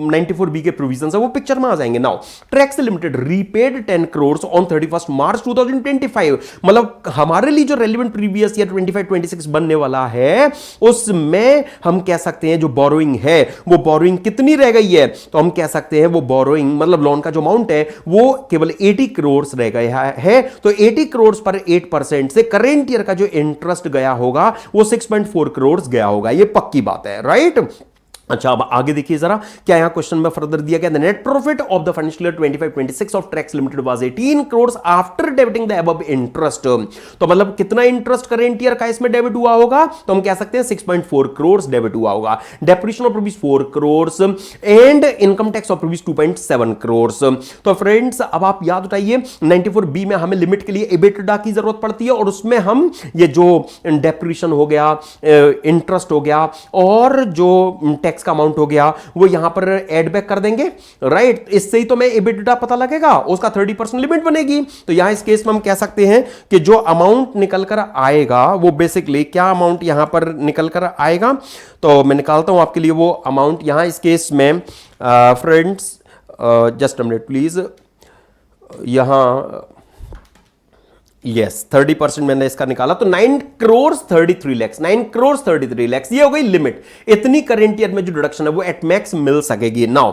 A: 94B के प्रोविजंस है वो पिक्चर में आ जाएंगे। Now Tax limited repaid 10 crore on 31 मार्च 2025, मतलब हमारे लिए जो रेलेवेंट प्रीवियस ईयर 25-26 बनने वाला है उसमें हम कह सकते हैं जो बोरोइंग है वो बोरोइंग कितनी रह गई है, तो हम कह सकते हैं वो बोरोइंग मतलब लोन का जो अमाउंट है वो केवल 80 करोड़ रह गया है। तो 80 करोड़ पर 8% से करेंट ईयर का जो इंटरेस्ट गया होगा वो 6.4 करोड़ गया होगा, ये पक्की बात है, राइट। अच्छा, अब आगे देखिए जरा क्या यहां क्वेश्चन में फर्दर दिया गया, the net profit of the financial year 25-26 of tax limited was 18 crore after debiting the above interest. तो मतलब कितना इंटरेस्ट करेंट ईयर का इसमें डेबिट हुआ होगा, तो हम कह सकते हैं 6.4 करोड़ डेबिट हुआ होगा। Depreciation of rupees 4 crore and income tax of rupees 2.7 crore. तो फ्रेंड्स अब आप याद उठाइए 94B में हमें लिमिट के लिए एबिटडा की जरूरत पड़ती है और उसमें हम ये जो डेप्रिसिएशन हो गया, इंटरेस्ट हो गया और जो टैक्स का अमाउंट हो गया वो यहां पर ऐड बैक कर देंगे, राइट। इससे ही तो मैं एबिटडा पता लगेगा, उसका 30% लिमिट बनेगी। तो यहां इस केस में हम कह सकते हैं कि जो अमाउंट निकल कर आएगा वो बेसिकली क्या अमाउंट यहां पर निकल कर आएगा, तो मैं निकालता हूं आपके लिए वो अमाउंट यहां इस केस में। Friends just a minute please, यहां यस 30% मैंने इसका निकाला तो 9 करोड़ 33 लाख, 9 करोड़ 33 लाख ये हो गई लिमिट। इतनी करेंट ईयर में जो डिडक्शन है वो एट मैक्स मिल सकेगी। Now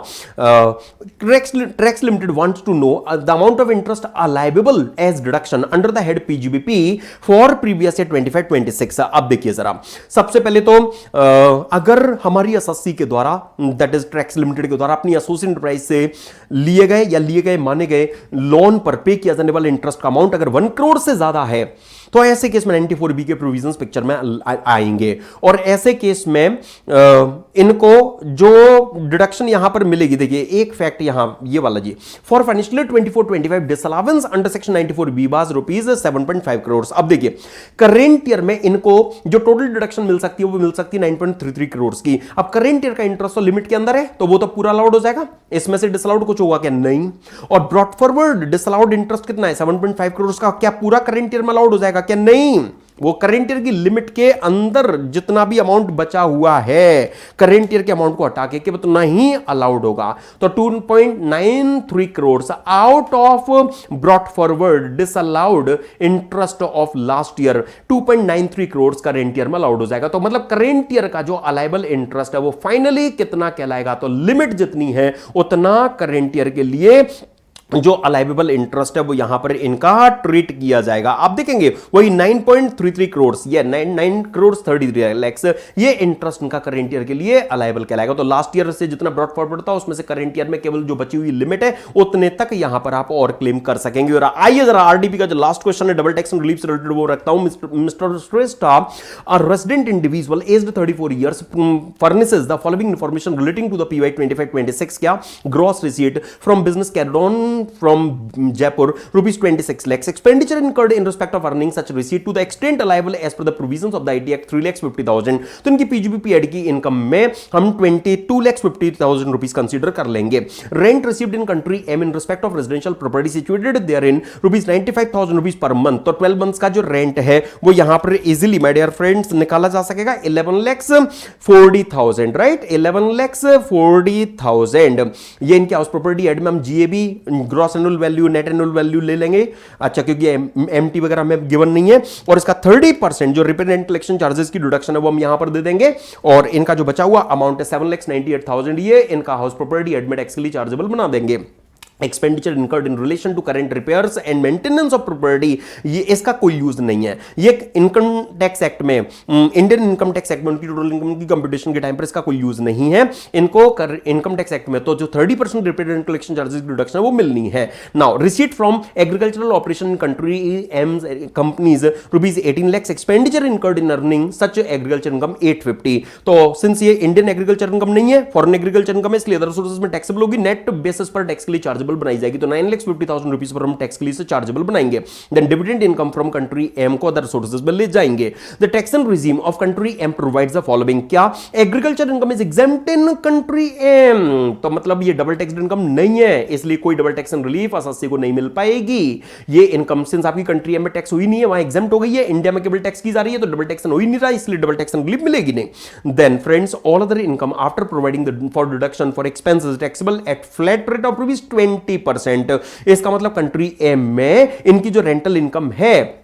A: Tax Limited wants to know the amount of interest allowable as deduction under the head PGBP for previous year 25-26। अब देखिए जरा, सबसे पहले तो अगर हमारी एसएससी के द्वारा दैट इज टैक्स लिमिटेड के द्वारा अपनी एसोसिएट एंटरप्राइज से लिए गए या लिए गए माने गए लोन पर पे किया जाने वाले इंटरेस्ट का अमाउंट अगर 1 करोड़ से ज्यादा है तो ऐसे केस में 94B के प्रोविजंस पिक्चर में आएंगे और ऐसे केस में इनको जो डिडक्शन यहां पर मिलेगी, देखिए एक फैक्ट यहां ये वाला जी, for financial year 24-25 disallowance under section 94B was rupees 7.5 crore. अब देखिए करेंट ईयर में इनको जो टोटल डिडक्शन मिल सकती है वो मिल सकती है 9.33 करोड़ की। अब करेंट ईयर का इंटरेस्ट तो लिमिट के अंदर है तो वो तो पूरा अलाउड हो जाएगा, इसमें से डिसअलाउड कुछ होगा क्या, नहीं। और ब्रॉट फॉरवर्ड डिसअलाउड इंटरेस्ट कितना है 7.5 करोड़ का, क्या पूरा करेंट ईयर में अलाउड हो जाएगा क्या, नहीं। वो करेंट ईयर की लिमिट के अंदर जितना भी अमाउंट बचा हुआ है करेंट ईयर के अमाउंट को हटा के केवल उतना ही अलाउड होगा। तो 2.93 crore out of brought forward disallowed interest of last year 2.93 crore current year में अलाउड हो जाएगा। तो मतलब करेंट ईयर का जो अलाइबल इंटरेस्ट है वो फाइनली कितना कहलाएगा, तो लिमिट जितनी है उतना करेंट ईयर के लिए जो अलाइवेबल इंटरेस्ट है वो यहां पर इनका ट्रीट किया जाएगा। आप देखेंगे वही 9.33 करोड़ ये 9 करोड़ 33 लाख ये इंटरेस्ट इनका करेंट ईयर के लिए अलाइवेबल कहलाएगा। तो लास्ट ईयर से जितना ब्रॉट फॉरवर्ड था उसमें से करेंट ईयर में केवल जो बची हुई लिमिट है उतने तक यहां पर आप और क्लेम कर सकेंगे। और आइए जरा आरडीपी का जो लास्ट क्वेश्चन है डबल टैक्स रिलीफ से रिलेटेड वो रखता हूं। Mister Shrestha, a resident individual aged 34 years furnishes the following information relating to the PY 25-26 क्या gross receipt from business carried on from Jaipur rupees 26 lakhs expenditure incurred in respect of earning such receipt to the extent allowable as per the provisions of the IT Act 3,50,000। तो इनकी PGBP की income में हम 22,50,000 rupees consider कर लेंगे। Rent received in country M in respect of residential property situated therein rupees 95,000 rupees per month. तो 12 months का जो रेंट है वो यहां पर इजीली माय डियर फ्रेंड्स निकाला जा सकेगा 11,40,000, राइट। 11,40,000 ये इनके हाउस प्रॉपर्टी एड में हम GAB gross annual value net annual value ले लेंगे, अच्छा, क्योंकि एमटी वगैरह में गिवन नहीं है। और इसका 30% जो रिपेयर एंड कलेक्शन चार्जेस की डिडक्शन है वो हम यहां पर दे देंगे। और इनका जो बचा हुआ अमाउंट है 7,98,000 ये इनका हाउस प्रॉपर्टी एडमिट टैक्स के लिए चार्जेबल बना देंगे। Expenditure incurred in relation to current repairs and maintenance of property ये इसका कोई यूज नहीं है। ये इनकम टैक्स एक्ट में इंडियन इनकम टैक्स एक्ट में उनकी टोटल इनकम की कंप्यूटेशन के टाइम पर इसका कोई यूज नहीं है। इनको इनकम टैक्स एक्ट में तो जो 30% रिपेयर एंड कलेक्शन चार्जेस की डिडक्शन है वो मिलनी है। Now receipt from agricultural operation in country AIIMS companies rupees 18 lakhs expenditure incurred in earning such agriculture income 850। तो सिंस ये इंडियन एग्रीकल्चर इनकम नहीं है, फॉरेन एग्रीकल्चर इनकम है, इसलिए अदर सोर्सेज में टैक्सेबल होगी, नेट बेसिस पर टैक्स के लिए चार्जेबल चार्जेबल बनाई जाएगी, तो 9,50,000 रुपीज पर हम टैक्स के लिए से चार्जेबल बनाएंगे। Then dividend income from country M को अदर सोर्सेज में ले जाएंगे। The taxation regime of country M provides the following, क्या agriculture income is exempt in country M, तो मतलब ये डबल टैक्स इनकम नहीं है, इसलिए कोई डबल टैक्सेशन रिलीफ एसएससी को नहीं मिल पाएगी। ये इनकम सिंस आपकी कंट्री एम में टैक्स हुई नहीं है, वहां एग्जेम्प्ट हो गई है, इंडिया में केवल टैक्स की जा रही है, तो डबल टैक्सेशन हो ही नहीं रहा, इसलिए डबल टैक्सेशन रिलीफ मिलेगी नहीं। Then friends all other income after providing for deduction for expenses taxable at flat rate of rupees 20%। इसका मतलब कंट्री एम में इनकी जो रेंटल इनकम है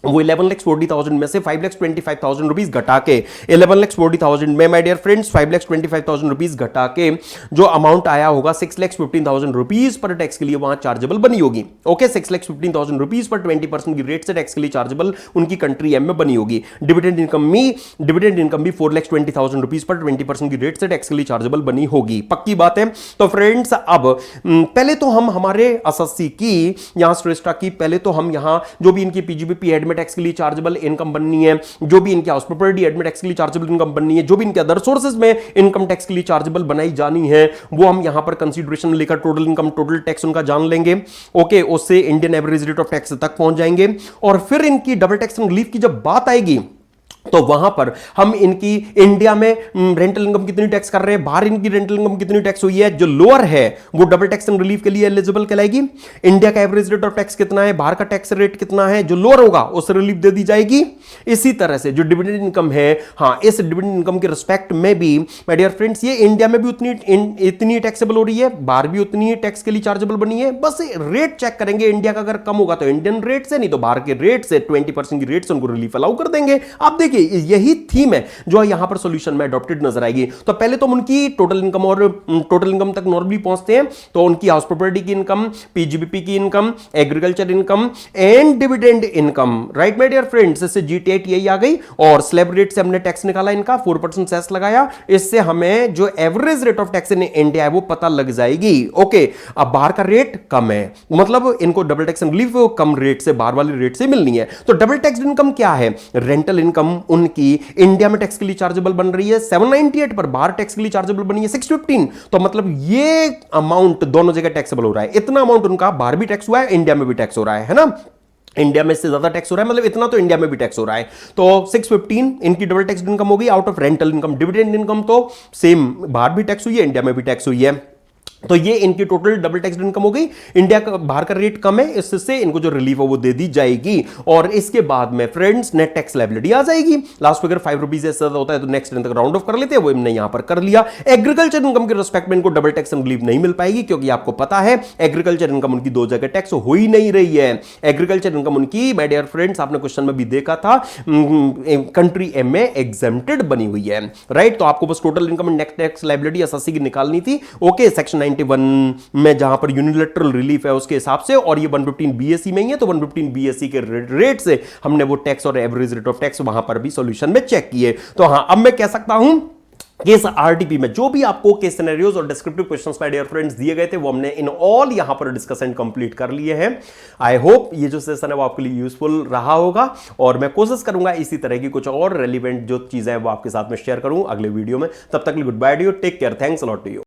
A: वो 11,40,000 में से 5,25,000 रुपीज घटा के 11,40,000 में माय डियर फ्रेंड्स 5,25,000 रुपीज घटा के जो अमाउंट आया होगा 6,15,000 रुपीज पर टैक्स के लिए वहां चार्जेबल बनी होगी। ओके 6,15,000 रुपीज पर 20% की रेट से टैक्स के लिए चार्जेबल उनकी कंट्री एम में बनी होगी। डिविडेंड इनकम भी 4,20,000 रुपीज पर 20% की रेट से टैक्स के लिए चार्जेबल बनी होगी। पक्की बात है। तो फ्रेंड्स अब पहले तो हम हमारे एसएससी की यहां श्रेष्ठा की पहले तो हम यहां जो भी इनकी पीजीबीपी एड में टैक्स के लिए चार्जेबल इनकम बननी है, जो भी इनके हाउस प्रॉपर्टी एड में टैक्स के लिए चार्जेबल इनकम बननी है, जो भी इनके अदर सोर्सेज में इनकम टैक्स के लिए चार्जेबल बनाई जानी है, वो हम यहां पर कंसीडरेशन में लेकर टोटल इनकम टोटल टैक्स उनका जान लेंगे। ओके उससे Indian average rate of tax तक पहुंच जाएंगे और फिर इनकी डबल टैक्स रिलीफ की जब बात आएगी तो वहां पर हम इनकी इंडिया में रेंटल इनकम कितनी टैक्स कर रहे हैं, बाहर इनकी रेंटल इनकम कितनी टैक्स हुई है, जो लोअर है वो डबल टैक्स एंड रिलीफ के लिए एलिजिबल कहलाएगी। इंडिया का एवरेज रेट ऑफ टैक्स कितना है, बाहर का टैक्स रेट कितना है, जो लोअर होगा उससे रिलीफ दे दी जाएगी। इसी तरह से जो डिविडेंड इनकम है, हाँ इस डिविडेंड इनकम के रिस्पेक्ट में भी माय डियर फ्रेंड्स ये इंडिया में भी इतनी टैक्सेबल हो रही है, बाहर भी उतनी ही टैक्स के लिए चार्जेबल बनी है। बस रेट चेक करेंगे, इंडिया का अगर कम होगा तो इंडियन रेट से, नहीं तो बाहर के रेट से 20% की रेट से उनको रिलीफ अलाउ कर देंगे। आप देखिए यही थीम है जो यहां पर सॉल्यूशन में अडॉप्टेड नजर आएगी। तो पहले तो उनकी टोटल इनकम और टोटल इनकम तक नॉर्मली पहुंचते हैं, तो उनकी हाउस प्रॉपर्टी की इनकम, पीजीबीपी की income, agriculture income and dividend income, right my dear friends. इससे जीटीआई आ गई और स्लैब रेट से हमने टैक्स निकाला, इनका 4% सेस लगाया, इससे हमें जो average rate of tax in India है वो पता लग जाएगी। ओके अब बाहर का रेट कम है, मतलब इनको डबल टैक्स रिलीफ कम रेट से बाहर वाले रेट से मिलनी है। तो डबल टैक्स इनकम क्या है, रेंटल इनकम उनकी इंडिया में टैक्स के लिए चार्जेबल बन रही है 798 पर, बाहर टैक्स के लिए चार्जेबल बनी है 615। तो मतलब ये अमाउंट दोनों जगह टैक्सेबल हो रहा है, इतना अमाउंट उनका बाहर भी टैक्स हुआ है, इंडिया में भी टैक्स हो रहा है ना। इंडिया में इससे ज्यादा टैक्स हो रहा है, मतलब इतना तो इंडिया में भी टैक्स हो रहा है। तो 615 इनकी डबल टैक्स इनकम होगी out of rental income. Dividend income तो सेम, बाहर भी टैक्स हुई है, इंडिया में भी टैक्स हुई है। तो ये इनकी टोटल डबल टैक्स इनकम हो गई। इंडिया का बाहर का रेट कम है, इससे इनको जो रिलीफ है वो दे दी जाएगी। और इसके बाद में फ्रेंड्स नेट टैक्स लायबिलिटी आ जाएगी। लास्ट फिगर 5 रुपीज से ज्यादा होता है तो नेक्स्ट तक राउंड ऑफ कर लेते हैं, वो हमने यहां पर कर लिया। एग्रीकल्चर इनकम के रिस्पेक्ट में इनको डबल टैक्स रिलीफ नहीं मिल पाएगी, क्योंकि आपको पता है एग्रीकल्चर इनकम उनकी दो जगह टैक्स हो ही नहीं रही है। एग्रीकल्चर इनकम उनकी माय डियर फ्रेंड्स आपने क्वेश्चन में भी देखा था कंट्री एम में एग्जेम्प्टेड बनी हुई है, राइट। तो आपको बस total income and net tax liability SSC की निकालनी थी। ओके सेक्शन 91 में जहां पर यूनिलैटरल रिलीफ है उसके हिसाब से, और ये 115 बीएससी में ही है, तो 115 बीएससी के रेट से हमने वो टैक्स और एवरेज रेट ऑफ टैक्स वहां पर भी सॉल्यूशन में चेक किए। तो हां अब मैं कह सकता हूं केस आरटीपी में जो भी आपको केस सिनेरियोज और descriptive questions my dear friends दिए गए थे वो हमने इन ऑल यहां पर डिस्कस एंड कंप्लीट कर लिए हैं। आई होप ये जो सेशन है वो आपके लिए यूजफुल रहा होगा, और मैं कोशिश करूंगा इसी तरह की कुछ और रेलिवेंट जो चीजें हैं वो आपके साथ में शेयर करूं अगले वीडियो में। तब तक goodbye to you, take care, thanks a lot to you.